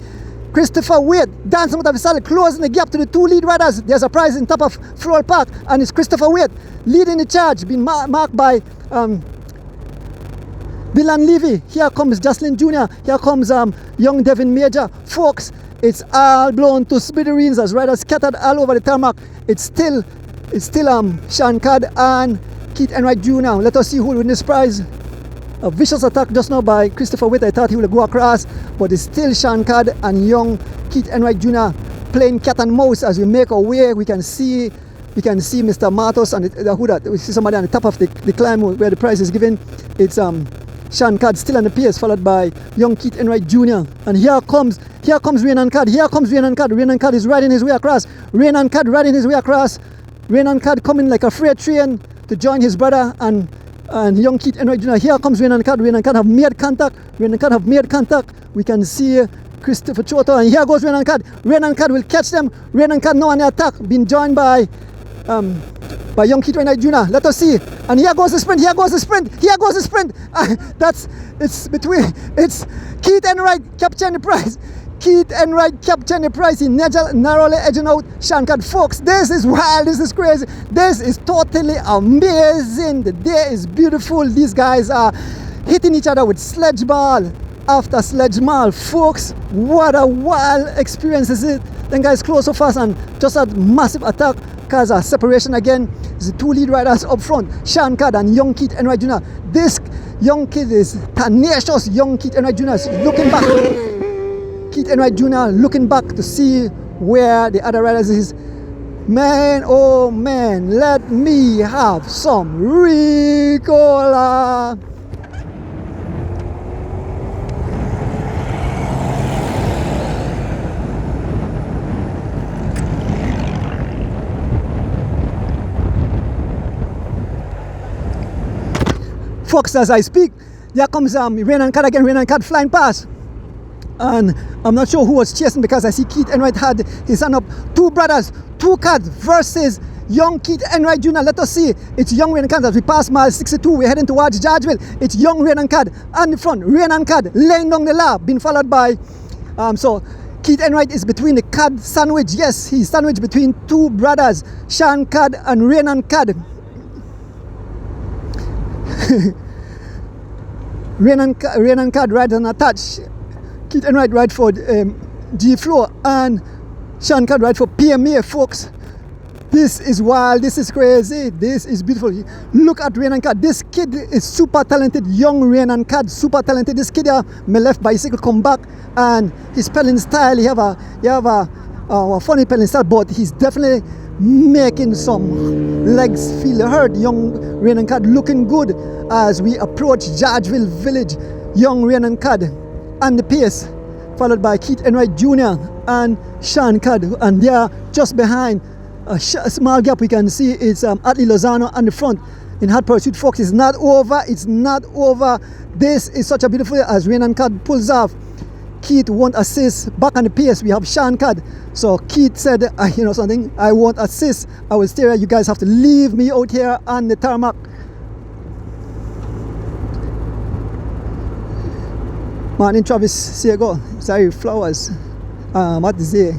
Christopher Waite dancing out of his saddle, closing the gap to the 2 lead riders. There's a prize in top of Floral Park, and it's Christopher Waite leading the charge, being marked by Dylan Levy. Here comes Jocelyn Jr. Here comes young Devin Major. Folks, it's all blown to smithereens as riders scattered all over the tarmac. It's still Shankar and Keith Enright Jr. Let us see who will win this prize. A vicious attack just now by Christopher Waite. I thought he would go across, but it's still Shankar and young Keith Enright Jr. playing cat and mouse as we make our way. We can see We can see Mr. Matus and who that? We see somebody on the top of the climb where the prize is given. It's Sean Cad still on the pace, followed by young Keith Enright Jr. And here comes Rain Cad. Here comes Rain Cad. Rain Cad is riding his way across. Rain Cad riding his way across. Rain Cad coming like a freight train to join his brother and young Keith Enright Jr. Here comes Rain Cad. Rain Cad have made contact. Rain Cad have made contact. We can see Christopher Choto, and here goes Rain Cad. Rain Cad will catch them. Rain Cad now on the attack, being joined by young Keith Enright Jr. Let us see. And here goes the sprint. Here goes the sprint. Here goes the sprint. It's Keith Enright capturing the prize. Keith Enright capturing the prize. He narrowly edging out Sean Cad. Folks, this is wild. This is crazy. This is totally amazing. The day is beautiful. These guys are hitting each other with sledge ball after sledge ball. Folks, what a wild experience is it. Then guys close so fast and just a massive attack. Cause a separation again. The two lead riders up front, Sean Cad and young Keith Enright Jr. This young kid is tenacious. Young Keith Enright Jr. is looking back. Keith Enright Jr. looking back to see where the other riders is. Man, oh man, let me have some Ricola. Folks, as I speak, there comes Rain Cad again. Rain Cad flying past. And I'm not sure who was chasing because I see Keith Enright had his hand up. Two brothers, two Cads versus young Keith Enright Jr. Let us see. It's young Rain Cad as we pass mile 62. We're heading towards Georgeville. It's young Rain Cad on the front. Rain Cad laying down the lap, being followed by so Keith Enright is between the Cad sandwich. Yes, he's sandwiched between two brothers, Sean Cad and Rain Cad. Rain Cad ride on a touch. Keith Enright ride for G Flow and Sean Cad ride for PMA, folks. This is wild, this is crazy, this is beautiful. Look at Rain Cad. This kid is super talented, young Rain Cad, super talented. This kid here, my left bicycle come back and his pedaling style, he have a funny pedaling style, but he's definitely making some legs feel hurt. Young Rain Cad looking good as we approach Georgeville Village. Young Rain Cad on the pace, followed by Keith Enright Jr. and Sean Cad, and they are just behind. A small gap we can see is Atlee Lozano on the front in hot pursuit. Folks, it's not over. It's not over. This is such a beautiful as Rain Cad pulls off. Keith won't assist. Back on the pace, we have Sean Cad. So Keith said, you know something, I won't assist. I will stay here. You guys have to leave me out here on the tarmac. Morning, Travis Siego. Sorry, Flowers. What is it?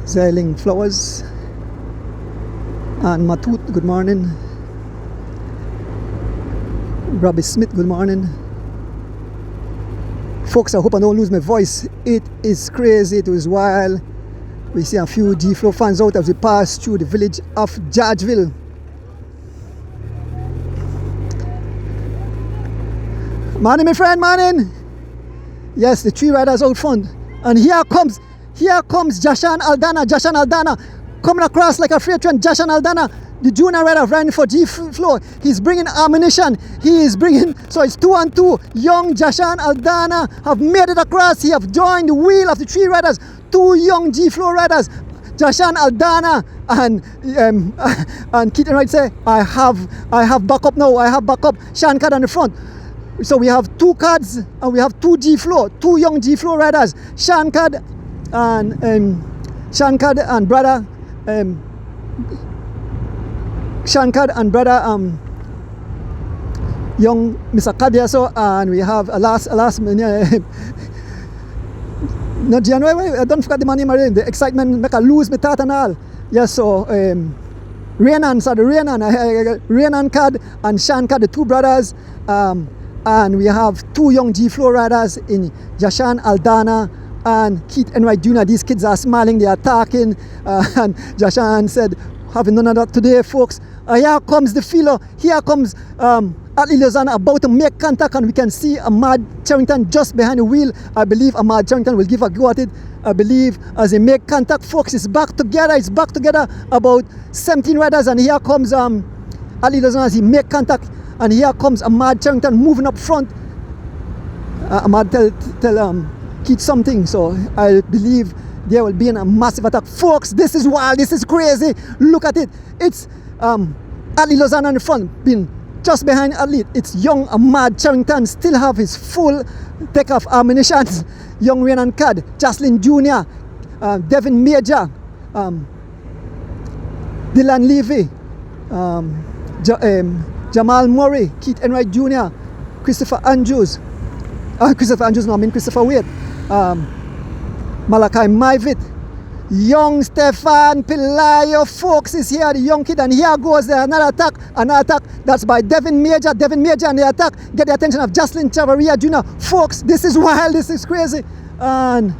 Zeiling Flowers. And Matus, good morning. Robbie Smith, good morning. Folks, I hope I don't lose my voice. It is crazy, it was wild. We see a few G-Flow fans out as we pass through the village of Georgeville. Morning, my friend, morning. Yes, the three riders out front. And here comes Jashan Aldana coming across like a freight train. Jashan Aldana, the junior rider riding for G-Flow. He's bringing ammunition. So it's 2 on 2. Young Jashan Aldana have made it across. He have joined the wheel of the three riders. Two young G-Flow riders. Jashan Aldana and Keith Enright say, I have backup now. I have backup. Sean Cad on the front. So we have two Cads and we have two G-Flow, two young G-Flow riders. Sean Cad and brother Sean Cad and brother young Mr. Cadiaso, and we have a last not January, I don't forget the money, the excitement make I lose my thought and all. Yes, so Rain Cad and Sean Cad, the two brothers, and we have two young G-Flow riders in Jashan Aldana and Keith Enright Jr. These kids are smiling, they are talking, and Jashan said, having none of that today, folks. Here comes the filler, here comes Atlee Lozano about to make contact, and we can see Ahmad Charrington just behind the wheel. I believe Ahmad Charrington will give a go at it. I believe, as they make contact, folks. It's back together. It's back together. About 17 riders, and here comes Ali Lozano as he make contact, and here comes Ahmad Charrington moving up front. Ahmad tell Keith something, so I believe there will be a massive attack. Folks, this is wild. This is crazy. Look at it. It's Ali Lozano in the front, been just behind Ali. It's young Ahmad Charrington, still have his full deck of ammunition. Young Rhiannon Cad, Jocelyn Jr., Devin Major, Dylan Levy, Jamal Murray, Keith Enright Jr., Christopher Andrews, Christopher Wade, Malachi Myvit, young Stefan Pelayo, folks, is here, the young kid, and here goes another attack, that's by Devin Major, and the attack, get the attention of Jocelyn Chavaria Jr. Folks, this is wild, this is crazy, and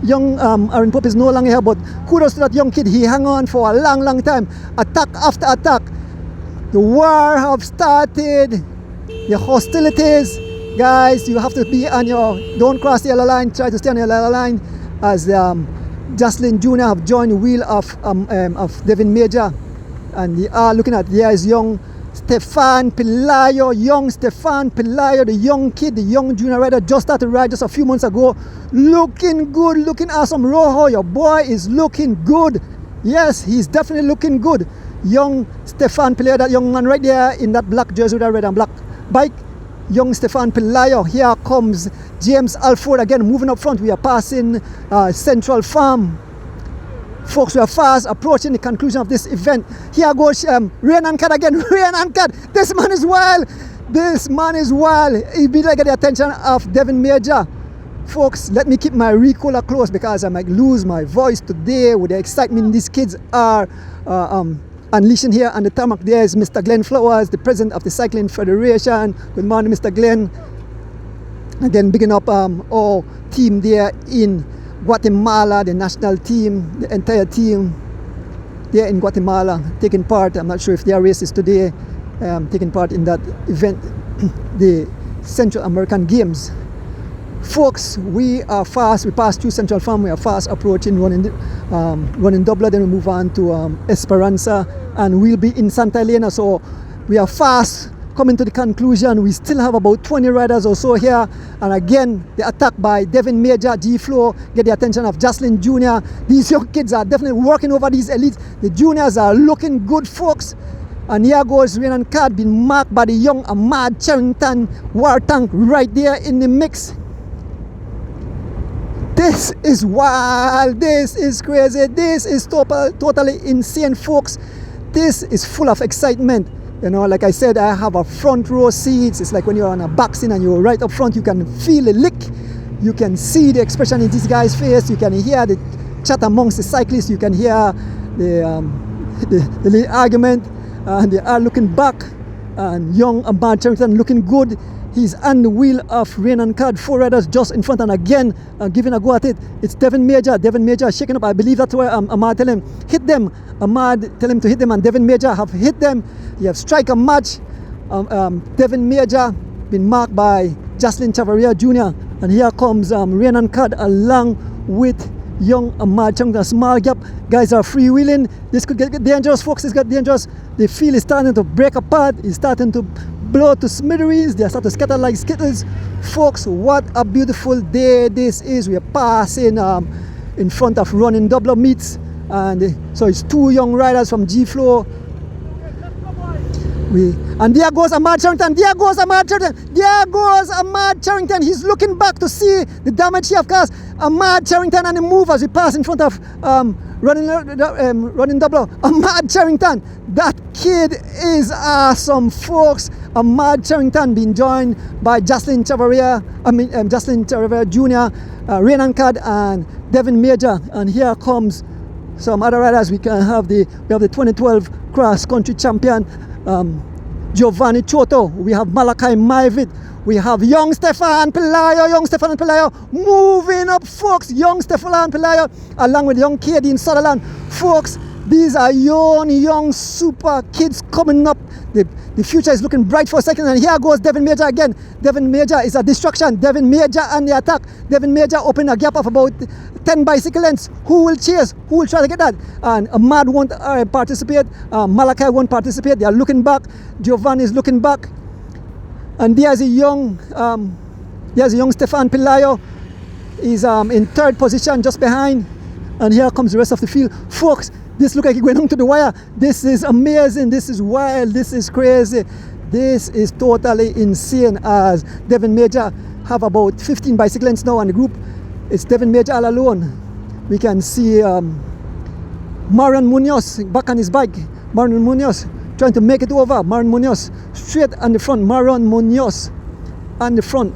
young Aaron Pope is no longer here, but kudos to that young kid, he hung on for a long time, attack after attack, the war have started, the hostilities, guys, you have to be on your, don't cross the yellow line, try to stay on the yellow line, as Jocelyn Jr. have joined the wheel of Devin Major, and we are looking at, there is young Stefan Pelayo, the young kid, the young junior rider, just started to ride just a few months ago, looking good, looking awesome. Rojo, your boy is looking good. Yes, he's definitely looking good. Young Stefan Pelayo, that young man right there in that black jersey with that red and black bike. Young Stefan Pelayo. Here comes James Alford again, moving up front. We are passing Central Farm. Folks, we are fast approaching the conclusion of this event. Here goes Rhiannon Cad again. Rhiannon Cad. This man is wild. This man is wild. He be like the attention of Devin Major. Folks, let me keep my recooler close because I might lose my voice today with the excitement these kids are unleashing here on the tarmac. There is Mr. Glenn Flowers, the president of the Cycling Federation. Good morning, Mr. Glenn. Again, bigging up our team there in Guatemala, the national team, the entire team there in Guatemala, taking part. I'm not sure if their race is today, taking part in that event, the Central American Games. Folks, we are fast. We passed through Central Farm. We are fast approaching running Doubler. Then we move on to Esperanza, and we'll be in Santa Elena. So we are fast coming to the conclusion. We still have about 20 riders or so here. And again, the attack by Devin Major, G-Flow, get the attention of Jocelyn Jr. These young kids are definitely working over these elites. The juniors are looking good, folks. And here goes Rhiannon Cad, being marked by the young Ahmad Charrington war tank right there in the mix. This is wild, this is crazy, this is totally insane, folks. This is full of excitement. You know, like I said, I have a front row seats. It's like when you're on a boxing and you're right up front, you can feel the lick. You can see the expression in this guy's face. You can hear the chat amongst the cyclists. You can hear the argument. And they are looking back. And young Ahmad Charrington looking good. He's on the wheel of Rhiannon Cad, 4 riders just in front, and again giving a go at it. It's Devin Major shaking up. I believe that's where Ahmad tell him hit them. Ahmad tell him to hit them, and Devin Major have hit them. You have strike a match. Devin Major been marked by Jocelyn Chavaria Jr. And here comes Rhiannon Cad along with young Ahmad Charrington. A small gap. Guys are freewheeling. This could get dangerous, folks. It's got dangerous. The field is starting to break apart. It's starting to blow to smithereens. They are starting to scatter like skittles. Folks, what a beautiful day this is. We are passing in front of Running Doubler meets, and so it's 2 young riders from G-Flow. And there goes Ahmad Charrington. There goes Ahmad Charrington. He's looking back to see the damage he has caused. Ahmad Charrington on the move as we pass in front of running Doubler. Ahmad Charrington, that kid is awesome, folks. Ahmad Charrington being joined by Jocelyn Chavaria Jr., Rhiannon Cad, and Devin Major. And here comes some other riders. We have the 2012 cross country champion Giovanni Choto. We have Malachi Myvit. We have young Stefan Pelayo moving up, folks. Young Stefan Pelayo along with young Katie in Sutherland. Folks, these are young super kids coming up. The The future is looking bright for a second, and here goes Devin Major again. Devin Major is a distraction. Devin Major and the attack. Devin Major opened a gap of about 10 bicycle lengths. Who will chase? Who will try to get that? And Ahmad won't participate. Malachi won't participate. They are looking back. Giovanni is looking back. And there's a young Stefan Pelayo. He's in third position just behind. And here comes the rest of the field. Folks, this looks like it's going on to the wire. This is amazing. This is wild. This is crazy. This is totally insane, as Devin Major have about 15 bicycle lengths now on the group. It's Devin Major all alone. We can see Marion Munoz back on his bike. Marion Munoz trying to make it over. Marion Munoz straight on the front. Marion Munoz on the front.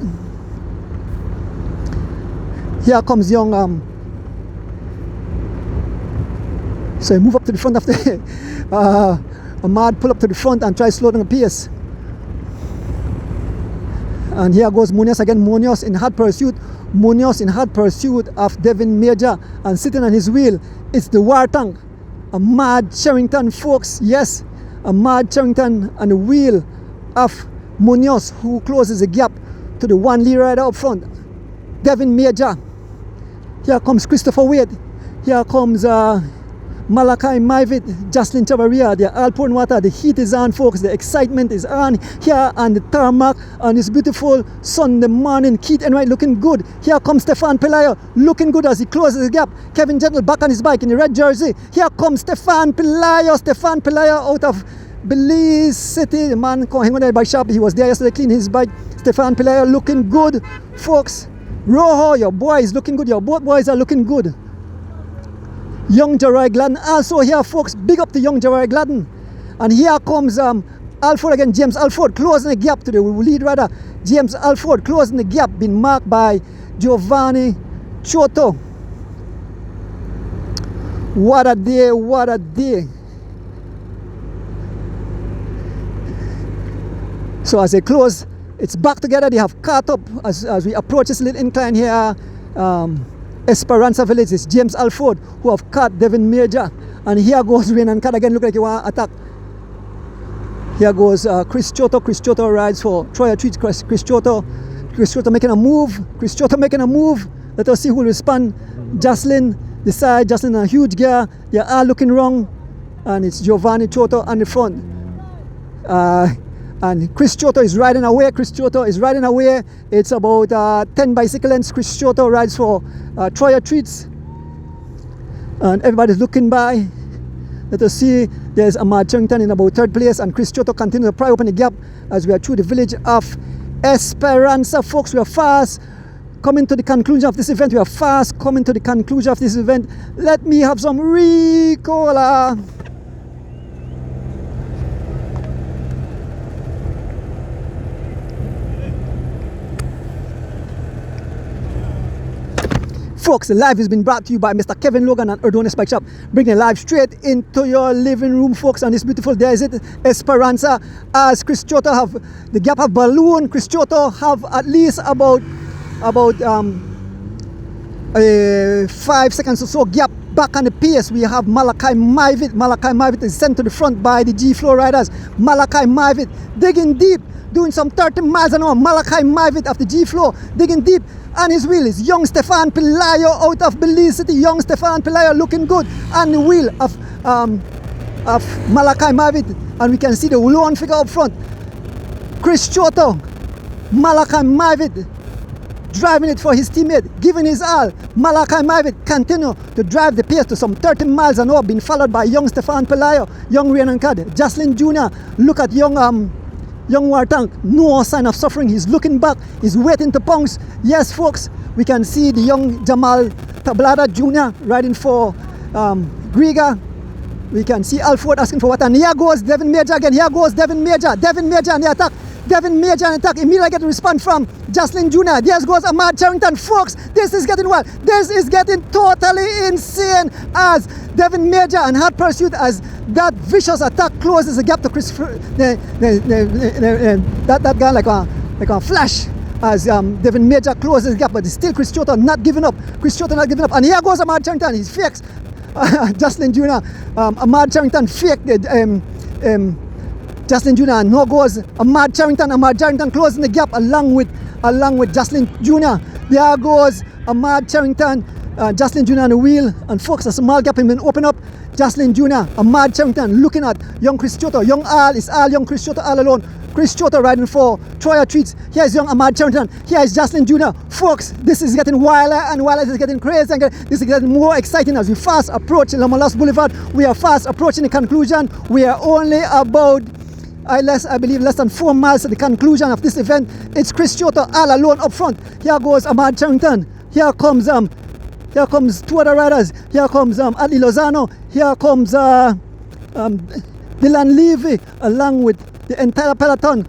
Here comes young so move up to the front of the Ahmad pull up to the front and try slow down the pace. And here goes Munoz again. Munoz in hard pursuit. Munoz in hard pursuit of Devin Major, and sitting on his wheel, it's the war tank. Ahmad Sherrington, folks. Yes, Ahmad Sherrington on the wheel of Munoz, who closes the gap to the one lead rider up front. Devin Major. Here comes Christopher Wade. Here comes Malachi Mivit, Jocelyn Chavarria. They're all pouring water. The heat is on, folks. The excitement is on here on the tarmac on this beautiful Sunday morning. Keith Enright looking good. Here comes Stefan Pelayo looking good as he closes the gap. Kevin Gentle back on his bike in the red jersey. Here comes Stefan Pelayo. Stefan Pelayo out of Belize City. The man hang on there by shop. He was there yesterday cleaning his bike. Stefan Pelayo looking good, folks. Rojo, your boy is looking good. Your both boys are looking good. Young Jeroy Gladden also here, folks. Big up to young Jeroy Gladden. And here comes Alford again. James Alford closing the gap to the lead rider. James Alford closing the gap, been marked by Giovanni Choto. What a day, what a day. So as they close, it's back together. They have caught up as we approach this little incline here. Esperanza Village. It's James Alford who have caught Devin Major. And here goes Rain and Cat again. Look like he want to attack. Here goes Chris Choto. Chris Choto rides for Troy Treats. Chris Choto. Chris Choto making a move. Chris Choto making a move. Let us see who will respond. Jocelyn, the side. Jocelyn a huge gear. They are all looking wrong. And it's Giovanni Choto on the front. And Chris Choto is riding away. Chris Choto is riding away. It's about 10 bicycle lengths. Chris Choto rides for Troy Treats. And everybody's looking by. Let us see. There's Ahmad Sherrington in about third place. And Chris Choto continues to pry open the gap as we are through the village of Esperanza. Folks, we are fast coming to the conclusion of this event. We are fast coming to the conclusion of this event. Let me have some Ricola. Folks, the live has been brought to you by Mr. Kevin Logan and Erdonis Bike Shop. Bringing it live straight into your living room, folks, on this beautiful day. Is it Esperanza? As Chris Choto have the gap of balloon. Chris Choto have at least about 5 seconds or so gap back on the pace. We have Malachi Mivit. Malachi Mivit is sent to the front by the G-Flow riders. Malachi Mivit digging deep, doing some 30 miles an hour. Malachi Mivit of the G-Flow digging deep. On his wheel is young Stefan Pelayo out of Belize City. Young Stefan Pelayo looking good on the wheel of Malachi Mivit. And we can see the lone figure up front. Chris Choto, Malachi Mivit driving it for his teammate, giving his all. Malachi Mivit continue to drive the pace to some 30 miles an hour, being followed by young Stefan Pelayo, young Rhiannon Cad, Jocelyn Jr. Look at young War Tank, no sign of suffering. He's looking back, he's waiting to pounce. Yes, folks, we can see the young Jamal Tablada Jr. riding for Griga. We can see Alford asking for water. And here goes Devin Major again. Here goes Devin Major. Devin Major on the attack. Devin Major on the attack. Immediately get a response from Jocelyn Jr. There goes Ahmad Sherrington. Folks, this is getting wild. This is getting totally insane as Devin Major and hard pursuit as that vicious attack closes the gap to Chris. That guy like a flash as Devin Major closes the gap, but it's still Chris Choto not giving up. Chris Choto not giving up. And here goes Ahmad Sherrington. He's fakes. Jocelyn Jr. Ahmad Sherrington faked Jocelyn Jr. And now goes Ahmad Charrington. Ahmad Charrington closing the gap along with Jocelyn Jr. There goes Ahmad Charrington. Jocelyn Jr. on the wheel, and folks, a small gap has been opened up. Jocelyn Jr., Ahmad Charrington looking at young Chris Chotto. Young Al is all young Chris Chotto all alone. Chris Chotto riding for Troyer Treats. Here's young Ahmad Charrington. Here is Jocelyn Jr. Folks, this is getting wilder and wilder. This is getting crazy and this is getting more exciting as we fast approach Lomolos Boulevard. We are fast approaching the conclusion. We are only about I believe less than 4 miles at the conclusion of this event. It's Chris Chotto all alone up front. Here goes Ahmad Charrington. Here comes two other riders. Here comes Adli Lozano. Here comes Dylan Levy along with the entire peloton.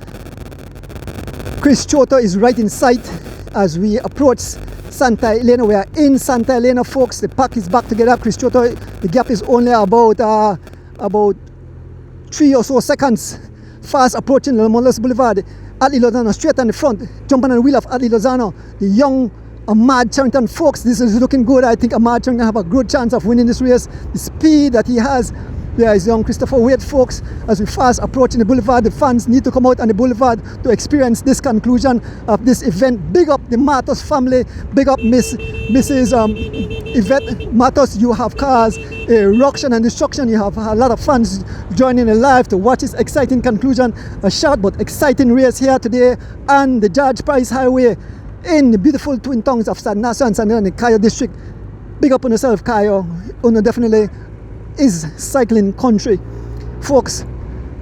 Chris Chotto is right in sight as we approach Santa Elena. We are in Santa Elena, folks. The pack is back together. Chris Chotto, the gap is only about 3 or so seconds. Fast approaching Lomolos Boulevard. Adli Lozano straight on the front, jumping on the wheel of Adli Lozano. The young Ahmad Charrington, folks, this is looking good. I think Ahmad Charrington have a good chance of winning this race. The speed that he has. There is young Christopher Wade, folks. As we fast approaching the boulevard, the fans need to come out on the boulevard to experience this conclusion of this event. Big up the Matus family. Big up Mrs. Yvette Matus. You have caused a ruction and destruction. You have a lot of fans joining in live to watch this exciting conclusion. A short but exciting race here today on the George Price Highway in the beautiful twin towns of San Ignacio and San Leon in the Cayo district. Big up on yourself, Cayo. Uno definitely is cycling country. Folks,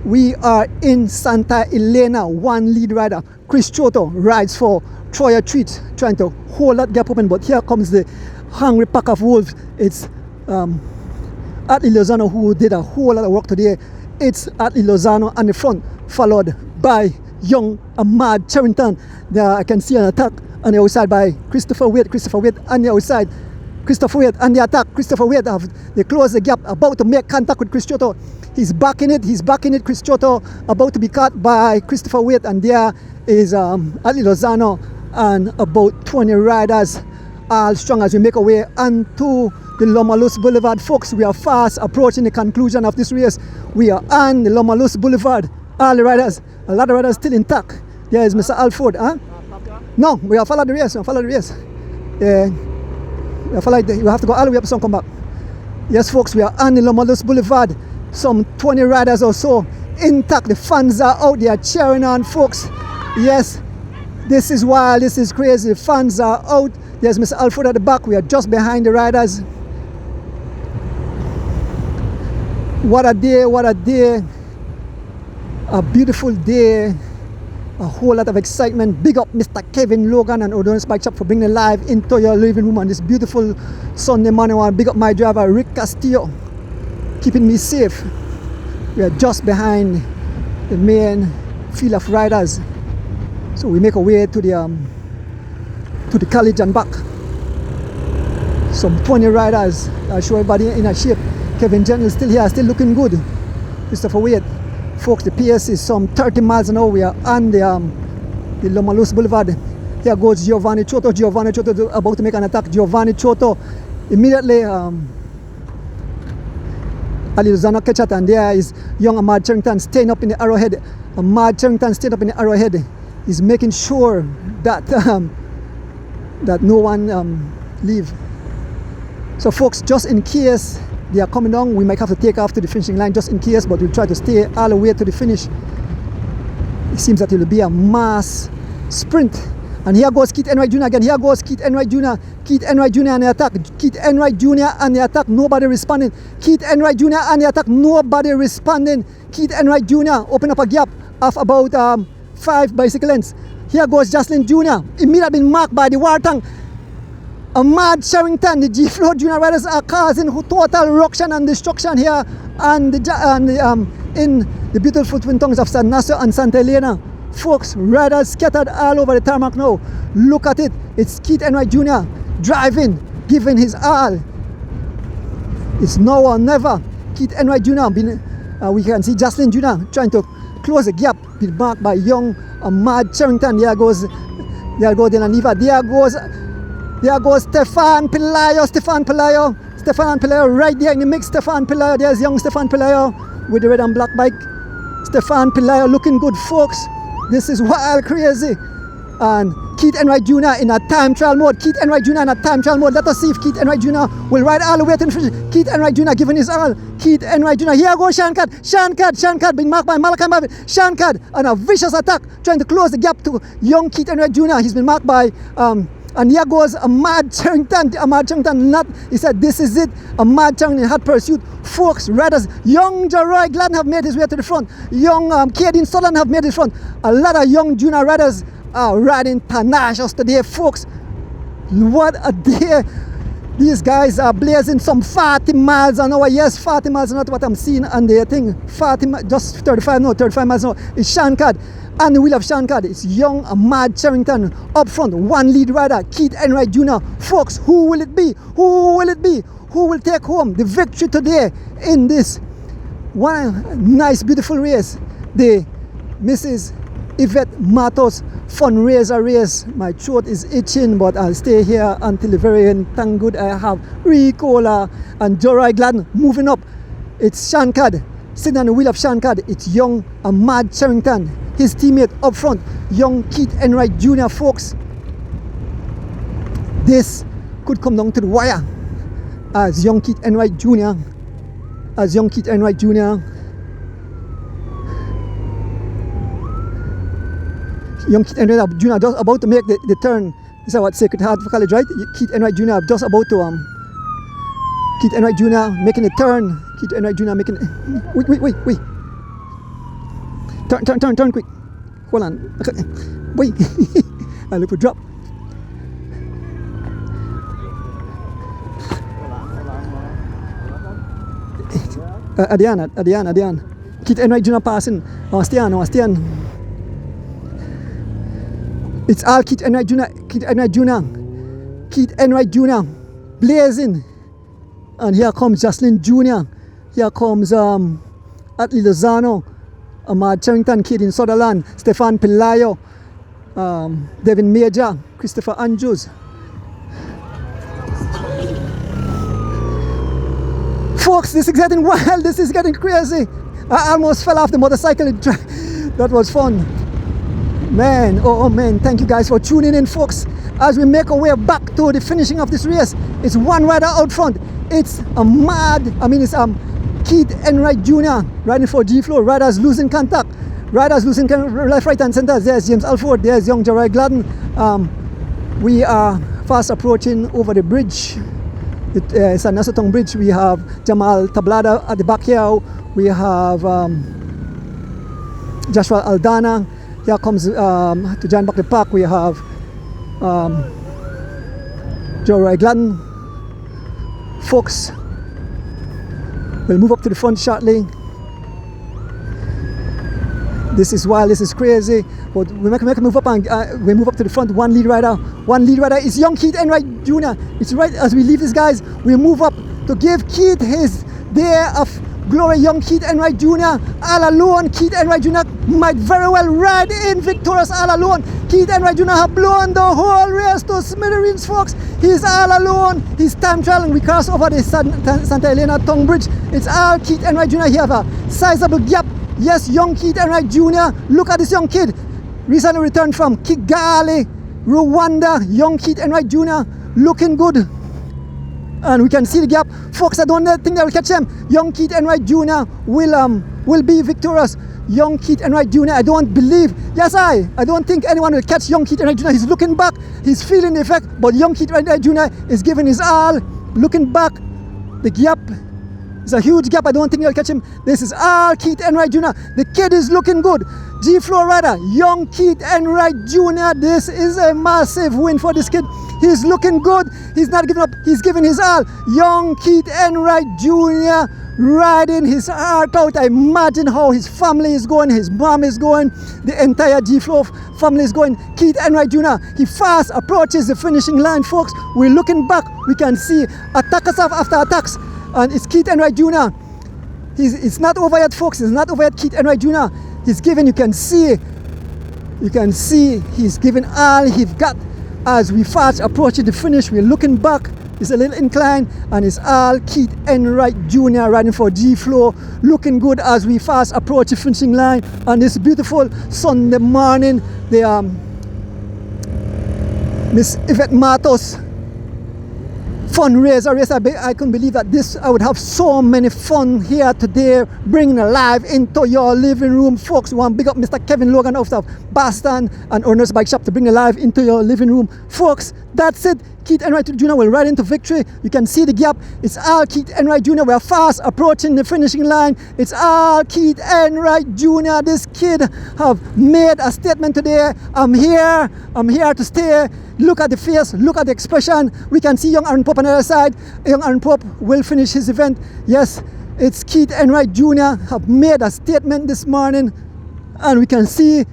we are in Santa Elena. One lead rider, Chris Chotto, rides for Troyer Treats, trying to hold that gap open, but here comes the hungry pack of wolves. It's Adli Lozano who did a whole lot of work today. It's Adli Lozano on the front, followed by young Ahmad Charrington. There I can see an attack on the outside by Christopher Wade. Christopher Wade on the outside. Christopher Wade on the attack. Christopher Wade they close the gap, about to make contact with Chris Chotto. He's backing it. Chris Chotto about to be caught by Christopher Wade, and there is Adli Lozano and about 20 riders all strong as we make our way onto the Lomolos Boulevard. Folks, we are fast approaching the conclusion of this race. We are on the Lomolos Boulevard. All the riders, a lot of riders still intact. There is Mr. Alford. No, we have followed the race. You have to go all the way up and come back. Yes, folks, we are on the Lomolos Boulevard. Some 20 riders or so intact. The fans are out there cheering on, folks. Yes, this is wild. This is crazy. The fans are out. There's Mr. Alford at the back. We are just behind the riders. What a day, what a day. A beautiful day. A whole lot of excitement. Big up Mr. Kevin Logan and Odon's Bike Shop for bringing it live into your living room on this beautiful Sunday morning. I want to big up my driver Rick Castillo, keeping me safe. We are just behind the main field of riders, so we make our way to the college and back. Some 20 riders. I'll show everybody in a shape. Kevin Jenner is still here, still looking good. Christopher Wade. Folks, the PS is some 30 miles an hour. We are on the Lomolos Boulevard. Here goes Giovanni Chotto. Giovanni Chotto about to make an attack. Giovanni Chotto immediately Adli Lozano catch it, and there is young Ahmad Charrington staying up in the arrowhead. Ahmad Charrington staying up in the arrowhead. He's making sure that that no one leave. So folks, just in case they are coming down, we might have to take off to the finishing line just in case, but we'll try to stay all the way to the finish. It seems that it will be a mass sprint. And here goes Keith Enright Jr. again. Here goes Keith Enright Jr. Keith Enright Jr. on the attack. Keith Enright Jr. on the attack. Nobody responding. Keith Enright Jr. on the attack. Nobody responding. Keith Enright Jr. open up a gap of about 5 bicycle lengths. Here goes Jocelyn Jr. Immediately been marked by the Wartang. Ahmad Charrington, the G-Flow Junior riders are causing total ruction and destruction here in the beautiful twin towns of San Ignacio and Santa Elena. Folks, riders scattered all over the tarmac now. Look at it. It's Keith Enright Jr. driving, giving his all. It's now or never. Keith Enright Jr. We can see Jocelyn Jr. trying to close the gap. Been marked by young Ahmad Charrington. There goes Dylan Levy. There goes Stefan Pelayo. Stefan Pelayo right there in the mix. Stefan Pelayo. There's young Stefan Pelayo with the red and black bike. Stefan Pelayo looking good, folks. This is wild crazy. And Keith Enright Jr. in a time trial mode. Keith Enright Jr. in a time trial mode. Let us see if Keith Enright Jr. will ride all the way to the finish. Keith Enright Jr. giving his all. Keith Enright Jr. Here goes Shankad. Shankad being marked by Malachi Mavit. Shankad on a vicious attack trying to close the gap to young Keith Enright Jr. He's been marked by and here goes Ahmad Charrington. Not, he said, this is it. Ahmad Charrington in hot pursuit. Folks, riders, young Jeroy Gladden have made his way to the front. Young Caden Sutherland have made his front. A lot of young junior riders are riding tenacious today, folks. What a day. These guys are blazing some 40 miles an hour. Yes, 40 miles an hour, what I'm seeing on the thing. 40, just 35 miles an hour. It's Shankad. And the wheel of Shankad. It's young Ahmad Charrington up front. One lead rider, Keith Enright Jr. Folks, who will it be? Who will it be? Who will take home the victory today in this one nice, beautiful race? The Mrs. Yvette Matus Fundraiser race. My throat is itching, but I'll stay here until the very end. Thank good I have Ricola and Jeroy Gladden moving up. It's Shankad sitting on the wheel of Shankad. It's young Ahmad Charrington, his teammate up front, young Keith Enright Jr. Folks. This could come down to the wire as young Keith Enright Jr. Young Keith Enright Jr. just about to make the turn. This is what Sacred Heart College, right? Keith Enright Jr. just about to Keith Enright Jr. making a turn. Keith Enright Jr. making wait. Turn quick. Hold on. Okay. Wait. I look for drop. Adian. Keith Enright Jr. passing. Stay on. It's all Keith Enright Jr. blazing. And here comes Jocelyn Jr. Here comes Atlee Lozano, Ahmad Charrington, Caden Sutherland, Stefan Pelayo, Devin Major, Christopher Andrews. Folks, this is getting wild. This is getting crazy. I almost fell off the motorcycle. That was fun. Man, oh man, thank you guys for tuning in, folks. As we make our way back to the finishing of this race, it's one rider out front. It's Keith Enright Jr. riding for G-Flow. Riders losing contact. Left, right and center. There's James Alford. There's young Jeroy Gladden. We are fast approaching over the bridge. It's a Nasotong Bridge. We have Jamal Tablada at the back here. We have Joshua Aldana. Here comes to join back the park. We have Jeroy Gladden. Folks, we'll move up to the front shortly. This is wild, this is crazy, but we make a move up and we move up to the front. One lead rider is young Keith Enright Jr. It's right as we leave these guys, we move up to give Keith his day of glory. Young Keith Enright Jr. all alone. Keith Enright Jr. might very well ride in victorious all alone. Keith Enright Jr. have blown the whole race to smithereens, folks. He's all alone. He's time trialing. We cross over the Santa Elena Tongue Bridge. It's all Keith Enright Jr. He have a sizable gap. Yes, young Keith Enright Jr. Look at this young kid. Recently returned from Kigali, Rwanda. Young Keith Enright Jr. looking good. And we can see the gap. Folks, I don't think they will catch him. Young Keith Enright Jr. will be victorious. Young Keith Enright Jr. I don't believe. Yes, I don't think anyone will catch young Keith Enright Jr. He's looking back. He's feeling the effect. But young Keith Enright Jr. is giving his all. Looking back. The gap. It's a huge gap. I don't think they'll catch him. This is all Keith Enright Jr. The kid is looking good. G-Flow rider, young Keith Enright Jr. This is a massive win for this kid. He's looking good. He's not giving up. He's giving his all. Young Keith Enright Jr. riding his heart out. I imagine how his family is going. His mom is going. The entire G-Flow family is going. Keith Enright Jr. He fast approaches the finishing line, folks. We're looking back. We can see attackers after attacks. And it's Keith Enright Jr. It's not over yet, folks. It's not over yet. Keith Enright Jr. He's giving, you can see he's giving all he's got. As we fast approaching the finish, we're looking back. It's a little incline, and it's all Keith Enright Jr. riding for G-Flow, looking good as we fast approach the finishing line on this beautiful Sunday morning. The Miss Yvette Matus fundraiser race. I couldn't believe that I would have so many fun here today, bringing it live into your living room, folks. We want to big up Mr. Kevin Logan out of Boston and Owner's Bike Shop to bring it live into your living room, folks. That's it. Keith Enright Jr. will ride into victory. You can see the gap. It's all Keith Enright Jr. We are fast approaching the finishing line. It's all Keith Enright Jr. This kid have made a statement today. I'm here to stay. Look at the face, look at the expression. We can see young Aaron Pope on the other side. Young Aaron Pope will finish his event. Yes, it's Keith Enright Jr. have made a statement this morning, and we can see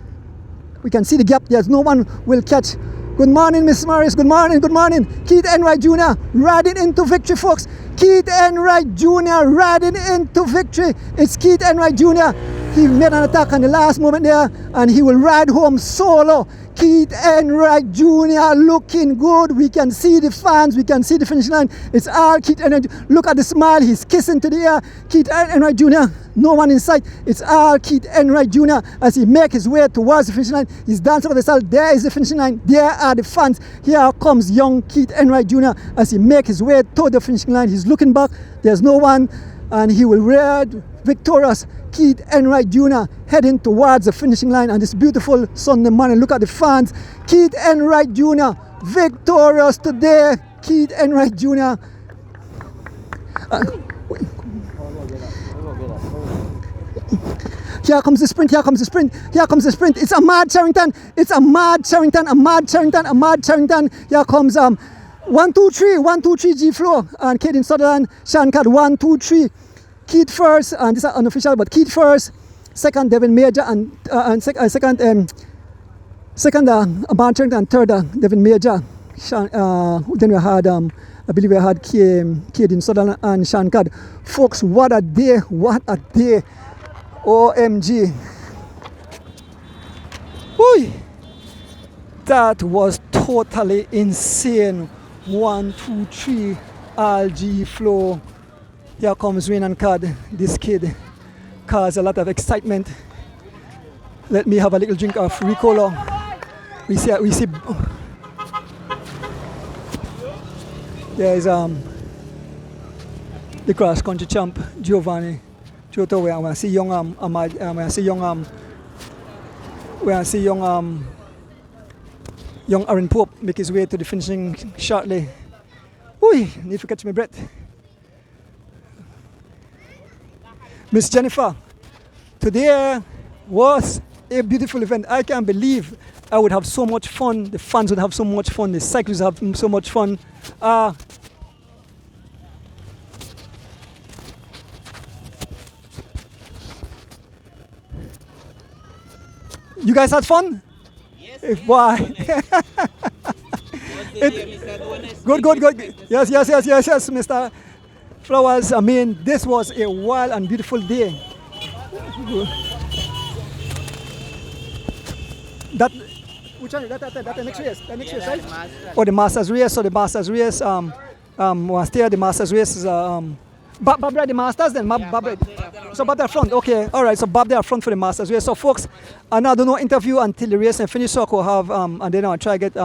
the gap. There's no one will catch. Good morning, Miss Morris. Good morning, good morning. Keith Enright Jr. riding into victory, folks. Keith Enright Jr. riding into victory. It's Keith Enright Jr. He made an attack on the last moment there, and he will ride home solo. Keith Enright Jr. looking good. We can see the fans. We can see the finish line. It's all Keith Enright. Look at the smile. He's kissing to the air. Keith Enright Jr. No one in sight. It's all Keith Enright Jr. as he makes his way towards the finishing line. He's dancing over the side. There is the finishing line. There are the fans. Here comes young Keith Enright Jr. as he makes his way to the finishing line. He's looking back. There's no one, and he will ride victorious. Keith Enright Jr. heading towards the finishing line on this beautiful Sunday morning. Look at the fans. Keith Enright Jr. victorious today. Keith Enright Jr. Here comes the sprint, here comes the sprint, here comes the sprint. It's a mad Charrington. It's a mad Charrington, a mad Charrington, a mad Charrington. Here comes 1, 2, 3 G-Flow and Caden Sutherland, Sean Cad 1, 2, 3. Keith first, and this is unofficial, but Keith first, second Devin Major, and second Amar Charrington, and third Devin Major. Then we had I believe we had Caden Sutherland and Sean Cad. Folks, what a day, what a day. OMG. Woo! That was totally insane. 1, 2, 3 RG flow. Here comes Wayne and Cad. This kid caused a lot of excitement. Let me have a little drink of Ricola. We see there is the cross country champ Giovanni Giotto. We see young Ahmad. We see young Aaron Pope make his way to the finishing shortly. Ooh, need to catch my breath. Miss Jennifer, today was a beautiful event. I can't believe I would have so much fun. The fans would have so much fun. The cyclists have so much fun. You guys had fun? Yes. Why? Good. Yes, Mr. Flowers. I mean, this was a wild and beautiful day. Which one? That the next race? The next race, right? Oh, the Masters race. So the Masters race. Was there? The Masters race is Bob ride the Masters then. Bob ride. So Bob there front. Okay, all right. So Bob there front for the Masters race. So folks, I now do no interview until the race and finish. So we'll have and then I'll try to get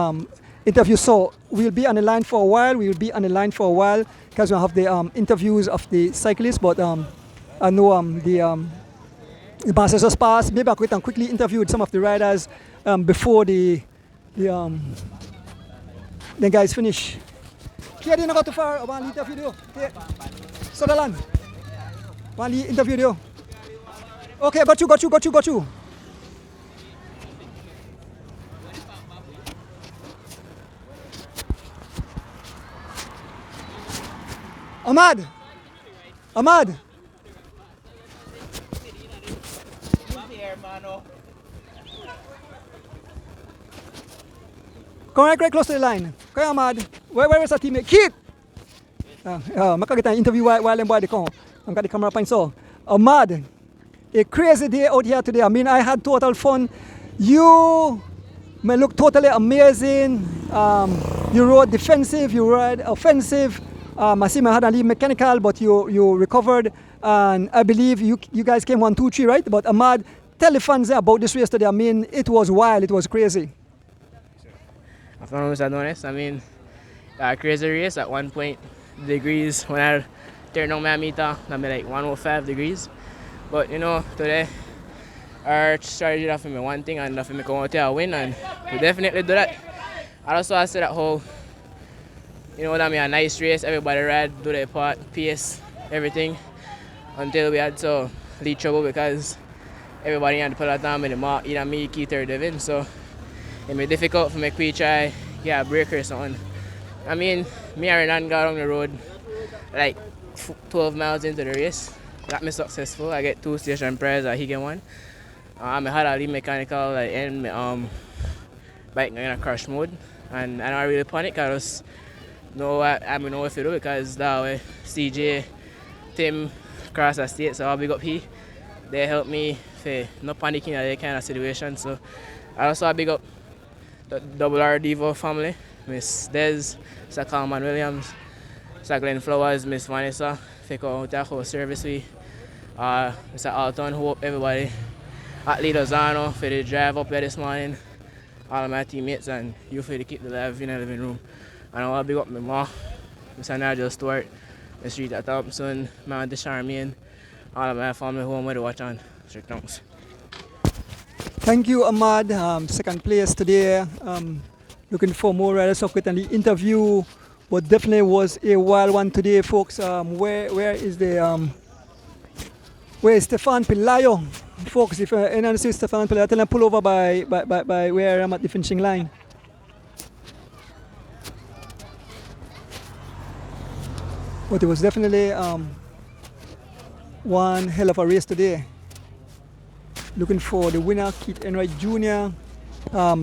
interview. So we'll be on the line for a while. Because we'll have the interviews of the cyclists. But I know the Masters just passed. Maybe I'll quickly interview with some of the riders before the guys finish. Here didn't go too far. I want to interview you. Sutherland. Want to interview you. Okay, got you. Ahmad. Come right close to the line. Kaya Ahmad. Where is our teammate? Keith! Makakita interview while I'm by the car. I'm got the camera point. So, Ahmad, a crazy day out here today. I mean, I had total fun. You may look totally amazing. You rode defensive, you rode offensive. I see my had a lead mechanical, but you recovered. And I believe you guys came 1, 2, 3, right? But Ahmad, tell the fans about this race today. I mean, it was wild, it was crazy. Afternoon, Mr. Adonis. I mean, crazy race at 1 point degrees. When I turned on my meter, I mean like 105 degrees. But you know, today our strategy that for me one thing and that for me come out here and win, and we definitely do that. And also I said that whole, you know, that me a nice race, everybody ride, do their part, pace, everything, until we had to lead trouble because everybody had to put that time in the mark, either me, Keith or Devin, so it made it difficult for me to try get a break or something. I mean, me and Renan got on the road like 12 miles into the race. That me successful. I get 2 station prizes, he get 1. I had a lead mechanical like in my bike in a crash mode, and I don't really panic. I just know I know what to do because that way CJ, Tim cross the state, so I'll big up he. They help me for not panicking at that kind of situation. So I also big up the Double R Devo family, Miss Des, Sir Carlman Williams, Sir Glenn Flowers, Miss Vanessa, for coming out whole service we. Mr. Alton, hope everybody at Leader Zano for the drive up here this morning. All of my teammates and you for to keep the live in the living room. And I want to big up my mom, Mr. Nigel Stewart, Mr. Rita Thompson, my Auntie Charmaine, all of my family home where they watch on. Strict thanks. Thank you, Ahmad. Second place today. Looking for more riders of it and the interview, but definitely was a wild one today, folks. Where is Stefan Pelayo? Folks, if anyone sees Stefan Pelayo, tell them pull over by where I'm at the finishing line. But it was definitely one hell of a race today. Looking for the winner, Keith Enright Jr.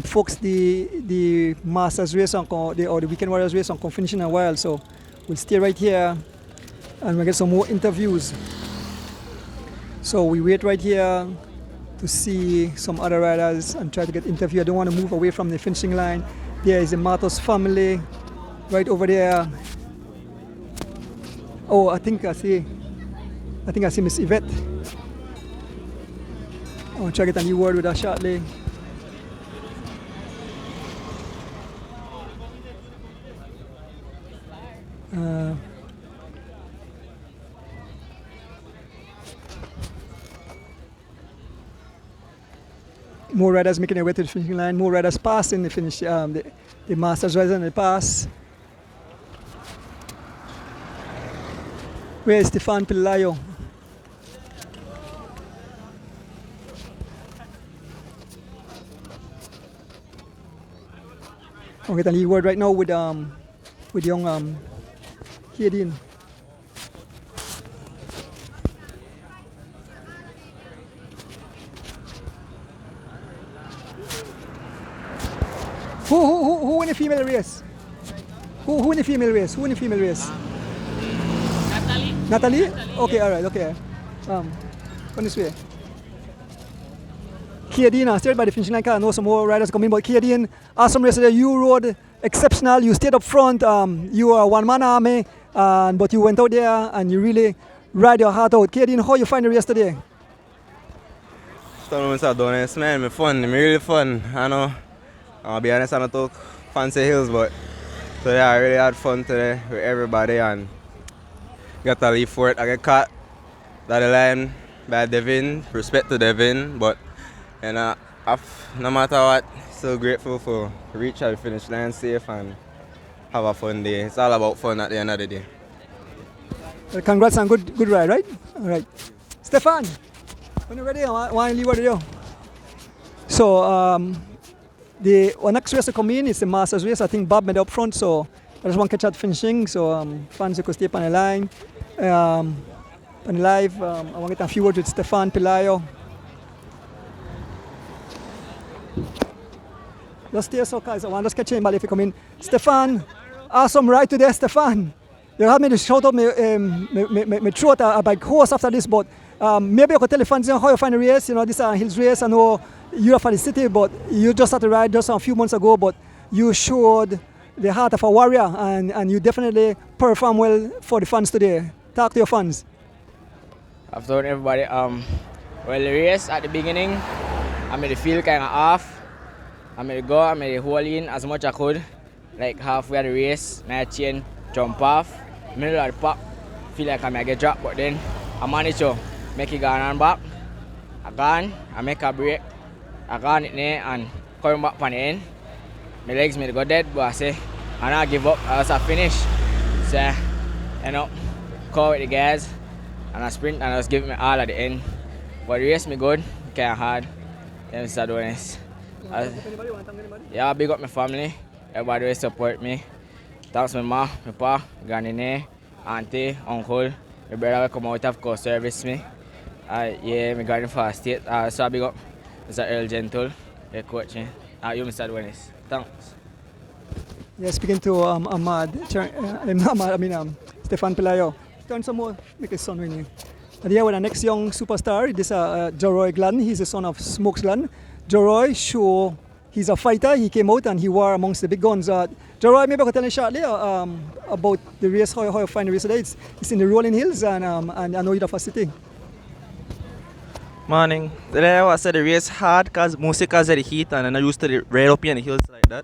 Folks, the Masters race or the Weekend Warriors race on finishing a while, so we'll stay right here and we'll get some more interviews. So we wait right here to see some other riders and try to get interviewed. I don't want to move away from the finishing line. There is the Matus family right over there. Oh, I think I see Miss Yvette. I'll try to get a new word with her shortly. More riders making their way to the finishing line, more riders passing the finish, the Masters riders on the pass. Where is Stefan Pelayo? I'll get a lead word right now with young Hayden. Who in the female race? Who in the female race? Who in the female race? Natalie? Okay, alright, okay. Come this way. Kiadin, stayed by the finishing line. I know some more riders coming, but Kiadin, awesome race today. You rode exceptional. You stayed up front. You are a one-man army, but you went out there and you really ride your heart out. Kiadin, how you find the race today? Mr. Adonis, man, fun. Really fun. I know. I'll be honest, I don't talk fancy hills, but today I really had fun today with everybody and got to leave for it. I get caught by the line by Devin. Respect to Devin, but you know, no matter what, so grateful for reach the finish line safe and have a fun day. It's all about fun at the end of the day. Well, congrats on good ride, right? All right. Stefan, when you're ready, I want to leave over to you. So, the next race to come in is the Masters race. I think Bob made up front, so I just want to catch out finishing. So fans you could stay on the line. On live, I want to get a few words with Stefan Pelayo. Just stay so guys. I want to just catch him if you come in. Stefan, awesome ride today, Stefan. You had me to shout out my throat by course after this, but maybe I could tell the fans how you find the race. You know, this is a hills race. I know you're from the city, but you just started ride just a few months ago, but you showed the heart of a warrior, and you definitely perform well for the fans today. Talk to your fans. I've told everybody, well, the race at the beginning, I made the field kind of off. I made it go, I made it hold in as much as I could. Like halfway of the race, my chain jump off. Middle of the pack, feel like I may get dropped, but then I managed to make it go on back. I gone, I make a break. I gone it there and coming back on the end. My legs made it go dead, but I say, I not give up, I was finish. So, call with the guys, and I sprint and I was giving me all at the end. But the race me good, kind of hard. Then I started doing this. Yeah, I big up my family. Everybody will support me. Thanks my mom, my pa, granny, auntie, uncle, my brother will come out of course service me. Yeah, my granny for state. So I big up Mr. Earl Gentle, the coach. You Mr. Duenis. Thanks. Yeah, speaking to Ahmad, Stefan Pelayo. Turn some more, make his son win. And here with the next young superstar, this Joroy Glenn. He's the son of Smokes Glenn. Joroy, sure, he's a fighter. He came out and he war amongst the big guns. Joroy, maybe I can tell you shortly about the race, how you find the race today. It's in the rolling hills, and I know you're from city. Morning. Today I said the race hard mostly because of the heat and I'm not used to the right up in the hills like that.